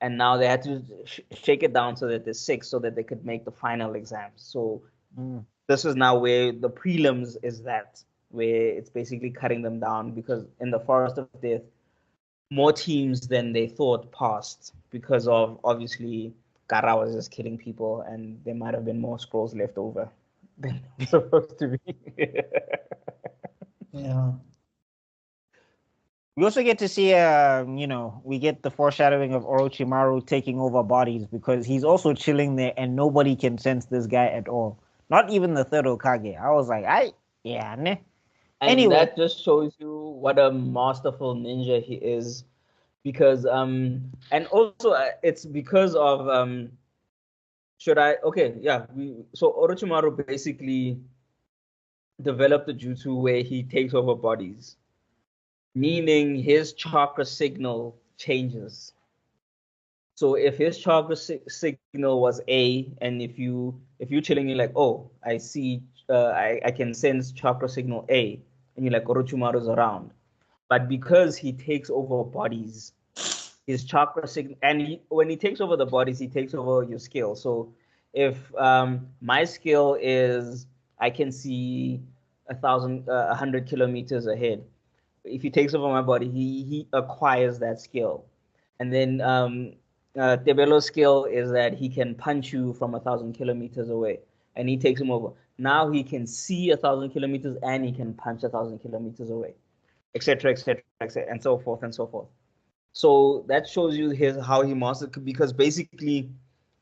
And now they had to shake it down so that there's 6 so that they could make the final exams. So this is now where the prelims is where it's basically cutting them down because in the Forest of Death, more teams than they thought passed because of, obviously, Kara was just killing people and there might have been more scrolls left over than supposed to be. Yeah. We also get to see, we get the foreshadowing of Orochimaru taking over bodies because he's also chilling there and nobody can sense this guy at all. Not even the third Hokage. I was like, ne. And anyway, that just shows you what a masterful ninja he is. Because, and also it's because of, so Orochimaru basically developed the jutsu where he takes over bodies. Meaning his chakra signal changes. So if his chakra signal was A, and if you're chilling, you're like, oh, I see, I can sense chakra signal A, and you're like, Orochimaru's around. But because he takes over bodies, his chakra signal, and when he takes over the bodies, he takes over your skill. So if my skill is I can see 100 kilometers ahead. If he takes over my body, he acquires that skill. And then Tebelo's skill is that he can punch you from 1,000 kilometers away, and he takes him over. Now he can see 1,000 kilometers and he can punch 1,000 kilometers away, etc., and so forth and so forth. So that shows you how he mastered, because basically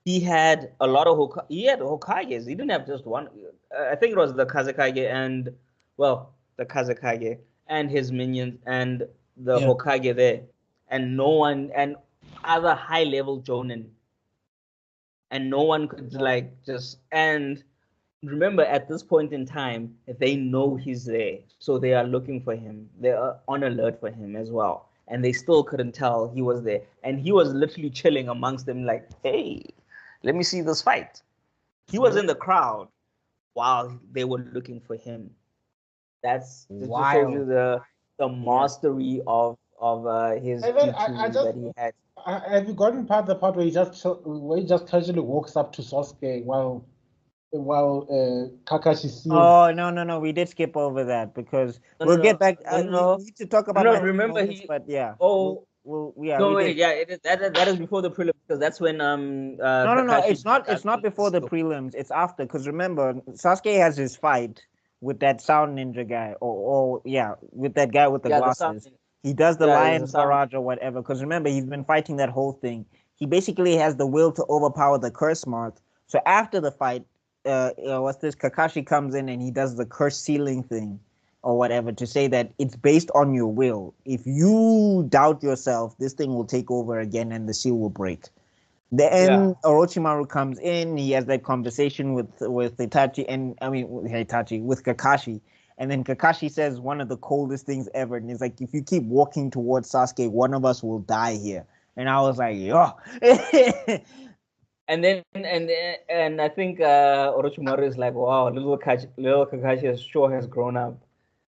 he had a lot of Hokages. He didn't have just one. I think it was the Kazekage and the Kazekage and his minions and the Hokage there, and no one, and other high-level Jonin, and no one could and remember, at this point in time, they know he's there, so they are looking for him. They are on alert for him as well, and they still couldn't tell he was there, and he was literally chilling amongst them like, hey, let me see this fight. He was in the crowd while they were looking for him. That's just to show you the mastery of his jutsu that he had. Have you gotten the part where he just casually walks up to Sasuke while Kakashi sees? Oh no, we did skip over that because we'll get back. We need to talk about. Remember but yeah. Oh. That is before the prelims, because that's when No, it's not before the prelims. It's after, because remember, Sasuke has his fight with that sound ninja guy, with that guy with the glasses. He does the lion's barrage or whatever, because remember, he's been fighting that whole thing. He basically has the will to overpower the curse mark. So after the fight, Kakashi comes in and he does the curse sealing thing or whatever, to say that it's based on your will. If you doubt yourself, this thing will take over again and the seal will break. Then Orochimaru comes in, he has that conversation with Itachi, with Kakashi. And then Kakashi says one of the coldest things ever. And it's like, if you keep walking towards Sasuke, one of us will die here. And I was like, yo. And I think Orochimaru is like, wow, little Kakashi sure has grown up.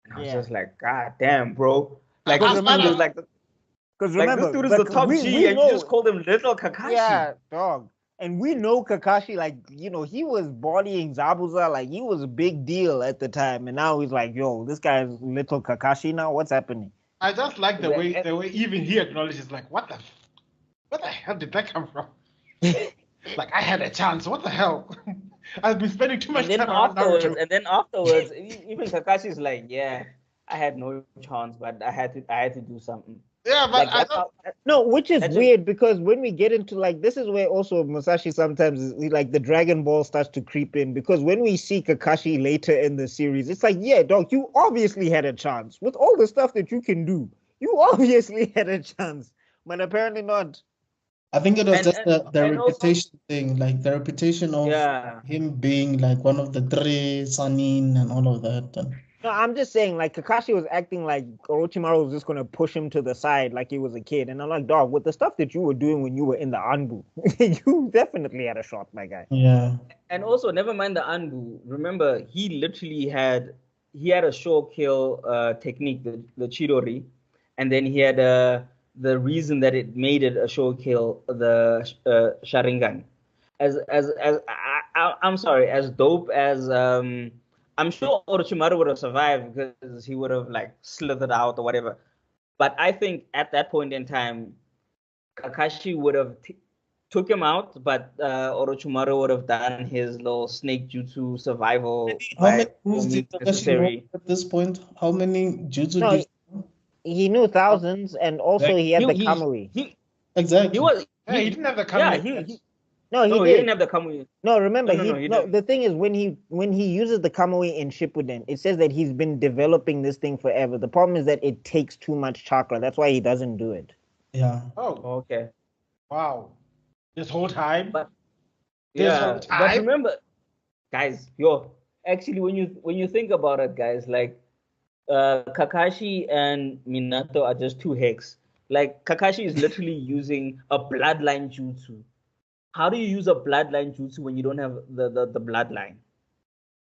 And I was just like, God damn, bro. Like this dude is like, because like this dude is the top G, and you just called him little Kakashi. Yeah, dog. And we know Kakashi, like, you know, he was bodying Zabuza, like he was a big deal at the time, and now he's like, yo, this guy's little Kakashi now. What's happening? I just like the way even he acknowledges, like, what the hell did that come from? Like, I had a chance. What the hell? I've been spending too much time on Naruto. And then afterwards, even Kakashi's like, yeah, I had no chance, but I had to do something. Yeah, but like, which is weird because when we get into like this is where also Musashi sometimes is, like the Dragon Ball starts to creep in, because when we see Kakashi later in the series, it's like, yeah, dog, you obviously had a chance with all the stuff that you can do. You obviously had a chance, but apparently not. I think it was just the reputation also, thing, like the reputation of him being like one of the three Sanin and all of that. No, I'm just saying, like, Kakashi was acting like Orochimaru was just going to push him to the side like he was a kid. And I'm like, dog, with the stuff that you were doing when you were in the Anbu, you definitely had a shot, my guy. Yeah. And also, never mind the Anbu. Remember, he literally had a short kill technique, the Chidori. And then he had the reason that it made it a short kill, the Sharingan. I'm sorry, as dope as... I'm sure Orochimaru would have survived because he would have like slithered out or whatever. But I think at that point in time, Kakashi would have took him out, but Orochimaru would have done his little snake jutsu survival. How many moves did Kakashi know at this point? How many jutsu? No, he knew thousands, and also he had the Kamui. Exactly. He didn't have the Kamui. He didn't have the Kamui. No, remember, the thing is, when he uses the Kamui in Shippuden, it says that he's been developing this thing forever. The problem is that it takes too much chakra. That's why he doesn't do it. Yeah. Oh, okay. Wow. This whole time? But remember, guys, actually, when you think about it, guys, like, Kakashi and Minato are just two hicks. Like, Kakashi is literally using a bloodline jutsu. How do you use a bloodline jutsu when you don't have the bloodline?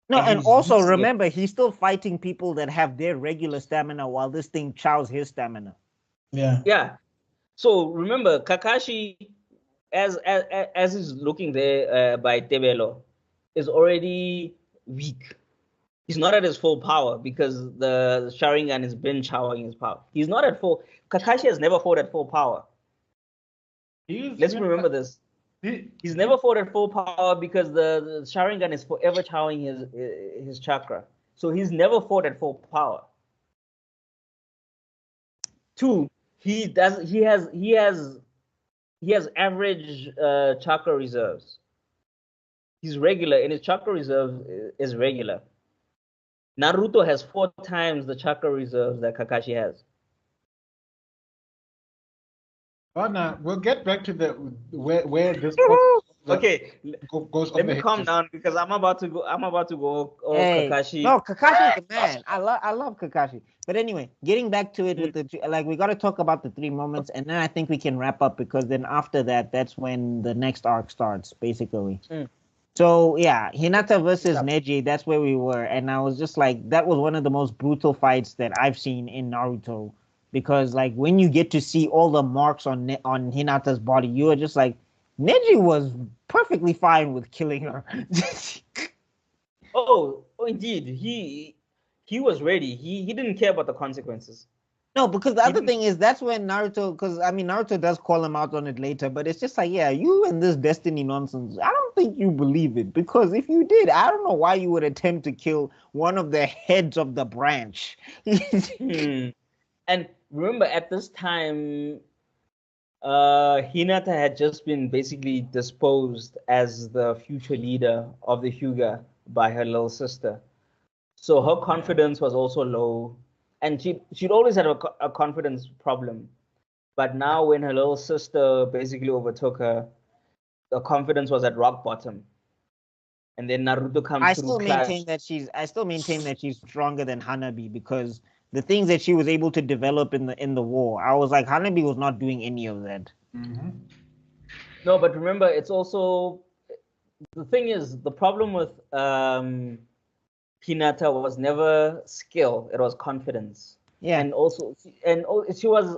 No, and also remember, he's still fighting people that have their regular stamina while this thing chows his stamina. Yeah. Yeah. So remember, Kakashi, as he's looking there by Tebelo, is already weak. He's not at his full power because the Sharingan has been chowing his power. He's not at full. Kakashi has never fought at full power. Let's remember this. He's never fought at full power because the Sharingan is forever chowing his chakra. So he's never fought at full power. 2, he has average chakra reserves. He's regular, and his chakra reserve is regular. Naruto has 4 times the chakra reserves that Kakashi has. Well, now we'll get back to where this okay goes. Let me calm down because I'm about to go Kakashi. No, Kakashi's the man. I love Kakashi. But anyway, getting back to it with we got to talk about the 3 moments, and then I think we can wrap up because then after that, that's when the next arc starts, basically. So yeah, Hinata versus Neji, that's where we were, and I was just like, that was one of the most brutal fights that I've seen in Naruto. Because like when you get to see all the marks on Hinata's body, you are just like, Neji was perfectly fine with killing her. oh, indeed, he was ready. He didn't care about the consequences. No, because the other thing is that's when Naruto, because I mean Naruto does call him out on it later, but it's just like, yeah, you and this destiny nonsense, I don't think you believe it, because if you did, I don't know why you would attempt to kill one of the heads of the branch. And remember, at this time, Hinata had just been basically disposed as the future leader of the Hyuga by her little sister. So her confidence was also low. And she'd always had a confidence problem. But now when her little sister basically overtook her, the confidence was at rock bottom. And then Naruto comes I still maintain that she's stronger than Hanabi, because the things that she was able to develop in the war, I was like, Hanabi was not doing any of that. Mm-hmm. No, but remember, it's also the thing is the problem with Hinata was never skill; it was confidence. Yeah. And also, she was,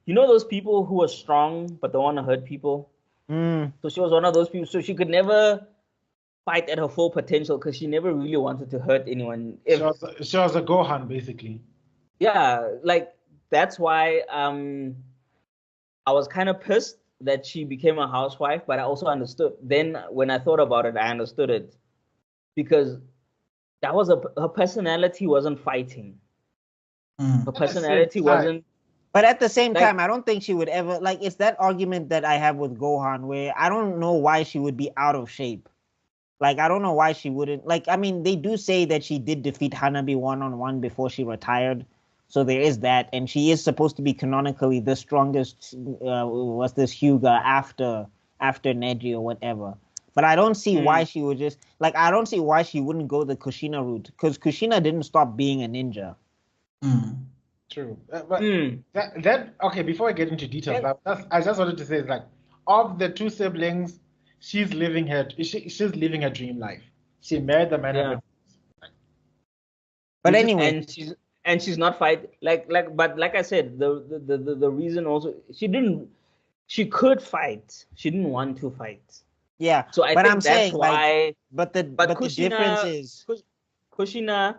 you know, those people who are strong but don't want to hurt people. So she was one of those people. So she could never fight at her full potential because she never really wanted to hurt anyone. She was a Gohan, basically. Yeah, like that's why I was kind of pissed that she became a housewife, but I also understood. Then when I thought about it, I understood it because that was her personality wasn't fighting. Her personality wasn't. But at the same Like- time, I don't think she would ever like. It's that argument that I have with Gohan, where I don't know why she would be out of shape. Like I don't know why she wouldn't. Like I mean, they do say that she did defeat Hanabi 1-on-1 before she retired, so there is that, and she is supposed to be canonically the strongest. Was this Hyuga after Neji or whatever? But I don't see why she would just like. I don't see why she wouldn't go the Kushina route because Kushina didn't stop being a ninja. True. But that okay, before I get into details, I just wanted to say like of the two siblings, she's living her dream life. She married the man of her dreams. But anyway, and she's not fight but like I said, the reason also she could fight. She didn't want to fight. Yeah. So I think I'm that's saying why. But the difference is Kushina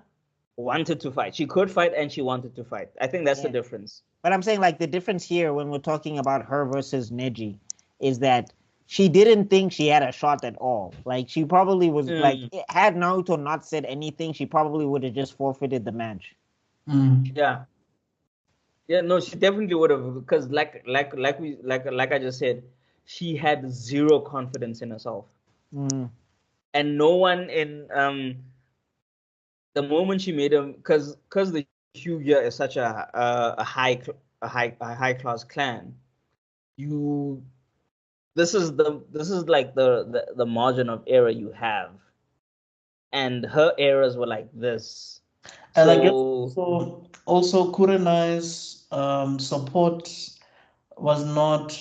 wanted to fight. She could fight and she wanted to fight. I think that's the difference. But I'm saying like the difference here when we're talking about her versus Neji is that she didn't think she had a shot at all. Like she probably was like had Naruto not said anything, she probably would have just forfeited the match. Yeah. Yeah, no, she definitely would have because like I just said, she had zero confidence in herself. And no one in the moment she made him because the Hyuga is such a high class clan. This is like the margin of error you have, and her errors were like this. And I guess also Kurenai's support was not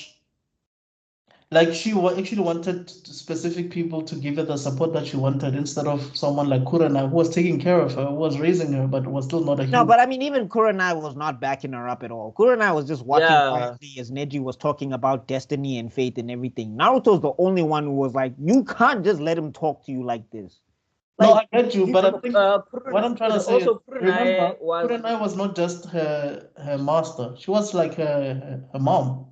like she actually wanted specific people to give her the support that she wanted instead of someone like Kurenai who was taking care of her, who was raising her, but was still not a No, but I mean, even Kurenai was not backing her up at all. Kurenai was just watching quietly as Neji was talking about destiny and fate and everything. Naruto's the only one who was like, you can't just let him talk to you like this. No, I get you, but I think what I'm trying to say is, remember, Kurenai was not just her master. She was like her mom,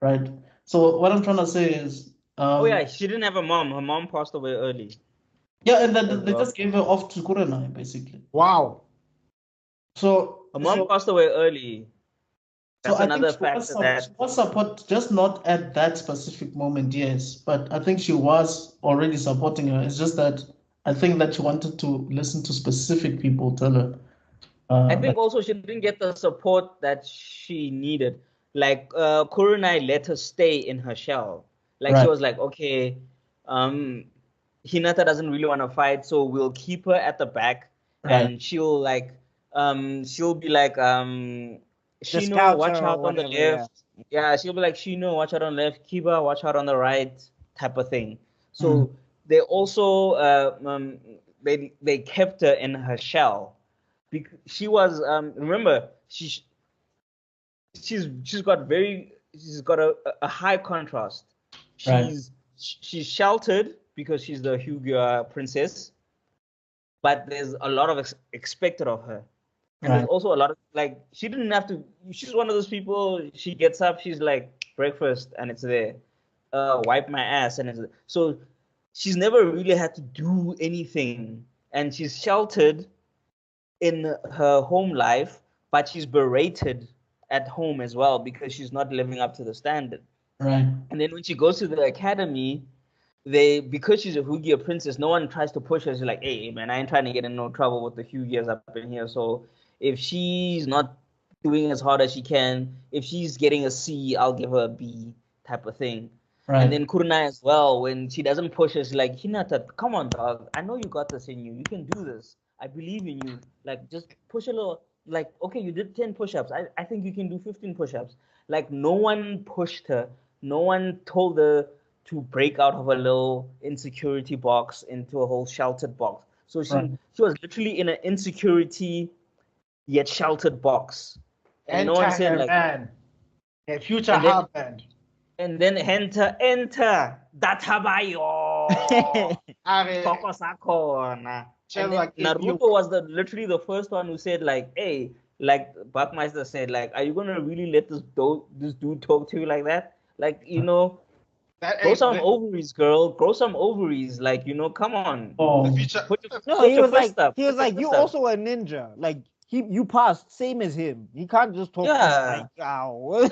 right? So what I'm trying to say is... she didn't have a mom. Her mom passed away early. Yeah, and then they just gave her off to Kurenai, basically. Wow. So... Her mom passed away early. That's another factor that... She was support, just not at that specific moment, yes. But I think she was already supporting her. It's just that I think that she wanted to listen to specific people tell her. I think also she didn't get the support that she needed. Like Kurenai let her stay in her shell. Like she was like, okay, Hinata doesn't really want to fight, so we'll keep her at the back, and she'll like, she'll be like, Shino, watch out on the left. Yeah, she'll be like, Shino, watch out on the left. Kiba, watch out on the right, type of thing. So they also they kept her in her shell. She was remember she's got a high contrast. She's sheltered because she's the Hyuga princess, but there's a lot of expected of her. And there's also a lot of like she didn't have to. She's one of those people. She gets up, she's like breakfast, and it's there. Wipe my ass, and it's there. So she's never really had to do anything, and she's sheltered in her home life, but she's berated at home as well because she's not living up to the standard. Right. And then when she goes to the academy, because she's a Hyuga princess, no one tries to push her. She's like, hey man, I ain't trying to get in no trouble with the Hyugas up in here. So if she's not doing as hard as she can, if she's getting a C, I'll give her a B type of thing. Right. And then Kurenai as well, when she doesn't push her, she's like, Hinata, come on, dog. I know you got this in you. You can do this. I believe in you. Like, just push a little. Like, okay, you did 10 push-ups. I think you can do 15 push-ups. Like, no one pushed her No one told her to break out of a little insecurity box into a whole sheltered box. So she was literally in an insecurity yet sheltered box. And no one said like, man, a future and then- husband. and then enter databayo. Koko sakhona. And then Naruto was literally the first one who said like, hey, like Buckmeister said, like, are you gonna really let this dude talk to you like that? Like, you know, grow some ovaries, girl. Grow some ovaries. Like, you know, come on. The future. He was like, you also a ninja. Like you passed, same as him. He can't just talk like, ow.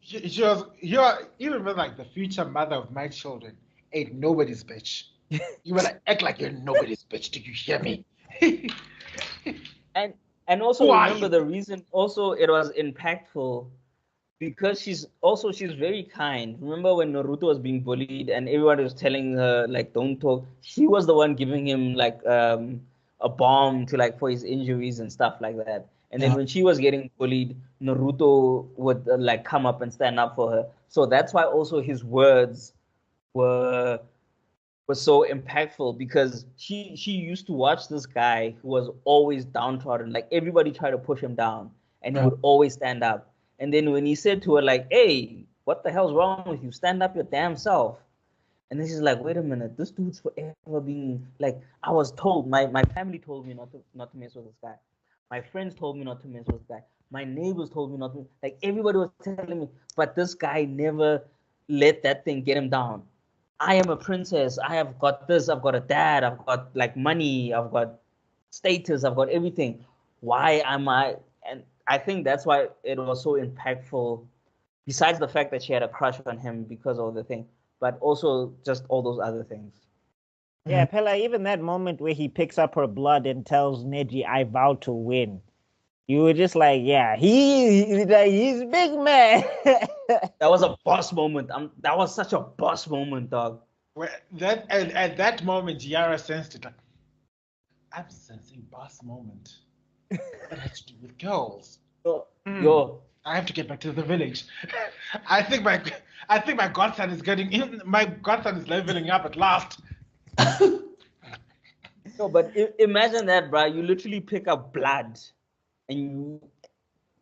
She was, you remember like the future mother of my children ain't nobody's bitch. You wanna act like you're nobody's bitch. Do you hear me? and also remember the reason also it was impactful because she's very kind. Remember when Naruto was being bullied and everyone was telling her like don't talk? She was the one giving him like a balm to like for his injuries and stuff like that. And then when she was getting bullied, Naruto would like come up and stand up for her. So that's why also his words were so impactful because she used to watch this guy who was always downtrodden. Like everybody tried to push him down and he would always stand up. And then when he said to her like, hey, what the hell's wrong with you? Stand up your damn self. And then she's like, wait a minute, this dude's forever being like, I was told, my family told me not to mess with this guy. My friends told me not to mess with this guy. My neighbors told me not to, like everybody was telling me, but this guy never let that thing get him down. I am a princess. I have got this. I've got a dad. I've got like money. I've got status. I've got everything. Why am I? And I think that's why it was so impactful. Besides the fact that she had a crush on him because of the thing, but also just all those other things. Yeah, Pella, even that moment where he picks up her blood and tells Neji, I vow to win. You were just like, yeah, he's big man. That was a boss moment. That was such a boss moment, dog. At that moment, Yara sensed it. Like, I'm sensing boss moment. What has to do with girls? Yo, I have to get back to the village. I think my godson is getting in. My godson is leveling up at last. No, but imagine that, bro. You literally pick up blood, and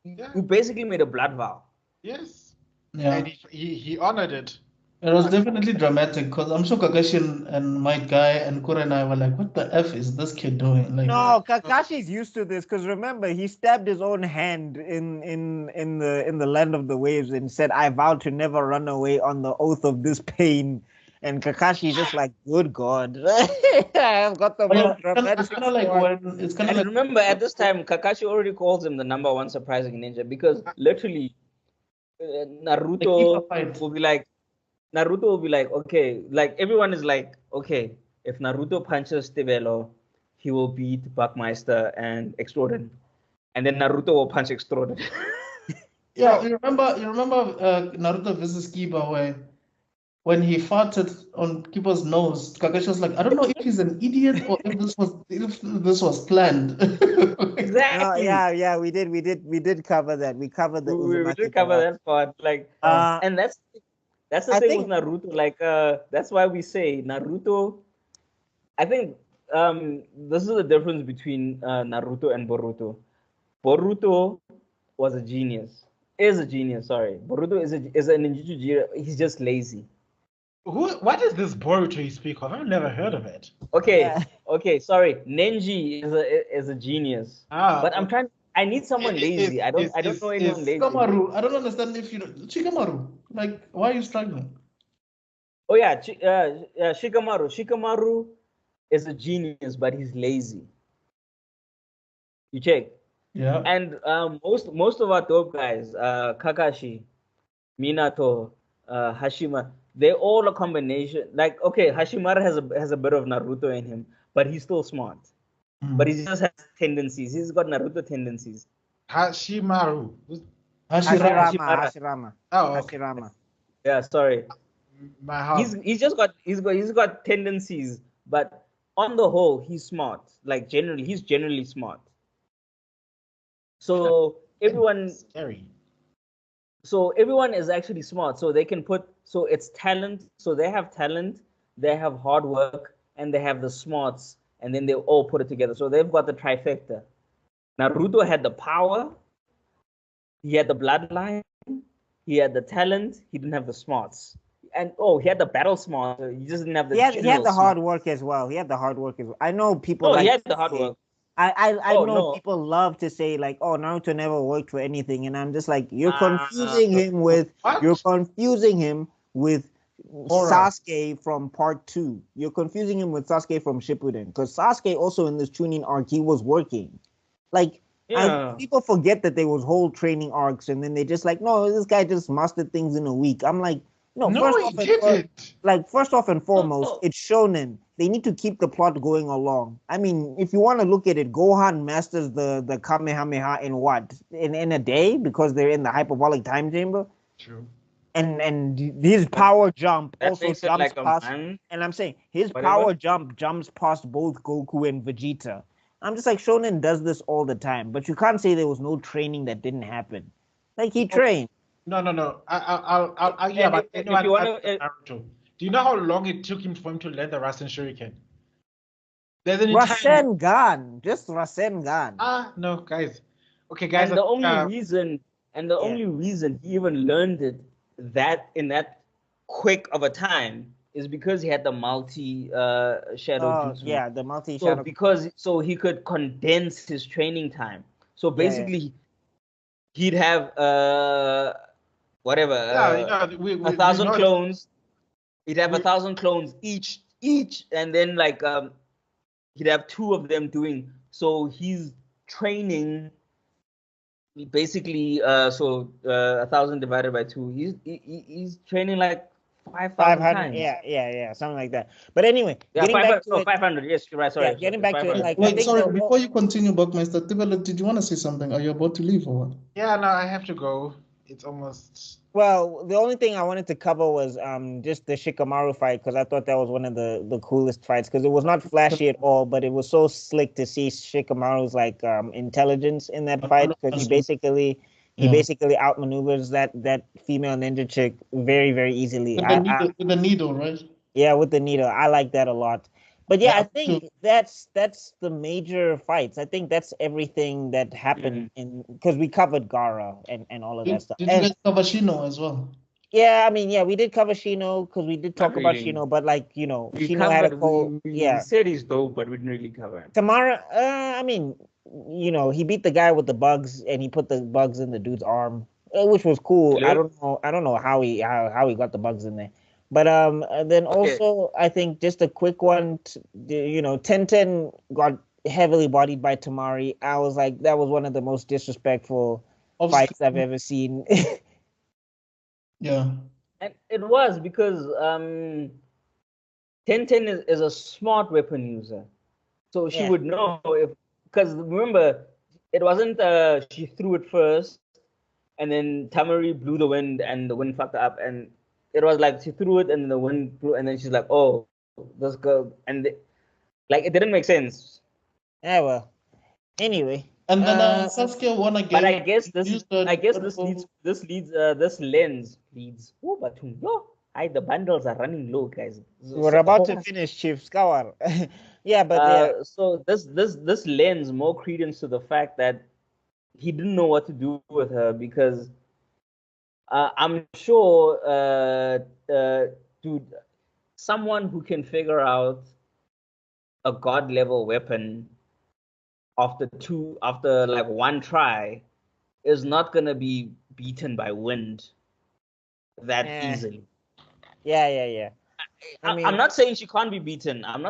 you basically made a blood vow. Yes. Yeah. And he honored it. It was definitely dramatic because I'm sure Kakashi and my guy and Kura and I were like, what the F is this kid doing? Like, no, Kakashi's used to this because remember he stabbed his own hand in the land of the waves and said, I vow to never run away on the oath of this pain. And Kakashi's just like, good God. I've got the most dramatic. It's kind of like when it's kind of like. Remember, at this time, Kakashi already calls him the #1 surprising ninja because literally Naruto will be like, okay, like everyone is like, okay, if Naruto punches Tebelo, he will beat Buckmeister and Extraordin. And then Naruto will punch Extraordin. Yeah, you remember Naruto versus Kiba where when he farted on Kiba's nose, Kakashi was like, I don't know if he's an idiot or if this was planned. Exactly. Yeah, we did cover that. We covered the we did cover that part. Like, and that's the thing with Naruto. Like, that's why we say Naruto. I think this is the difference between Naruto and Boruto. Boruto was a genius. Is a genius. Sorry, Boruto is a ninjutsu genius. He's just lazy. What is this Boruto you speak of? I've never heard of it. Okay, sorry. Nenji is a genius. But I'm trying. I need someone lazy. I don't know anyone lazy. Shikamaru. I don't understand if you know Shikamaru. Like, why are you struggling? Oh yeah, Shikamaru. Shikamaru is a genius, but he's lazy. You check. Yeah. And most of our dope guys, Kakashi, Minato, Hashima, they're all a combination. Like, okay, Hashimara has a bit of Naruto in him, but he's still smart. But he just has tendencies. He's got Naruto tendencies. Hashirama. Oh, okay. Hashirama. Yeah, sorry. He's got tendencies, but on the whole, he's smart. Like he's generally smart. So everyone. Scary. so everyone is actually smart. So they can put, so it's talent. So they have talent, they have hard work, and they have the smarts, and then they all put it together. So they've got the trifecta. Naruto had the power, he had the bloodline, he had the talent, he didn't have the smarts. And he had the battle smart. He just didn't have the. He had the hard work as well. He had the hard work as well. I know people. He had the hard work. I know people love to say like, oh, Naruto never worked for anything, and I'm just like, you're confusing him with Sasuke from Part 2. You're confusing him with Sasuke from Shippuden, because Sasuke also in this Chunin arc he was working, like. Yeah. People forget that there was whole training arcs, and then they just like, no, this guy just mastered things in a week. I'm like, no, first off and foremost, it's shonen. They need to keep the plot going along. I mean, if you want to look at it, Gohan masters the Kamehameha in what? In a day, because they're in the hyperbolic time chamber. True. And his power jump also jumps like past. And I'm saying his power jump jumps past both Goku and Vegeta. I'm just like, shonen does this all the time, but you can't say there was no training that didn't happen. Like, he trained. No. Yeah, but anyone, Naruto. Do you know how long it took him for him to learn the Rasen Shuriken? There's an Rasengan, just Rasengan. No, guys. Okay, guys. And the only reason he even learned it in that quick of a time is because he had the multi shadow jutsu. Yeah, the multi shadow. So he could condense his training time. So basically, he'd have 1,000 clones. He'd have 1,000 clones each, and then like he'd have 2 of them doing. So he's training. Basically, 1,000 divided by 2. He's training like 500 times. Yeah, something like that. But anyway, 500. Yes, you're right. Sorry. Getting back to it, like, wait, sorry. Before you continue, Buckmaster, did you want to say something? Are you about to leave or what? Yeah, no, I have to go. It's almost. Well, the only thing I wanted to cover was just the Shikamaru fight, because I thought that was one of the coolest fights, because it was not flashy at all, but it was so slick to see Shikamaru's like intelligence in that fight, because he basically outmaneuvers that female ninja chick very, very easily. With the needle, right? Yeah, with the needle. I like that a lot. But I think that's the major fights. I think that's everything that happened because we covered Gaara and all of that stuff. Did you guys cover Shino as well? Yeah, I mean, we did cover Shino because we did talk about Shino, but like, Shino had a whole. We said he's dope, but we didn't really cover him. Tamara, I mean, he beat the guy with the bugs and he put the bugs in the dude's arm, which was cool. Yep. I don't know how he got the bugs in there. But then also I think just a quick one, Tenten got heavily bodied by Tamari. I was like, that was one of the most disrespectful fights I've ever seen. Yeah. And it was because Tenten is a smart weapon user. So she would know because remember, it wasn't she threw it first and then Tamari blew the wind and the wind fucked her up, and it was like she threw it and the wind blew, and then she's like, oh, this girl, and it didn't make sense. Yeah, well, anyway. And then Sasuke won again. But I guess this lens leads. Oh, but the bundles are running low, guys. We're about to finish, Chief Skawar. Yeah, but so this lends more credence to the fact that he didn't know what to do with her, because I'm sure, dude, someone who can figure out a god level weapon after like one try is not gonna be beaten by wind that easily. Yeah. I'm not saying she can't be beaten. I'm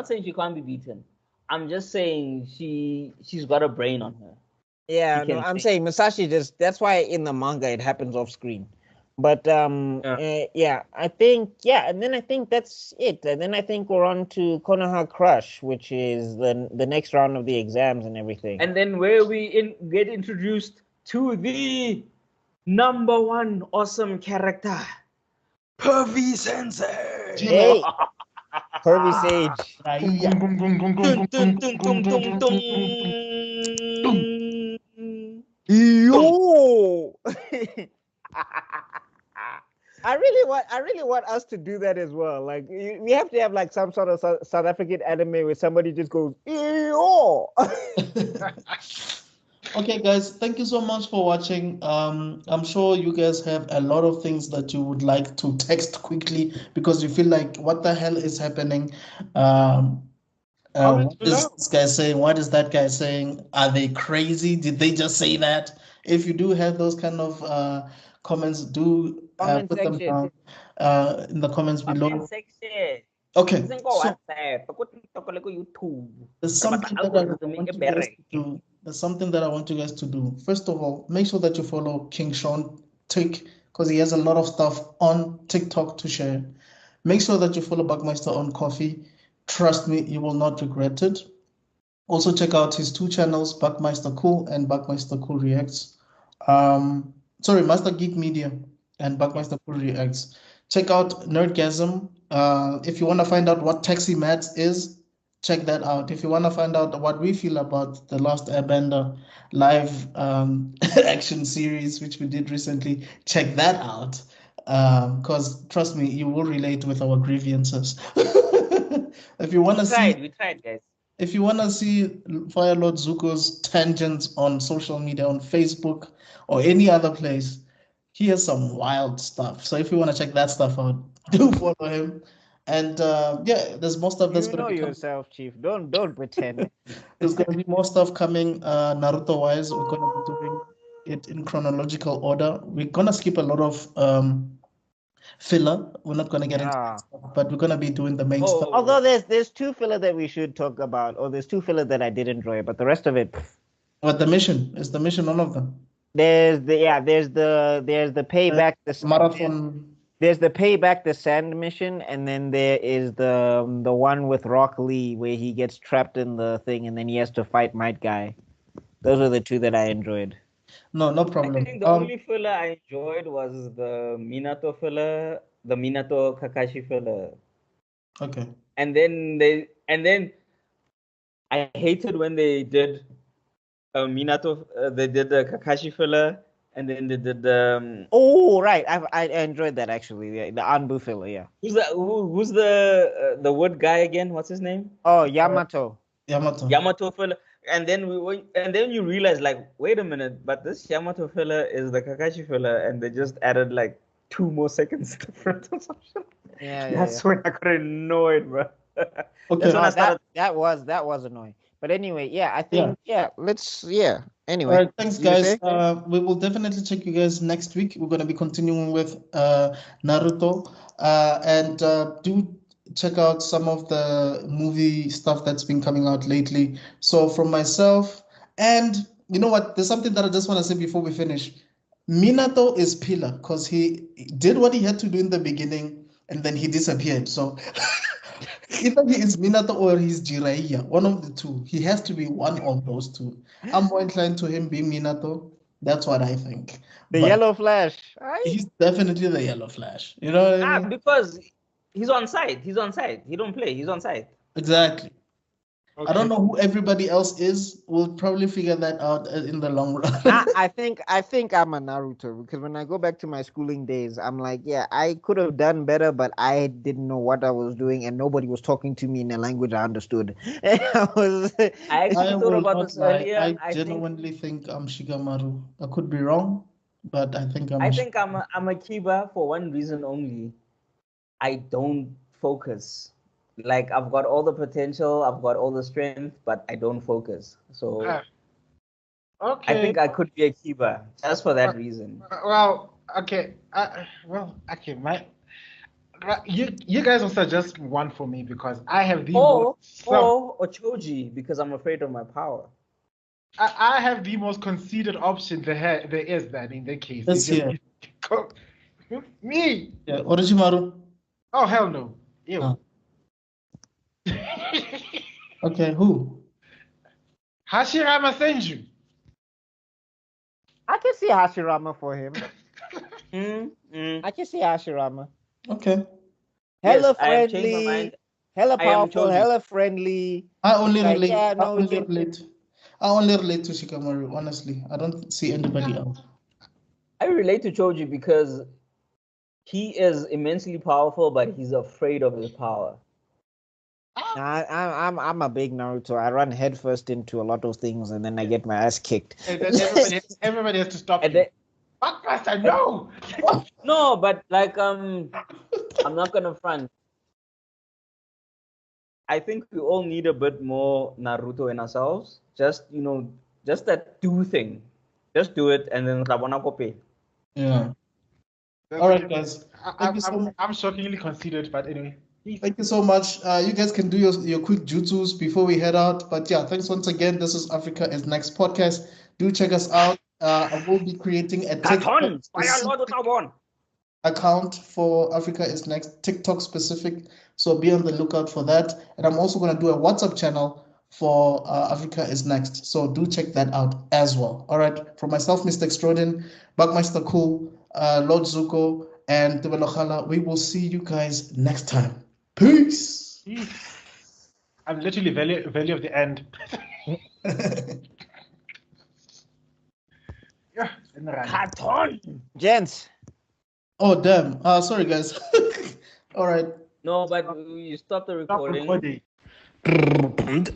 just saying she's got a brain on her. Yeah, no, I'm saying Masashi that's why in the manga it happens off screen. But I think and then I think that's it. And then I think we're on to Konoha Crush, which is the next round of the exams and everything. And then where we get introduced to the number one awesome character, Pervy Sensei. Hey, Pervy Sage. Yo. I really want us to do that as well. Like we have to have like some sort of South African anime where somebody just goes, "Eeyore." Okay, guys, thank you so much for watching. I'm sure you guys have a lot of things that you would like to text quickly because you feel like, what the hell is happening? Comments What is below. this guy saying? What is that guy saying? Are they crazy? Did they just say that? If you do have those kind of comments, do Comment put them section. down in the comments below. Comment section. Okay, Isn't go so WhatsApp, go TikTok, go YouTube. there's Pero something basta that I algorithm want e you guys bereke. to do. There's something that I want you guys to do. First of all, make sure that you follow King Sean Tick because he has a lot of stuff on TikTok to share. Make sure that you follow Buckmeister on Coffee. Trust me, you will not regret it. Also check out his two channels, Buckmeister Cool and Buckmeister Cool Reacts. Sorry, Master Geek Media and Buckmeister Cool Reacts. Check out Nerdgasm. If you want to find out what Taxi Mats is, check that out. If you want to find out what we feel about the Last Airbender live action series, which we did recently, check that out. Because trust me, you will relate with our grievances. If you want to see, We tried, guys. if you want to see Fire Lord Zuko's tangents on social media, on Facebook or any other place, he has some wild stuff. So if you want to check that stuff out, do follow him. And yeah, there's more stuff that's You going know to be coming. yourself, Chief. Don't pretend. There's going to be more stuff coming Naruto wise. We're going to be doing it in chronological order. We're going to skip a lot of filler. We're not going to get into Yeah. stuff, but we're going to be doing the main stuff. Although there's two filler that we should talk about, or there's two filler that I did enjoy, but the rest of it. But the mission is the mission, all of them. There's the payback the Marathon. There's the payback the sand mission, and then there is the one with Rock Lee where he gets trapped in the thing and then he has to fight Might Guy. Those are the two that I enjoyed. No problem. I think the only filler I enjoyed was the Minato filler, the Minato Kakashi filler. Okay. And then I hated when they did Minato. They did the Kakashi filler, and then they did the. Oh right, I enjoyed that actually. Yeah, the Anbu filler. Yeah. Who's that? Who's the wood guy again? What's his name? Oh, Yamato. Yamato filler. And then you realize, like, wait a minute, but this Yamato filler is the Kakashi filler, and they just added like 2 more seconds difference or something. Yeah, That's when I got annoyed, bro. Okay. That's when I started. That was annoying. But anyway, yeah, I think Anyway. All right, thanks guys. We will definitely check you guys next week. We're going to be continuing with Naruto, and do check out some of the movie stuff that's been coming out lately. So from myself, and you know what, there's something that I just want to say before we finish. Minato is pillar because he did what he had to do in the beginning and then he disappeared. So either he is Minato or he's Jiraiya, one of the two. He has to be one of those two. I'm more inclined to him being Minato. That's what I think. The But Yellow Flash. he's definitely the Yellow Flash. You know what I mean? Because he's on site. He don't play. He's on site. Exactly. Okay. I don't know who everybody else is. We'll probably figure that out in the long run. I think I'm a Naruto because when I go back to my schooling days, I'm like, yeah, I could have done better, but I didn't know what I was doing, and nobody was talking to me in a language I understood. I actually thought will about not this lie. earlier. I genuinely think I'm Shikamaru. I could be wrong, but I think I'm. I'm a Kiba for one reason only. I don't focus. Like, I've got all the potential, I've got all the strength, but I don't focus. So Okay. I think I could be a Kiba just for that reason. Well, okay. You guys will suggest one for me because I have the Or Choji, because I'm afraid of my power. I have the most conceited option there is then in that case. Let's hear. Me. Yeah, Orochimaru. Oh hell no. Ew. Oh. Okay, who? Hashirama Senju. I can see Hashirama for him. I can see Hashirama. Okay. Hella Yes, I have changed my friendly, mind. hella I am powerful, Choji. hella friendly. I only Like, relate. yeah, I no, only relate. I only relate to Shikamaru. Honestly, I don't see anybody else. I relate to Choji because he is immensely powerful, but he's afraid of his power. I'm a big Naruto. I run headfirst into a lot of things, and then I get my ass kicked. And then everybody has to stop And you. then, Fuckmaster, no! no, but like I'm not gonna front. I think we all need a bit more Naruto in ourselves. Just just that do thing. Just do it, and then Rabona copy. Yeah. All right, guys. I'm shockingly conceited, but anyway. Thank you so much. You guys can do your quick jutsus before we head out. But yeah, thanks once again. This is Africa is Next podcast. Do check us out. I will be creating a TikTok account for Africa is Next, TikTok specific. So be on the lookout for that. And I'm also going to do a WhatsApp channel for Africa is Next. So do check that out as well. All right. From myself, Mr. Extraordin, Bagmeister Cool, Lord Zuko, and Tebelokhala, we will see you guys next time. Peace. I'm literally value of the end. Yeah. Carton. Gents. Oh damn. Sorry guys. All right. No, but you stop the recording. Stop recording.